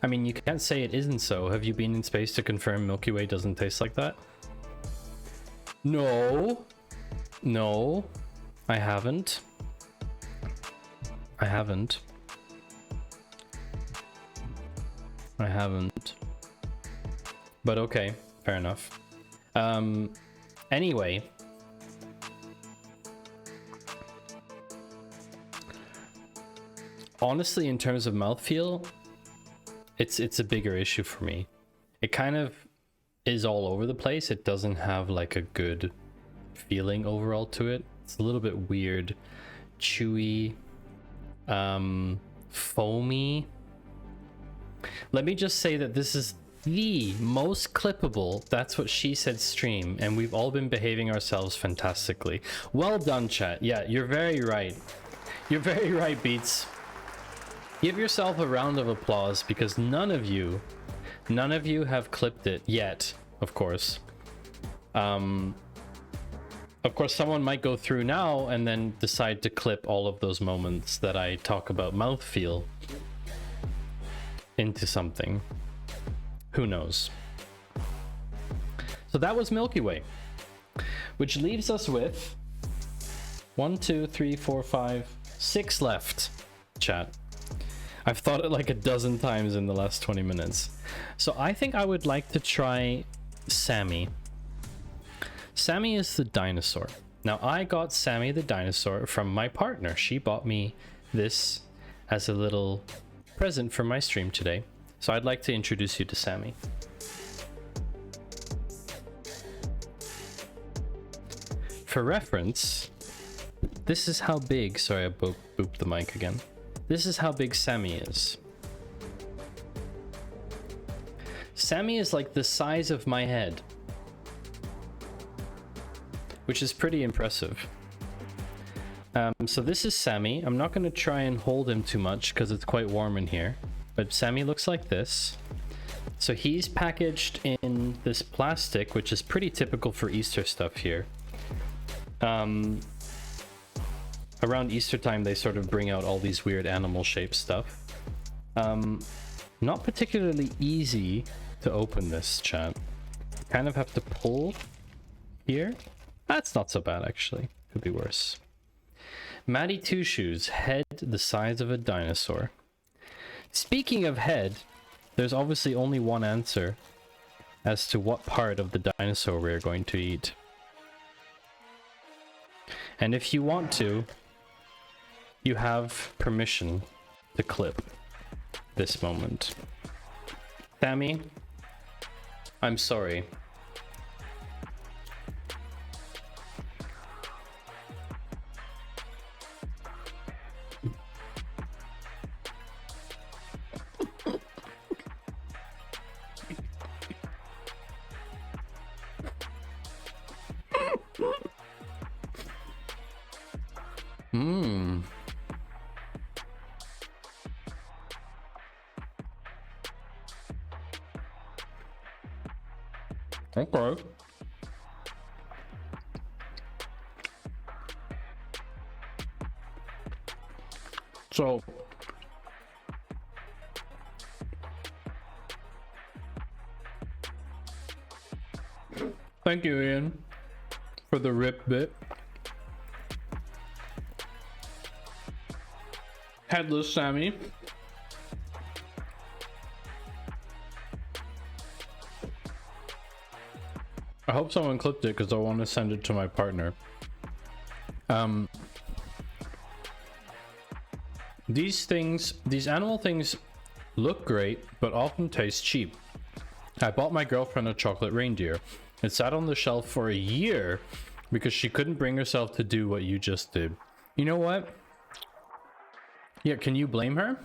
[SPEAKER 2] I mean, you can't say it isn't so. Have you been in space to confirm Milky Way doesn't taste like that? No. No, I haven't. I haven't. I haven't. But okay, fair enough. Anyway. Honestly, in terms of mouthfeel, it's a bigger issue for me. It kind of is all over the place. It doesn't have like a good feeling overall to it. It's a little bit weird, chewy, foamy. Let me just say that this is the most clippable That's What She Said stream, and we've all been behaving ourselves fantastically. Well done, chat. Yeah, you're very right. You're very right, Beats. Give yourself a round of applause, because none of you have clipped it yet, of course. Of course, someone might go through now and then decide to clip all of those moments that I talk about mouthfeel into something. Who knows? So that was Milky Way, which leaves us with 1, 2, 3, 4, 5, 6 left, chat. I've thought it like a dozen times in the last 20 minutes. So I think I would like to try Sammy. Sammy is the dinosaur. Now, I got Sammy the dinosaur from my partner. She bought me this as a little present for my stream today. So I'd like to introduce you to Sammy. For reference, this is how big, sorry, I booped the mic again. This is how big Sammy is. Sammy is like the size of my head, which is pretty impressive. So this is Sammy. I'm not going to try and hold him too much because it's quite warm in here, but Sammy looks like this. So he's packaged in this plastic, which is pretty typical for Easter stuff here. Around Easter time, they sort of bring out all these weird animal shaped stuff. Not particularly easy to open this, chat. You kind of have to pull here. That's not so bad, actually. Could be worse. Maddie Two Shoes, head the size of a dinosaur. Speaking of head, there's obviously only one answer as to what part of the dinosaur we're going to eat. And if you want to, you have permission to clip this moment. Sammy, I'm sorry. Okay. So thank you, Ian, for the rip bit. Headless Sammy. I hope someone clipped it because I want to send it to my partner. These animal things look great, but often taste cheap. I bought my girlfriend a chocolate reindeer. It sat on the shelf for a year because she couldn't bring herself to do what you just did. You know what? Yeah, can you blame her?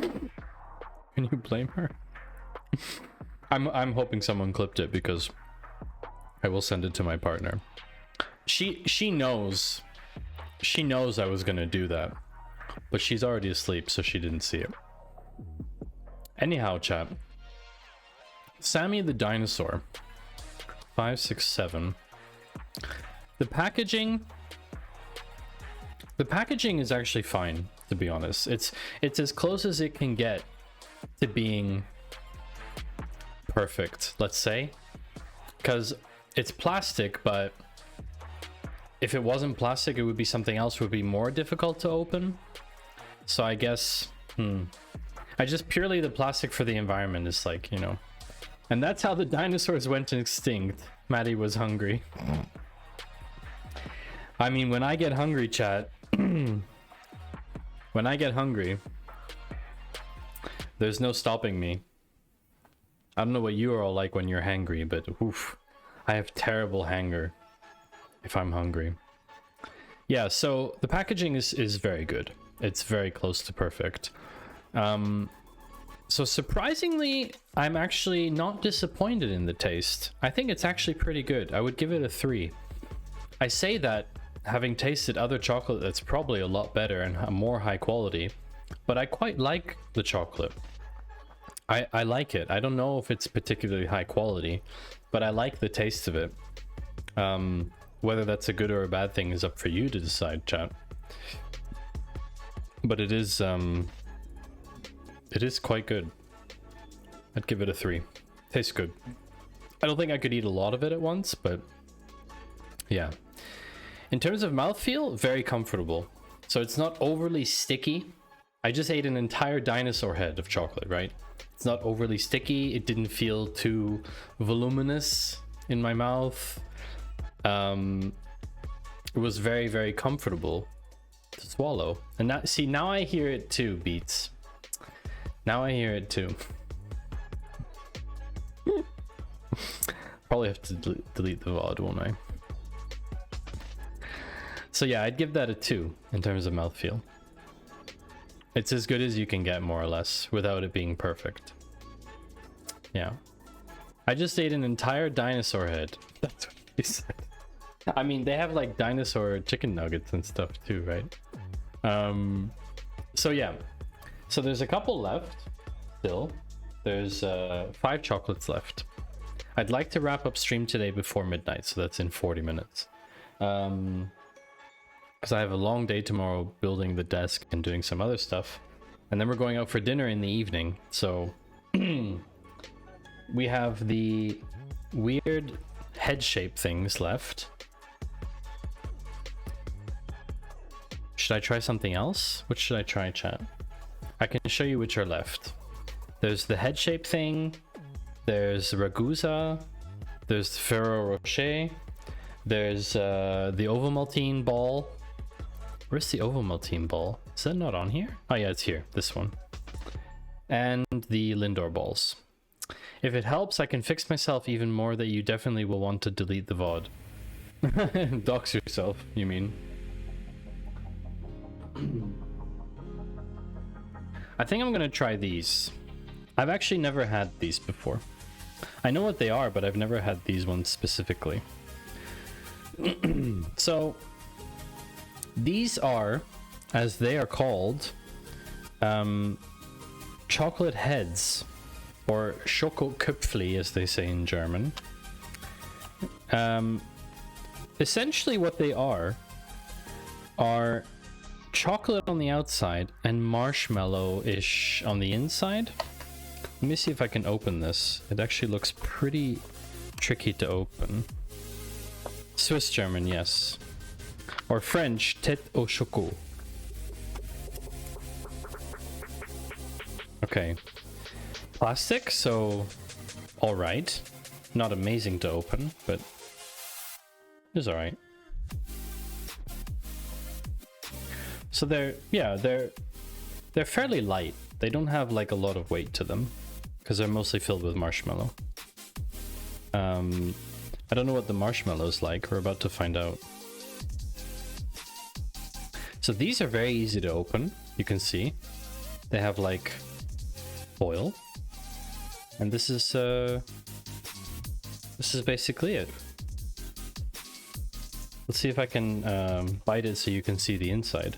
[SPEAKER 2] Can you blame her? I'm hoping someone clipped it because I will send it to my partner. She knows she knows I was gonna do that, but she's already asleep, so she didn't see it. Anyhow, chat. Sammy the dinosaur. 567. The packaging is actually fine, to be honest. It's as close as it can get to being perfect, let's say, because it's plastic, but if it wasn't plastic, it would be something else, would be more difficult to open. So I guess I just purely the plastic for the environment is like, you know. And that's how the dinosaurs went extinct. Maddie was hungry. I mean, when I get hungry, chat, when I get hungry, there's no stopping me. I don't know what you are all like when you're hangry, but oof, I have terrible hanger if I'm hungry. Yeah, so the packaging is very good. It's very close to perfect. So surprisingly, I'm actually not disappointed in the taste. I think it's actually pretty good. I would give it a 3. I say that having tasted other chocolate that's probably a lot better and more high quality, but I quite like the chocolate. I like it. I don't know if it's particularly high quality, but I like the taste of it. Whether that's a good or a bad thing is up for you to decide, chat. But it is quite good. I'd give it a 3. Tastes good. I don't think I could eat a lot of it at once, but yeah. In terms of mouthfeel, very comfortable. So it's not overly sticky. I just ate an entire dinosaur head of chocolate, right? It's not overly sticky. It didn't feel too voluminous in my mouth. It was very, very comfortable to swallow. And now, see, now I hear it too, Beats. Now I hear it too. Probably have to delete the VOD, won't I? So yeah, I'd give that a 2 in terms of mouthfeel. It's as good as you can get, more or less, without it being perfect. Yeah. I just ate an entire dinosaur head. That's what he said. I mean, they have like dinosaur chicken nuggets and stuff too, right? So yeah. So there's a couple left still. There's 5 chocolates left. I'd like to wrap up stream today before midnight, so that's in 40 minutes. Because I have a long day tomorrow building the desk and doing some other stuff. And then we're going out for dinner in the evening. So we have the weird head shape things left. Should I try something else? What should I try, chat? I can show you which are left. There's the head shape thing. There's Ragusa. There's Ferrero Rocher. There's the Ovomaltine ball. Where's the Ovomaltine ball? Is that not on here? Oh yeah, it's here. This one. And the Lindor balls. If it helps, I can fix myself even more that you definitely will want to delete the VOD. Dox yourself, you mean? I think I'm gonna try these. I've actually never had these before. I know what they are, but I've never had these ones specifically. So these are, as they are called, chocolate heads, or Schokoköpfli as they say in German. Essentially what they are chocolate on the outside and marshmallow-ish on the inside. Let me see if I can open this. It actually looks pretty tricky to open. Swiss German, yes. Or French, tête au choco. Okay. Plastic, so alright. Not amazing to open, but it's alright. So they're fairly light. They don't have like a lot of weight to them because they're mostly filled with marshmallow. I don't know what the marshmallow's like. We're about to find out. So these are very easy to open. You can see they have like foil, and this is basically it. Let's see if I can bite it so you can see the inside.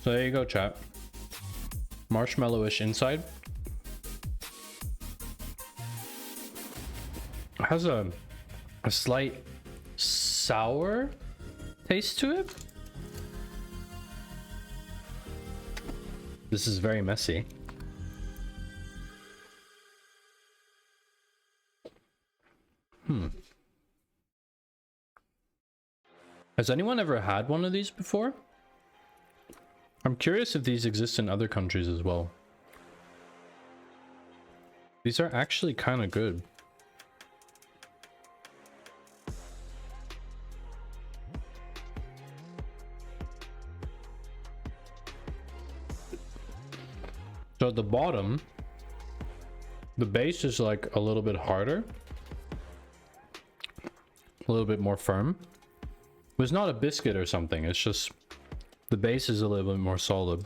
[SPEAKER 2] So there you go, chat. Marshmallowish inside. It has a slight sour taste to it. This is very messy. Has anyone ever had one of these before? I'm curious if these exist in other countries as well. These are actually kind of good. So at the bottom, the base is like a little bit harder, a little bit more firm. It's not a biscuit or something, it's just the base is a little bit more solid.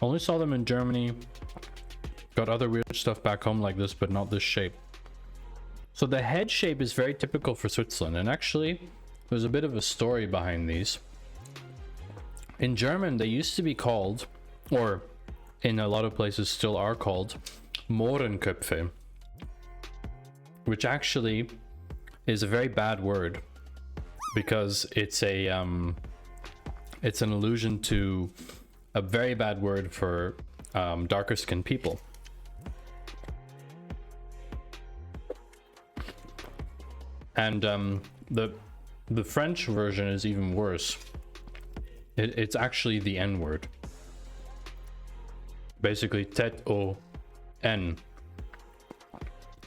[SPEAKER 2] Only saw them in Germany. Got other weird stuff back home like this, but not this shape. So the head shape is very typical for Switzerland, and actually there's a bit of a story behind these. In German, they used to be called, or in a lot of places still are called, Mohrenköpfe, which actually is a very bad word because it's an allusion to a very bad word for darker skinned people. And the French version is even worse. It's actually the N word. Basically, tête au N.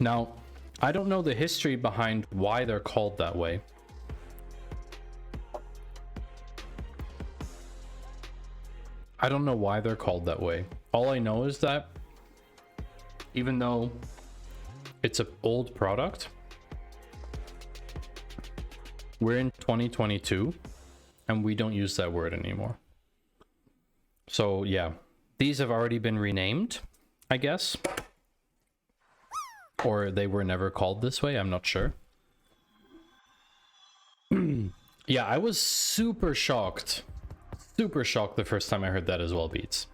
[SPEAKER 2] Now, I don't know the history behind why they're called that way. I don't know why they're called that way. All I know is that even though it's an old product, we're in 2022 and we don't use that word anymore. So yeah, these have already been renamed, I guess. Or they were never called this way, I'm not sure. Yeah, I was super shocked the first time I heard that as well, Beats.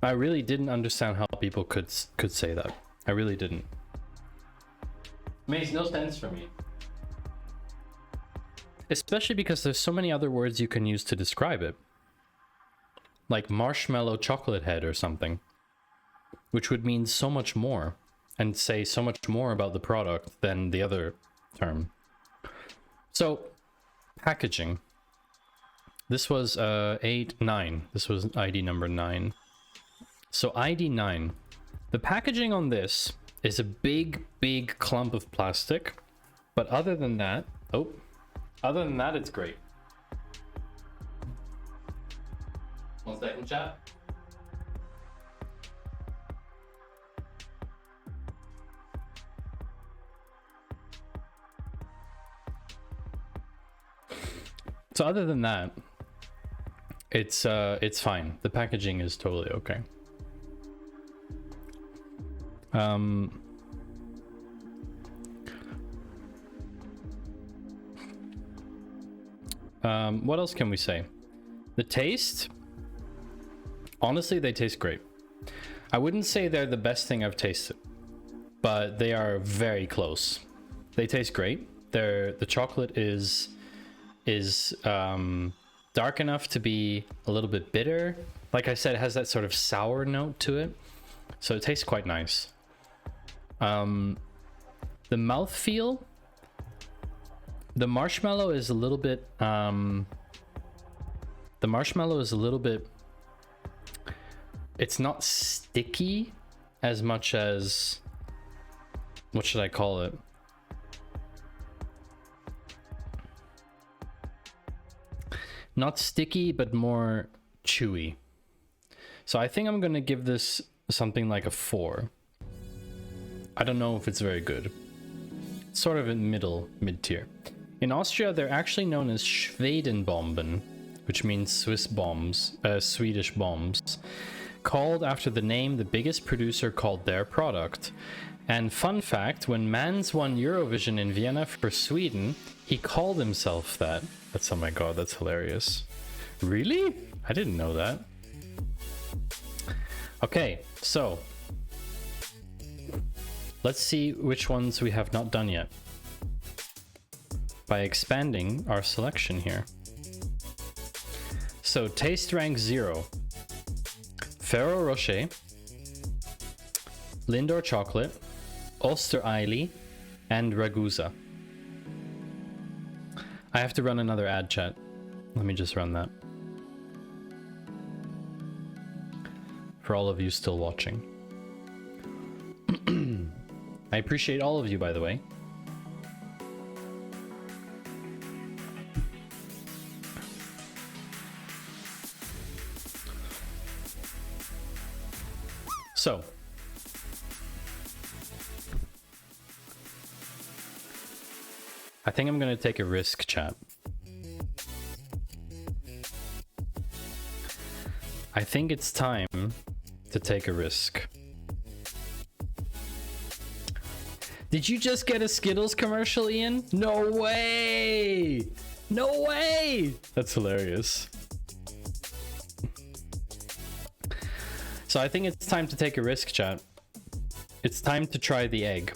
[SPEAKER 2] I really didn't understand how people could say that. I really didn't. Makes no sense for me. Especially because there's so many other words you can use to describe it. Like marshmallow chocolate head or something. Which would mean so much more. And say so much more about the product than the other term. So, packaging. This was 9. This was ID number 9. So ID 9. The packaging on this is a big clump of plastic. But other than that, it's great. One second, chat. So other than that, it's fine. The packaging is totally okay. What else can we say? The taste, honestly, they taste great. I wouldn't say they're the best thing I've tasted, but they are very close. They taste great. The chocolate is dark enough to be a little bit bitter. Like I said, it has that sort of sour note to it, so it tastes quite nice. The mouthfeel, the marshmallow is a little bit it's not sticky as much as, what should I call it? Not sticky, but more chewy. So I think I'm gonna give this something like a 4. I don't know if it's very good. It's sort of in mid-tier. In Austria, they're actually known as Schwedenbomben, which means Swedish bombs, called after the name the biggest producer called their product. And fun fact, when Mans won Eurovision in Vienna for Sweden, he called himself that. Oh my god, that's hilarious. Really? I didn't know that. Okay, so let's see which ones we have not done yet by expanding our selection here. So taste rank 0, Ferrero Rocher, Lindor chocolate, Ostereili, and Ragusa. I have to run another ad, chat. Let me just run that. For all of you still watching. I appreciate all of you, by the way. So, I think I'm gonna take a risk, chat. I think it's time to take a risk. Did you just get a Skittles commercial, Ian? No way! No way! That's hilarious. So I think it's time to take a risk, chat. It's time to try the egg.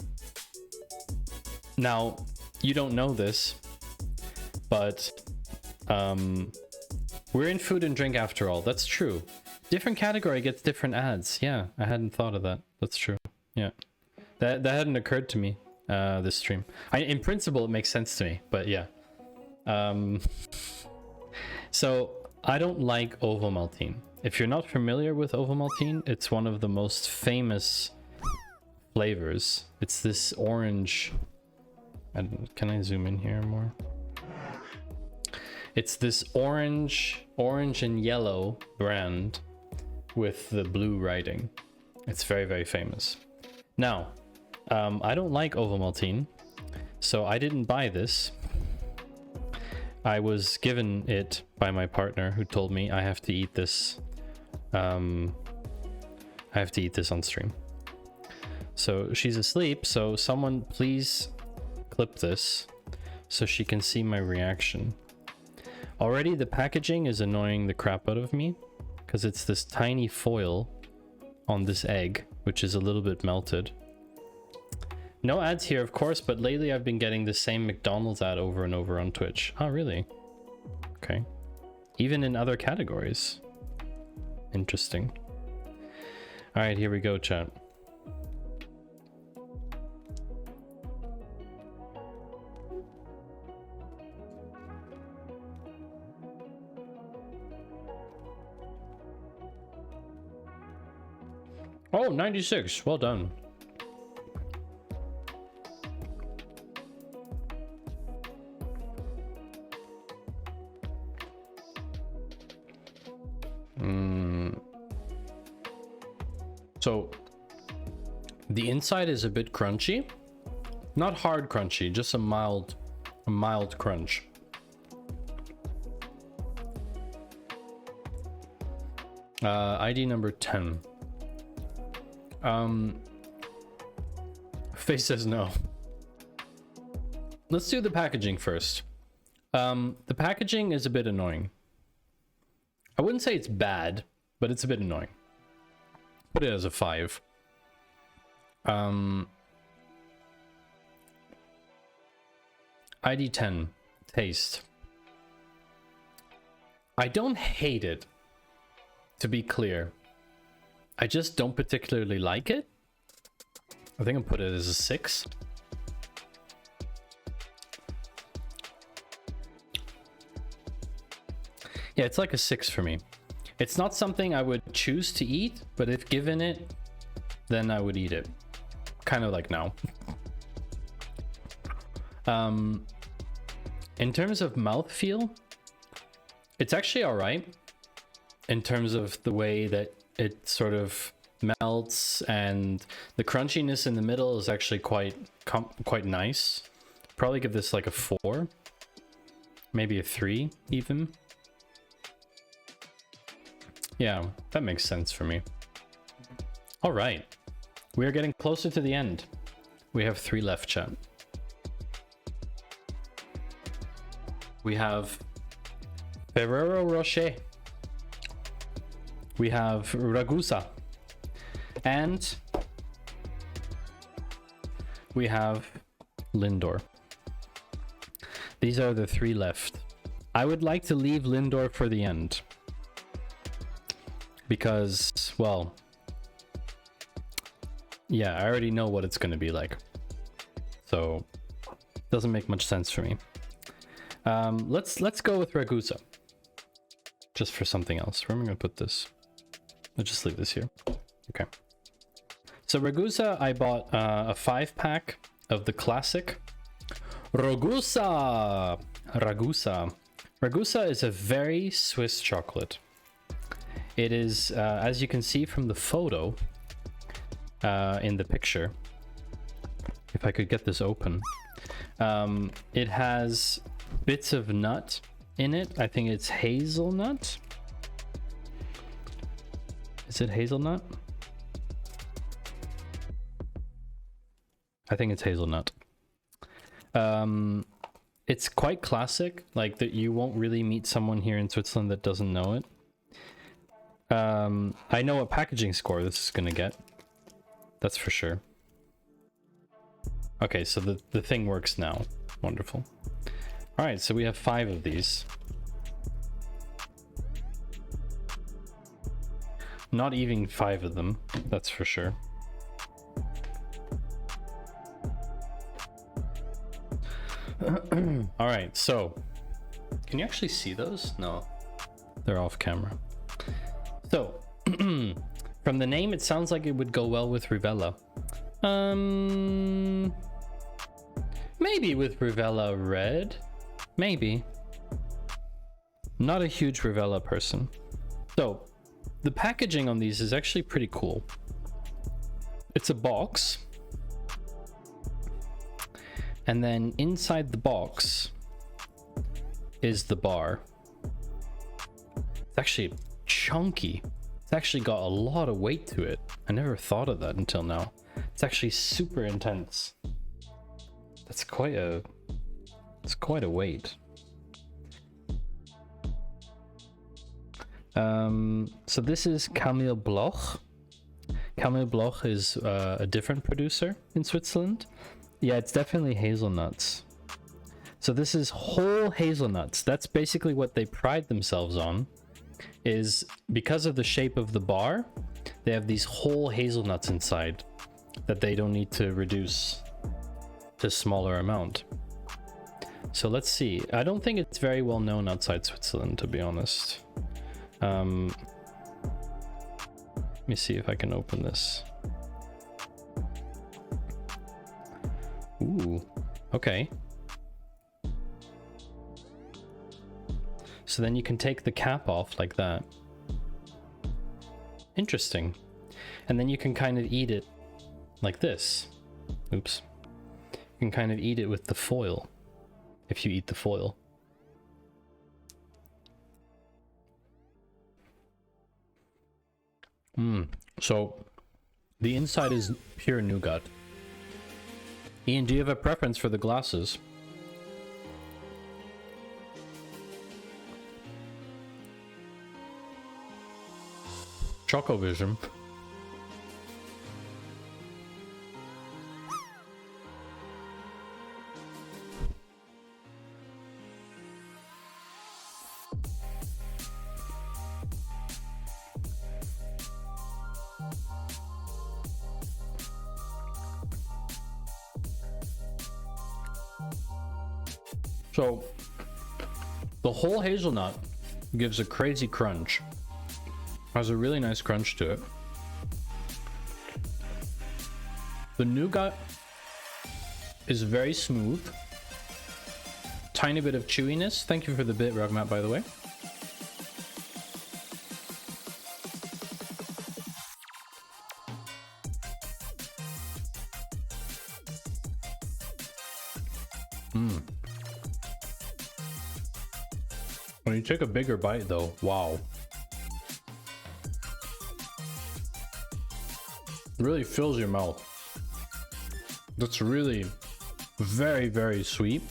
[SPEAKER 2] Now, you don't know this, but we're in food and drink after all. That's true. Different category gets different ads. Yeah, I hadn't thought of that. That's true. Yeah, that hadn't occurred to me this stream. In principle, it makes sense to me, but yeah. So I don't like Ovomaltine. If you're not familiar with Ovomaltine, it's one of the most famous flavors. It's this orange. And can I zoom in here more? It's this orange and yellow brand with the blue writing. It's very, very famous. Now, I don't like Ovomaltine, so I didn't buy this. I was given it by my partner, who told me I have to eat this. I have to eat this on stream. So she's asleep, so someone please clip this so she can see my reaction. Already the packaging is annoying the crap out of me because it's this tiny foil on this egg, which is a little bit melted. No ads here, of course, but lately I've been getting the same McDonald's ad over and over on Twitch. Oh, really? Okay. Even in other categories. Interesting. All right, here we go, chat. Oh, 96. Well done. So the inside is a bit crunchy, not hard crunchy, just a mild crunch. ID number 10. Face says no. Let's do the packaging first. The packaging is a bit annoying. I wouldn't say it's bad, but it's a bit annoying. Put it as a 5. ID 10. Taste. I don't hate it, to be clear. I just don't particularly like it. I think I'll put it as a 6. Yeah, it's like a 6 for me. It's not something I would choose to eat, but if given it, then I would eat it. Kind of like now. In terms of mouthfeel, it's actually alright. In terms of the way that it sort of melts, and the crunchiness in the middle is actually quite nice. Probably give this like a 4, maybe a 3 even. Yeah, that makes sense for me. All right, we are getting closer to the end. We have 3 left, chat. We have Ferrero Rocher. We have Ragusa. And we have Lindor. These are the 3 left. I would like to leave Lindor for the end. Because, well, yeah, I already know what it's going to be like. So, doesn't make much sense for me. Let's go with Ragusa. Just for something else. Where am I going to put this? I'll just leave this here. Okay. So Ragusa, I bought a 5-pack of the classic Ragusa. Ragusa is a very Swiss chocolate. It is, as you can see from the photo in the picture, if I could get this open, it has bits of nut in it. I think it's hazelnut. Is it hazelnut? I think it's hazelnut. It's quite classic, like that you won't really meet someone here in Switzerland that doesn't know it. I know what packaging score this is gonna get. That's for sure. Okay, so the thing works now. Wonderful. All right, so we have 5 of these. Not even 5 of them, that's for sure. All right, so can you actually see those? No, they're off camera. So from the name, it sounds like it would go well with Rivella. Maybe with Rivella Red. Maybe. Not a huge Rivella person. So the packaging on these is actually pretty cool. It's a box. And then inside the box is the bar. It's actually chunky. It's actually got a lot of weight to it. I never thought of that until now. It's actually super intense. That's quite a... It's quite a weight. So this is Camille Bloch. Camille Bloch is a different producer in Switzerland. Yeah, it's definitely hazelnuts. So this is whole hazelnuts. That's basically what they pride themselves on, is because of the shape of the bar, they have these whole hazelnuts inside that they don't need to reduce to smaller amount. So let's see. I don't think it's very well known outside Switzerland, to be honest. Let me see if I can open this. Ooh, okay. So then you can take the cap off like that. Interesting. And then you can kind of eat it like this. Oops. You can kind of eat it with the foil, if you eat the foil. So the inside is pure nougat. Ian, do you have a preference for the glasses? Chocovision. So the whole hazelnut gives a crazy crunch. Has a really nice crunch to it. The nougat is very smooth. Tiny bit of chewiness. Thank you for the bit, Rugmat, by the way. take a bigger bite though. Wow. Really fills your mouth. That's really very, very sweet.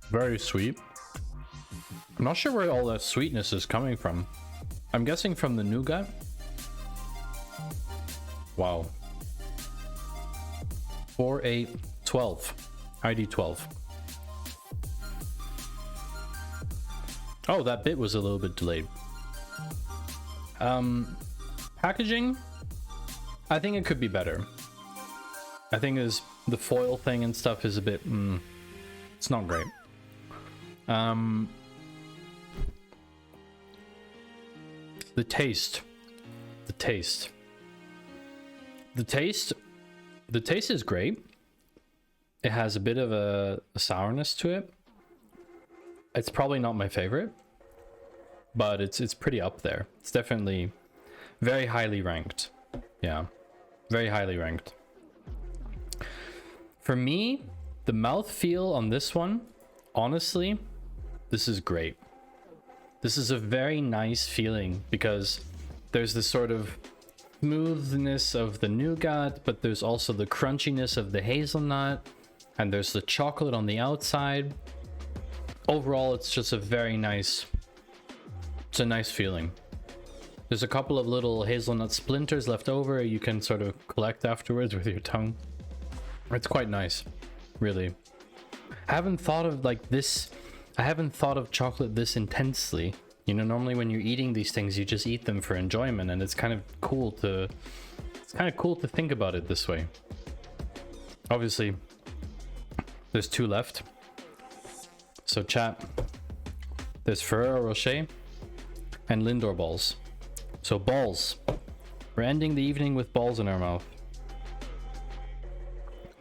[SPEAKER 2] Very sweet. I'm not sure where all that sweetness is coming from. I'm guessing from the nougat. Wow. 4, 8, 12. ID 12. Oh, that bit was a little bit delayed. Packaging, I think it could be better. I think is the foil thing and stuff is a bit, it's not great. The taste is great. It has a bit of a sourness to it. It's probably not my favorite, but it's pretty up there. It's definitely very highly ranked. Yeah, very highly ranked. For me, the mouthfeel on this one, honestly, this is great. This is a very nice feeling because there's this sort of smoothness of the nougat, but there's also the crunchiness of the hazelnut, and there's the chocolate on the outside. Overall, it's just a very nice, it's a nice feeling. There's a couple of little hazelnut splinters left over you can sort of collect afterwards with your tongue. It's quite nice, really. I haven't thought of like this, I haven't thought of chocolate this intensely. You know, normally when you're eating these things, you just eat them for enjoyment, and it's kind of cool to, think about it this way. Obviously, there's 2 left. So chat, there's Ferrero Rocher and Lindor balls. So balls. We're ending the evening with balls in our mouth.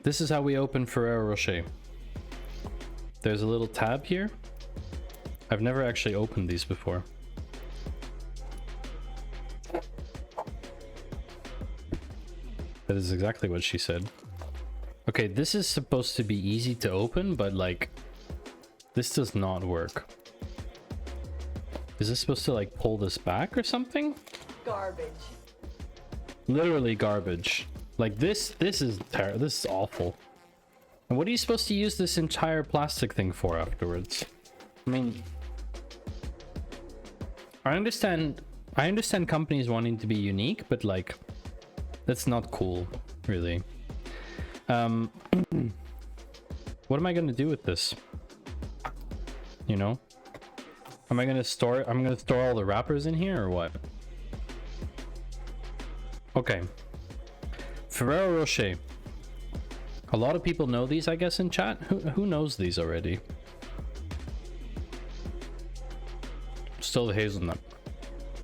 [SPEAKER 2] This is how we open Ferrero Rocher. There's a little tab here. I've never actually opened these before. That is exactly what she said. Okay, this is supposed to be easy to open, but like, this does not work. Is this supposed to like pull this back or something?
[SPEAKER 8] Garbage.
[SPEAKER 2] Literally garbage. Like this is terrible. This is awful. And what are you supposed to use this entire plastic thing for afterwards? I mean, I understand companies wanting to be unique, but like, that's not cool, really. What am I gonna do with this? You know? I'm gonna store all the wrappers in here or what? Okay. Ferrero Rocher. A lot of people know these, I guess, in chat. Who knows these already? Still the hazelnut.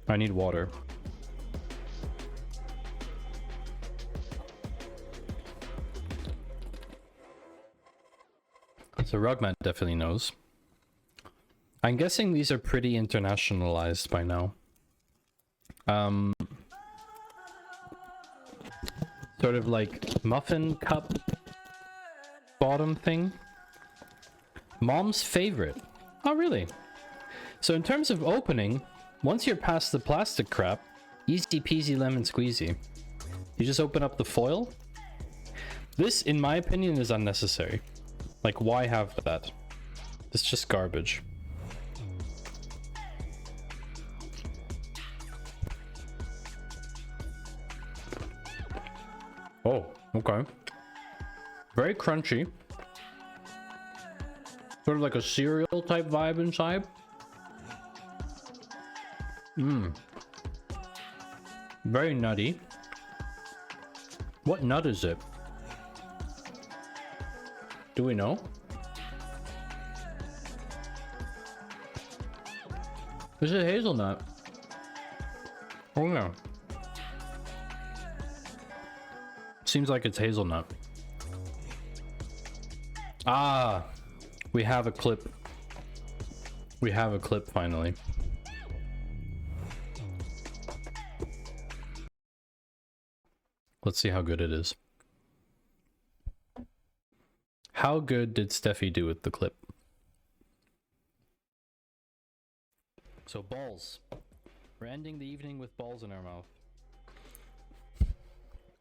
[SPEAKER 2] I need water. So Rugmat definitely knows. I'm guessing these are pretty internationalized by now. Sort of like muffin cup bottom thing. Mom's favorite. Oh, really? So in terms of opening, once you're past the plastic crap, easy peasy lemon squeezy. You just open up the foil. This, in my opinion, is unnecessary. Like, why have that? It's just garbage. Oh, okay. Very crunchy. Sort of like a cereal type vibe inside. Very nutty. What nut is it? Do we know? This is hazelnut. Oh yeah. Seems like it's hazelnut. Ah, we have a clip. We have a clip finally. Let's see how good it is. How good did Steffi do with the clip? So balls. We're ending the evening with balls in our mouth.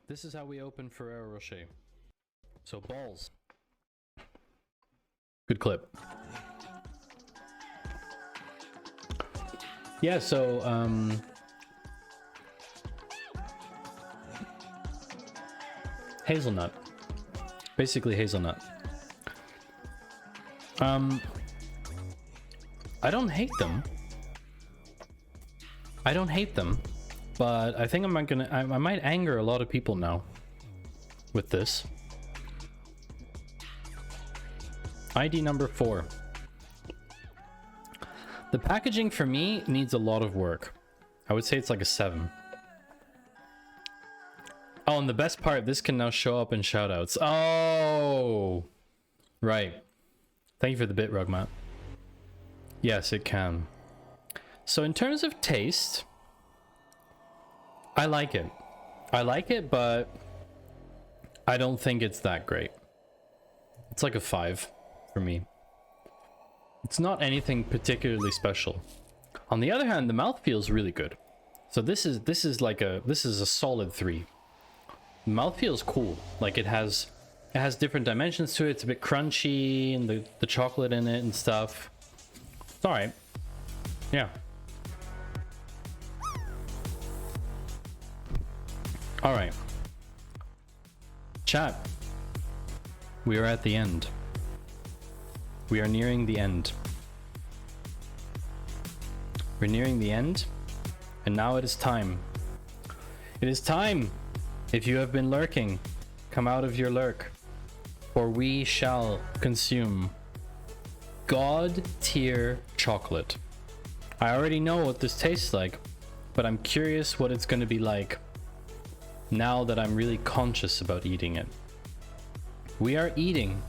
[SPEAKER 2] This is how we open Ferrero Rocher. So balls. Good clip. Yeah, so hazelnut. Basically hazelnut. I don't hate them. I don't hate them, but I think I might anger a lot of people now with this. ID number 4. The packaging for me needs a lot of work. I would say it's like a 7. Oh, and the best part, this can now show up in shoutouts. Oh, right. Thank you for the bit, Rugmat. Yes, it can. So in terms of taste, I like it. I like it, but I don't think it's that great. It's like a 5 for me. It's not anything particularly special. On the other hand, the mouth feels really good. So this is a solid 3. The mouth feels cool. Like it has different dimensions to it. It's a bit crunchy and the chocolate in it and stuff. It's all right. Yeah. All right. Chat. We are at the end. We are nearing the end. We're nearing the end, and now it is time. It is time! If you have been lurking, come out of your lurk, for we shall consume God tier chocolate. I already know what this tastes like, but I'm curious what it's going to be like now that I'm really conscious about eating it. We are eating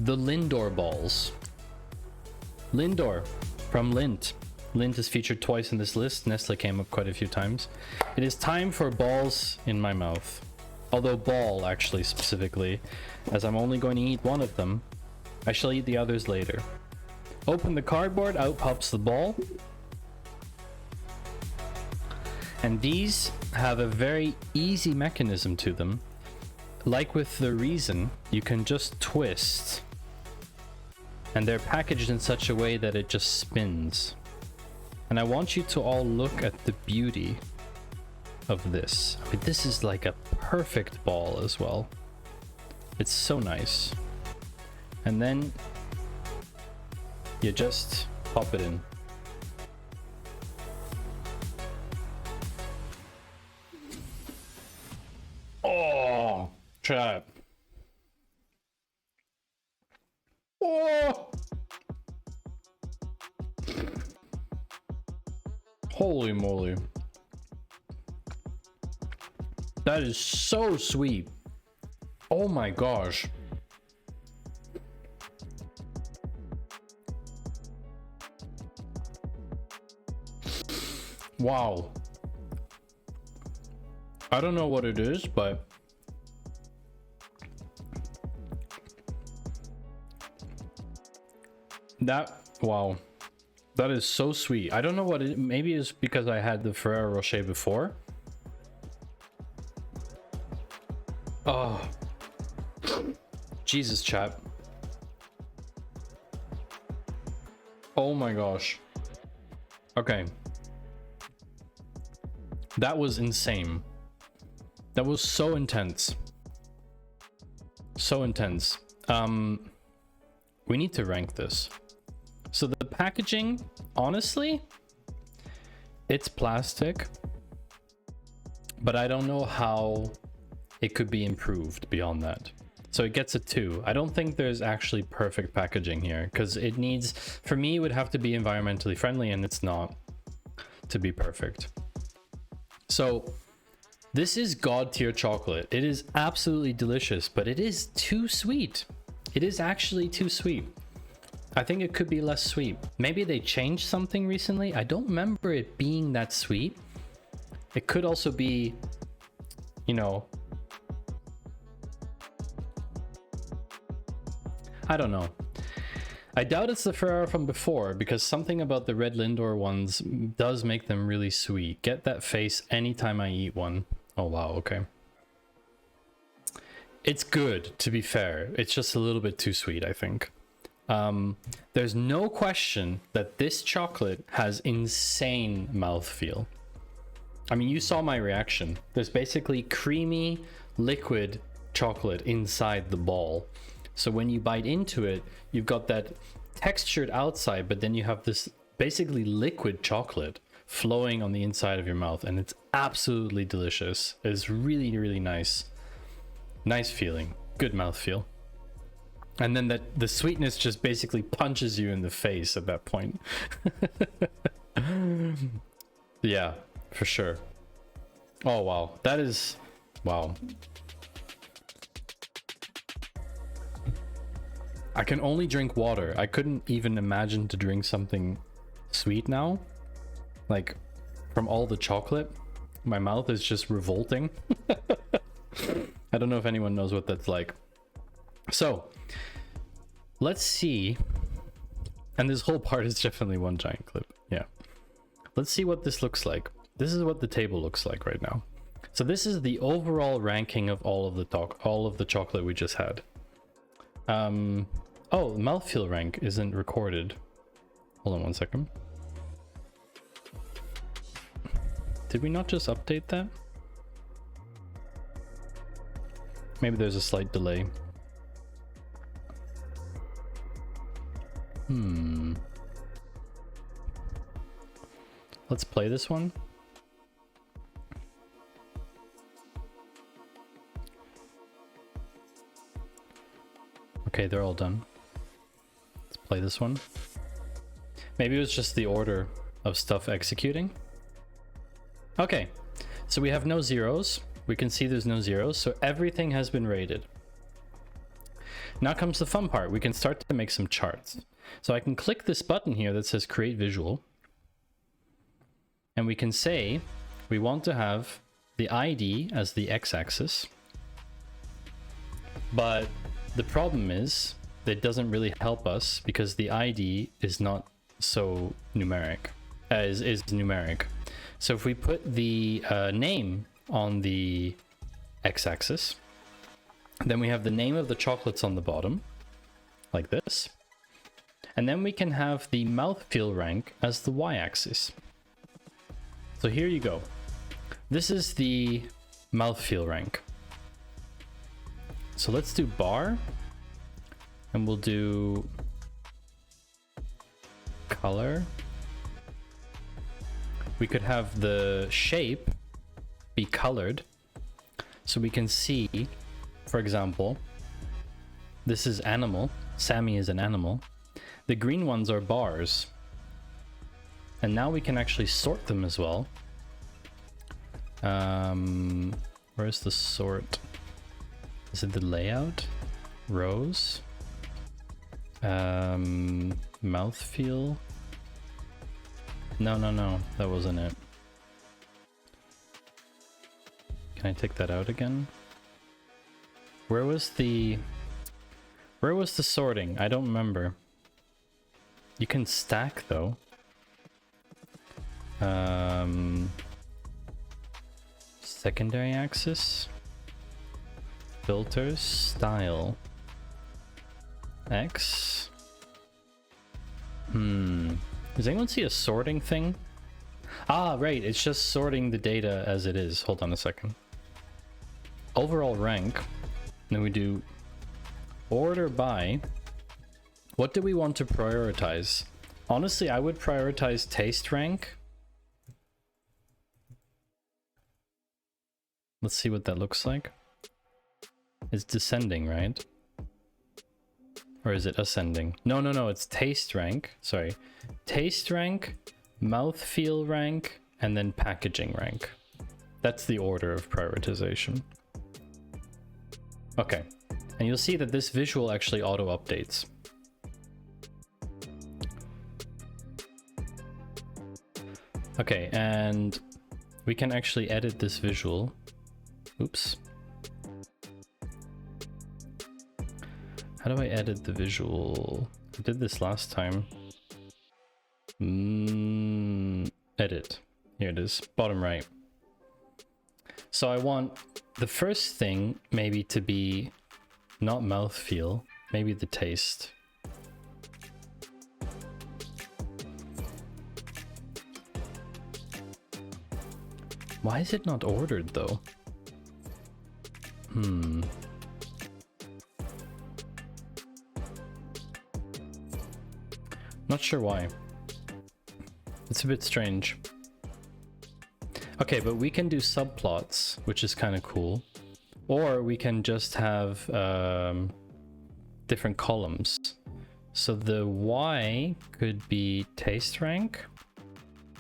[SPEAKER 2] the Lindor balls. Lindor from Lindt. Lindt is featured twice in this list. Nestle came up quite a few times. It is time for balls in my mouth. Although ball, actually, specifically, as I'm only going to eat one of them, I shall eat the others later. Open the cardboard, out pops the ball. And these have a very easy mechanism to them. Like with the Reason, you can just twist. And they're packaged in such a way that it just spins. And I want you to all look at the beauty of this. I mean, this is like a perfect ball as well. It's so nice. And then you just pop it in. Oh, chat. Oh. Holy moly. That is so sweet. Oh my gosh. Wow. I don't know what it is, but wow. That is so sweet. I don't know what it, maybe it's because I had the Ferrero Rocher before. Oh. Jesus, chat. Oh my gosh. Okay. That was insane. That was so intense. So intense. We need to rank this. So the packaging, honestly, it's plastic, but I don't know how it could be improved beyond that. So it gets a 2. I don't think there's actually perfect packaging here, because it needs, for me, it would have to be environmentally friendly, and it's not to be perfect. So this is God tier chocolate. It is absolutely delicious, but it is too sweet. It is actually too sweet. I think it could be less sweet. Maybe they changed something recently. I don't remember it being that sweet. It could also be, you know, I don't know. I doubt it's the Ferrara from before, because something about the red Lindor ones does make them really sweet. Get that face anytime I eat one. Oh wow, okay. It's good, to be fair. It's just a little bit too sweet, I think. There's no question that this chocolate has insane mouthfeel. I mean, you saw my reaction. There's basically creamy, liquid chocolate inside the ball. So when you bite into it, you've got that textured outside, but then you have this basically liquid chocolate flowing on the inside of your mouth, and it's absolutely delicious. It's really, really nice. Nice feeling. Good mouthfeel. And then the sweetness just basically punches you in the face at that point. Yeah, for sure. Oh, wow. That is... Wow. I can only drink water. I couldn't even imagine to drink something sweet now. Like, from all the chocolate, my mouth is just revolting. I don't know if anyone knows what that's like. So, let's see. And this whole part is definitely one giant clip. Yeah. Let's see what this looks like. This is what the table looks like right now. So this is the overall ranking of all of the chocolate we just had. Oh, mouthfeel rank isn't recorded. Hold on one second. Did we not just update that? Maybe there's a slight delay. Let's play this one. Okay, they're all done. Let's play this one. Maybe it was just the order of stuff executing. Okay, so we have no zeros. We can see there's no zeros, so everything has been rated. Now comes the fun part. We can start to make some charts. So I can click this button here that says create visual. And we can say we want to have the ID as the x-axis. But the problem is that it doesn't really help us because the ID is not so numeric, is numeric. So if we put the name on the x-axis, then we have the name of the chocolates on the bottom, like this. And then we can have the mouthfeel rank as the y-axis. So here you go. This is the mouthfeel rank. So let's do bar, and we'll do color. We could have the shape be colored, so we can see, for example, this is animal. Sammy is an animal. The green ones are bars. And now we can actually sort them as well. Where's the sort? Is it the layout? Rows? Mouthfeel? No, that wasn't it. Can I take that out again? Where was the sorting? I don't remember. You can stack though. Secondary axis, filters, style, X. Does anyone see a sorting thing? Ah, right, it's just sorting the data as it is. Hold on a second. Overall rank, then we do order by. What do we want to prioritize? Honestly, I would prioritize taste rank. Let's see what that looks like. It's descending, right? Or is it ascending? No, it's taste rank. Sorry. Taste rank, mouthfeel rank, and then packaging rank. That's the order of prioritization. Okay. And you'll see that this visual actually auto-updates. Okay, and we can actually edit this visual. Oops. How do I edit the visual? I did this last time. Edit. Here it is, bottom right. So I want the first thing maybe to be not mouthfeel, maybe the taste. Why is it not ordered though? Not sure why. It's a bit strange. Okay, but we can do subplots, which is kind of cool. Or we can just have different columns. So the Y could be taste rank.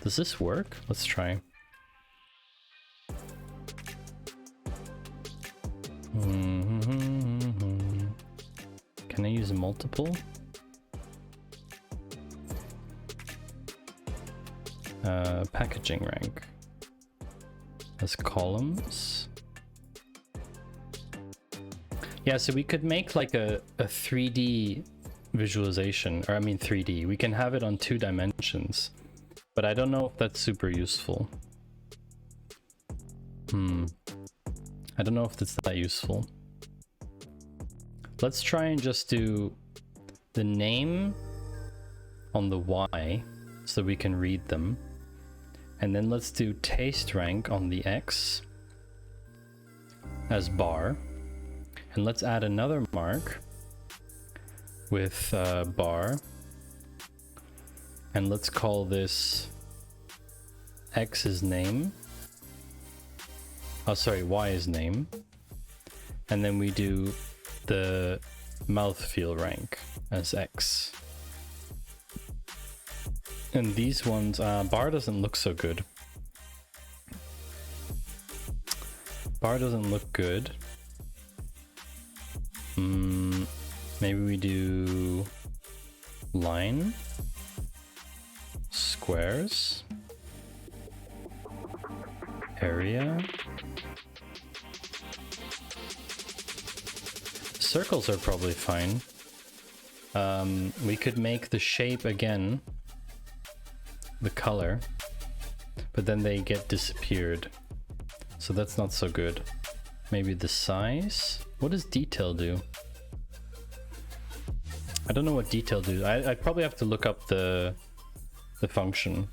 [SPEAKER 2] Does this work? Let's try. Can I use multiple? Packaging rank as columns. Yeah, so we could make like a 3D visualization, or I mean 3D. We can have it on 2 dimensions, but I don't know if that's super useful. I don't know if that's that useful. Let's try and just do the name on the Y so we can read them. And then let's do taste rank on the X as bar. And let's add another mark with bar. And let's call this X's name. Oh, sorry, Y's name. And then we do the mouthfeel rank as X. And these ones, bar doesn't look so good. Bar doesn't look good. Maybe we do line, squares, area. Circles are probably fine. We could make the shape again the color, but then they get disappeared, so that's not so good. Maybe the size. What does detail do? I don't know what detail do. I'd probably have to look up the function.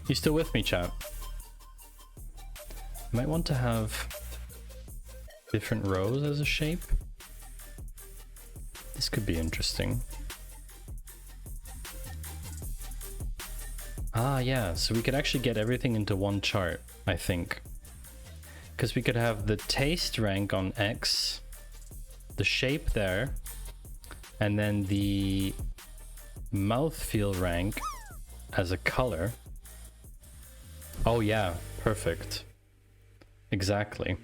[SPEAKER 2] You still with me, chat? Might want to have different rows as a shape. This could be interesting. Ah, yeah, so we could actually get everything into one chart, I think. Because we could have the taste rank on X, the shape there, and then the mouthfeel rank as a color. Oh yeah, perfect. Exactly.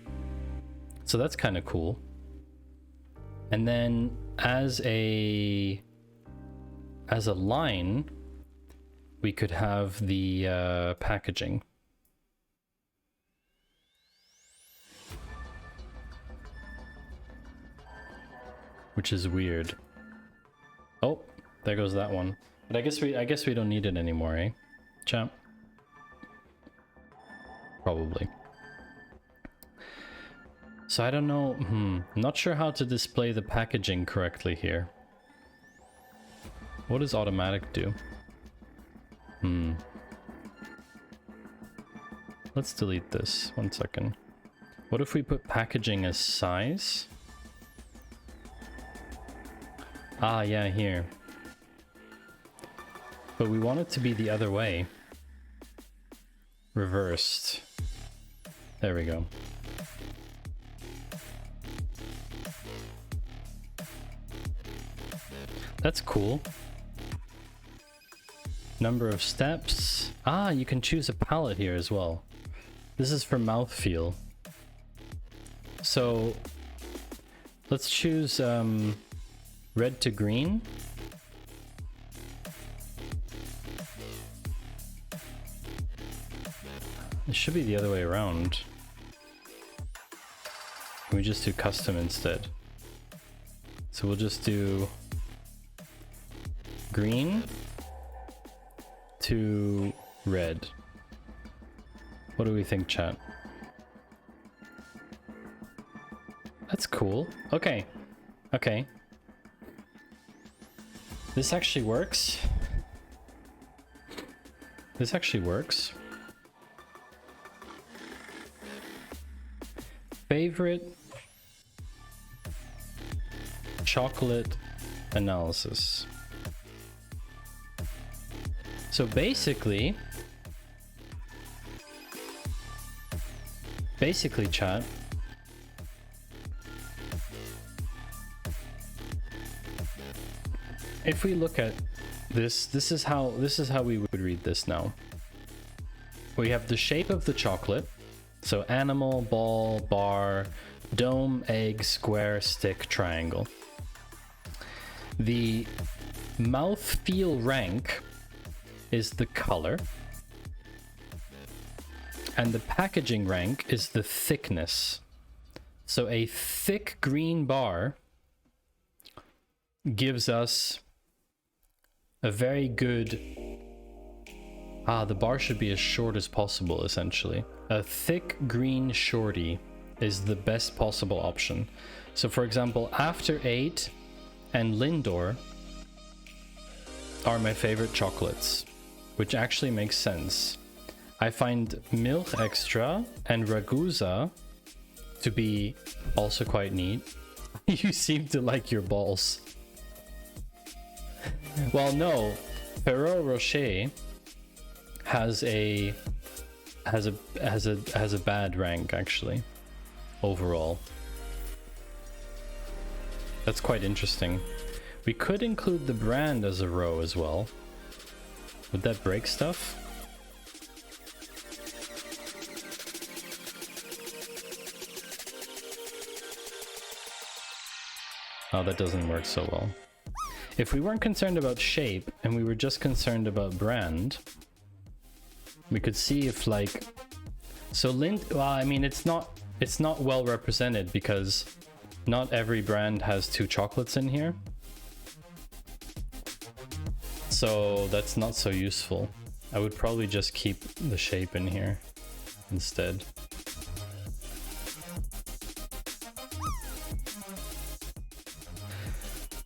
[SPEAKER 2] So that's kind of cool. And then as a line, we could have the packaging. Which is weird. Oh, there goes that one. But I guess we don't need it anymore, eh? Champ? Probably. So I don't know, not sure how to display the packaging correctly here. What does automatic do? Let's delete this, 1 second. What if we put packaging as size? Ah, yeah, here. But we want it to be the other way. Reversed. There we go. That's cool. Number of steps. Ah, you can choose a palette here as well. This is for mouthfeel. So let's choose red to green. It should be the other way around. Can we just do custom instead? So we'll just do green to red. What do we think, chat? That's cool. Okay. Okay. This actually works. This actually works. Favorite chocolate analysis. So basically, chat, if we look at this, this is how we would read this now. We have the shape of the chocolate. So animal, ball, bar, dome, egg, square, stick, triangle. The mouthfeel rank is the color. And the packaging rank is the thickness. So a thick green bar gives us a very good... the bar should be as short as possible, essentially. A thick green shorty is the best possible option. So for example, After 8 and Lindor are my favorite chocolates, which actually makes sense. I find Milk Extra and Ragusa to be also quite neat. You seem to like your balls. Well, no, Ferrero Rocher has a bad rank actually overall. That's quite interesting. We could include the brand as a row as well. Would that break stuff? Oh, that doesn't work so well. If we weren't concerned about shape and we were just concerned about brand, we could see if like... So well, I mean, it's not well represented because not every brand has 2 chocolates in here. So that's not so useful. I would probably just keep the shape in here instead.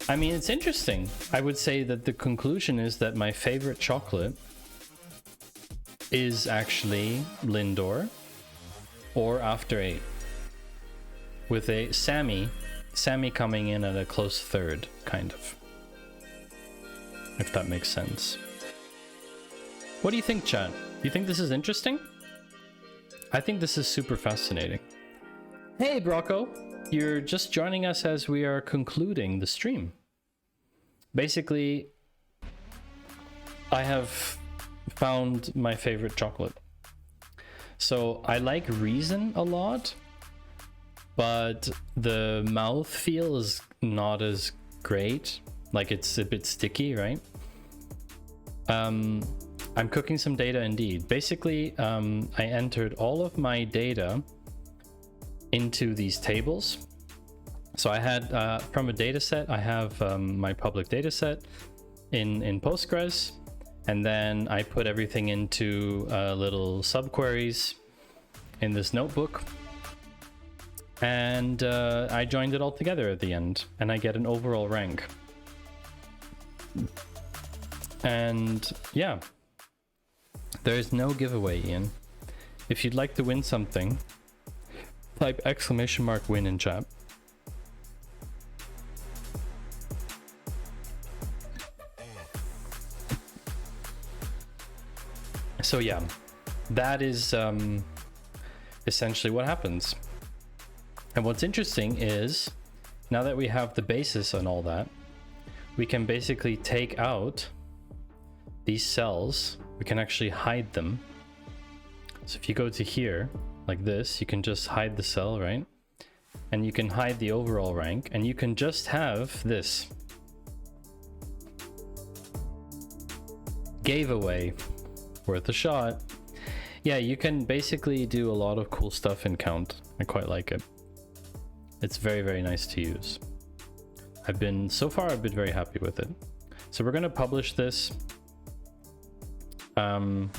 [SPEAKER 2] I mean, it's interesting. I would say that the conclusion is that my favorite chocolate is actually Lindor or After 8, with a Sammy coming in at a close third, kind of, if that makes sense. What do you think, chat? Do you think this is interesting? I think this is super fascinating. Hey, Brocco, you're just joining us as we are concluding the stream. Basically, I have found my favorite chocolate. So I like Reason a lot, but the mouthfeel is not as great. Like, it's a bit sticky, right? I'm cooking some data indeed. Basically, I entered all of my data into these tables. So I had, from a data set, I have my public data set in Postgres, and then I put everything into little subqueries in this notebook, and I joined it all together at the end, and I get an overall rank. And yeah, there is no giveaway, Ian. If you'd like to win something, type !win in chat. So yeah, that is essentially what happens. And what's interesting is, now that we have the basis and all that, we can basically take out these cells. We can actually hide them. So if you go to here, like this, you can just hide the cell, right? And you can hide the overall rank, and you can just have this. Gave away. Worth a shot. Yeah, you can basically do a lot of cool stuff in Count. I quite like it. It's very, very nice to use. So far I've been very happy with it. So we're gonna publish this. And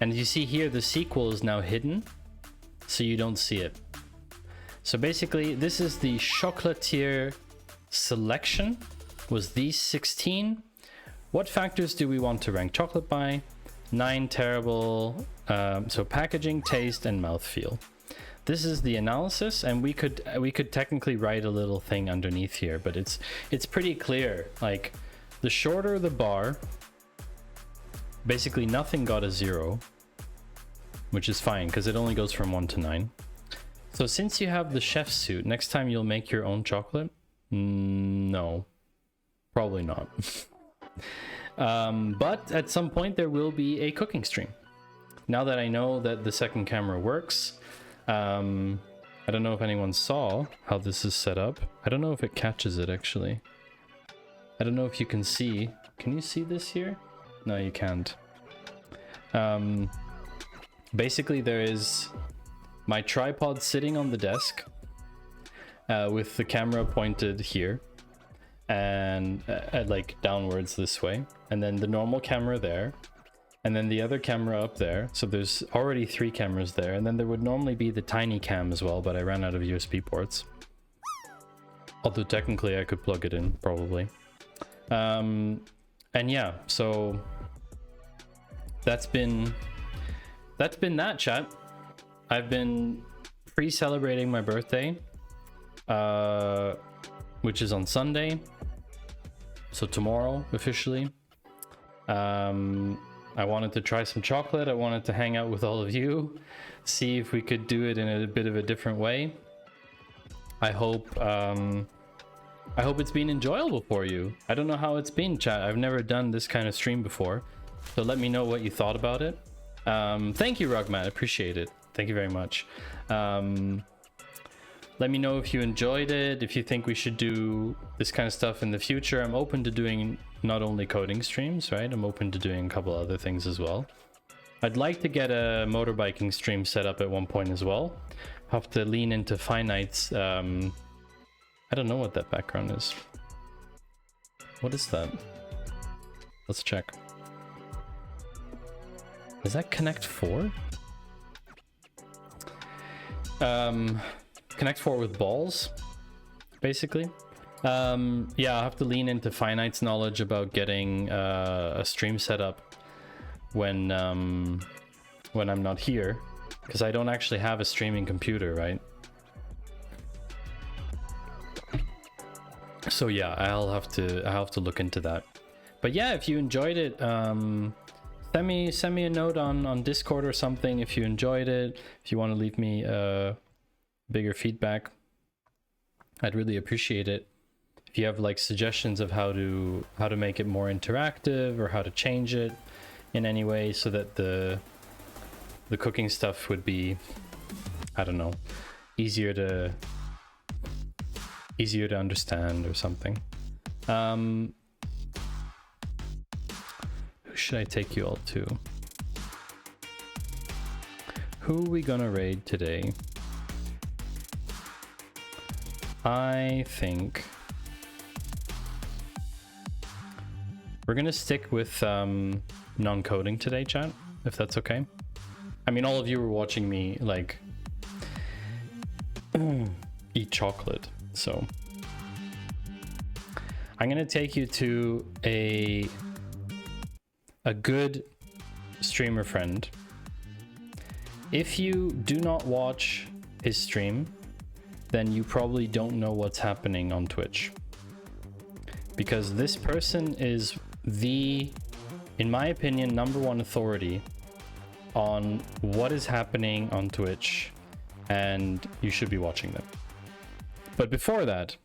[SPEAKER 2] you see here, the SQL is now hidden, so you don't see it. So basically, this is the chocolaTIER selection, was these 16. What factors do we want to rank chocolate by? 9 terrible, so packaging, taste, and mouthfeel. This is the analysis, and we could technically write a little thing underneath here, but it's pretty clear. Like, the shorter the bar, basically nothing got a 0, which is fine because it only goes from 1 to 9. So since you have the chef suit, next time you'll make your own chocolate? No, probably not. But at some point there will be a cooking stream. Now that I know that the second camera works, I don't know if anyone saw how this is set up. I don't know if it catches it actually. I don't know if you can see. Can you see this here? No, you can't. Basically there is my tripod sitting on the desk with the camera pointed here and like downwards this way, and then the normal camera there, and then the other camera up there. So there's already 3 cameras there, and then there would normally be the tiny cam as well, but I ran out of USB ports. Although technically I could plug it in probably. And yeah, so that's been that, chat. I've been pre-celebrating my birthday, which is on Sunday, so tomorrow officially. I wanted to try some chocolate. I wanted to hang out with all of you, see if we could do it in a bit of a different way. I hope it's been enjoyable for you. I don't know how it's been, chat. I've never done this kind of stream before, so let me know what you thought about it. Thank you, Rugman. Appreciate it. Thank you very much. Let me know if you enjoyed it, if you think we should do this kind of stuff in the future. I'm open to doing not only coding streams, right? I'm open to doing a couple other things as well. I'd like to get a motorbiking stream set up at one point as well. Have to lean into Finite's. I don't know what that background is. What is that? Let's check. Is that Connect 4? Connect 4 with balls, basically. Yeah, I'll have to lean into Finite's knowledge about getting a stream set up when I'm not here, because I don't actually have a streaming computer, right? So yeah, I'll have to look into that. But yeah, if you enjoyed it, send me a note on Discord or something if you enjoyed it. If you want to leave me bigger feedback, I'd really appreciate it. If you have like suggestions of how to make it more interactive or how to change it in any way so that the cooking stuff would be, I don't know, easier to understand or something. Who should I take you all to? Who are we gonna raid today? I think we're gonna stick with non-coding today, chat, if that's okay. I mean, all of you were watching me like eat chocolate, so I'm gonna take you to a good streamer friend. If you do not watch his stream, then you probably don't know what's happening on Twitch, because this person is the, in my opinion, #1 authority on what is happening on Twitch, and you should be watching them. But before that,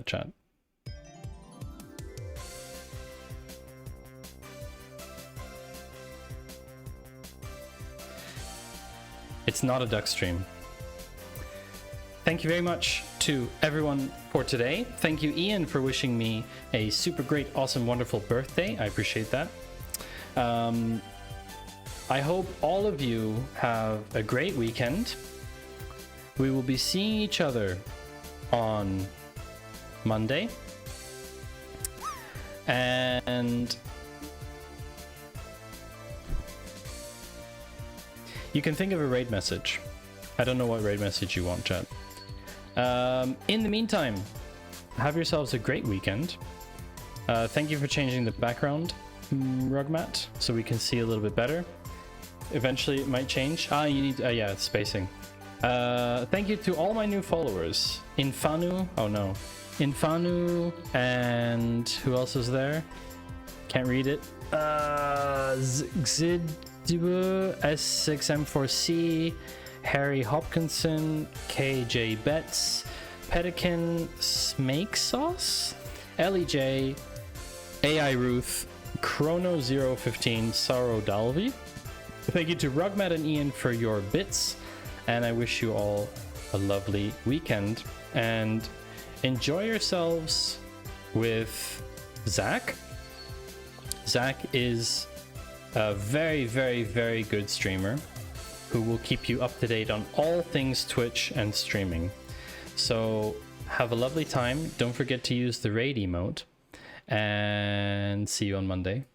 [SPEAKER 2] chat, it's not a duck stream. Thank you very much to everyone for today. Thank you, Ian, for wishing me a super great, awesome, wonderful birthday. I appreciate that. I hope all of you have a great weekend. We will be seeing each other on Monday. And you can think of a raid message. I don't know what raid message you want, chat. In the meantime, have yourselves a great weekend. Thank you for changing the background, Rugmat, so we can see a little bit better. Eventually it might change. You need, yeah, it's spacing. Thank you to all my new followers. Infanu, oh no. Infanu, and who else is there? Can't read it. Xid S6M4C, Harry Hopkinson, KJ Betts, Pedican Smake Sauce, LEJ, AI Ruth, Chrono015, Sorrow Dalvi. Thank you to Rugmat and Ian for your bits, and I wish you all a lovely weekend, and enjoy yourselves with Zach. Zach is a very, very, very good streamer who will keep you up to date on all things Twitch and streaming. So have a lovely time. Don't forget to use the raid emote, and see you on Monday.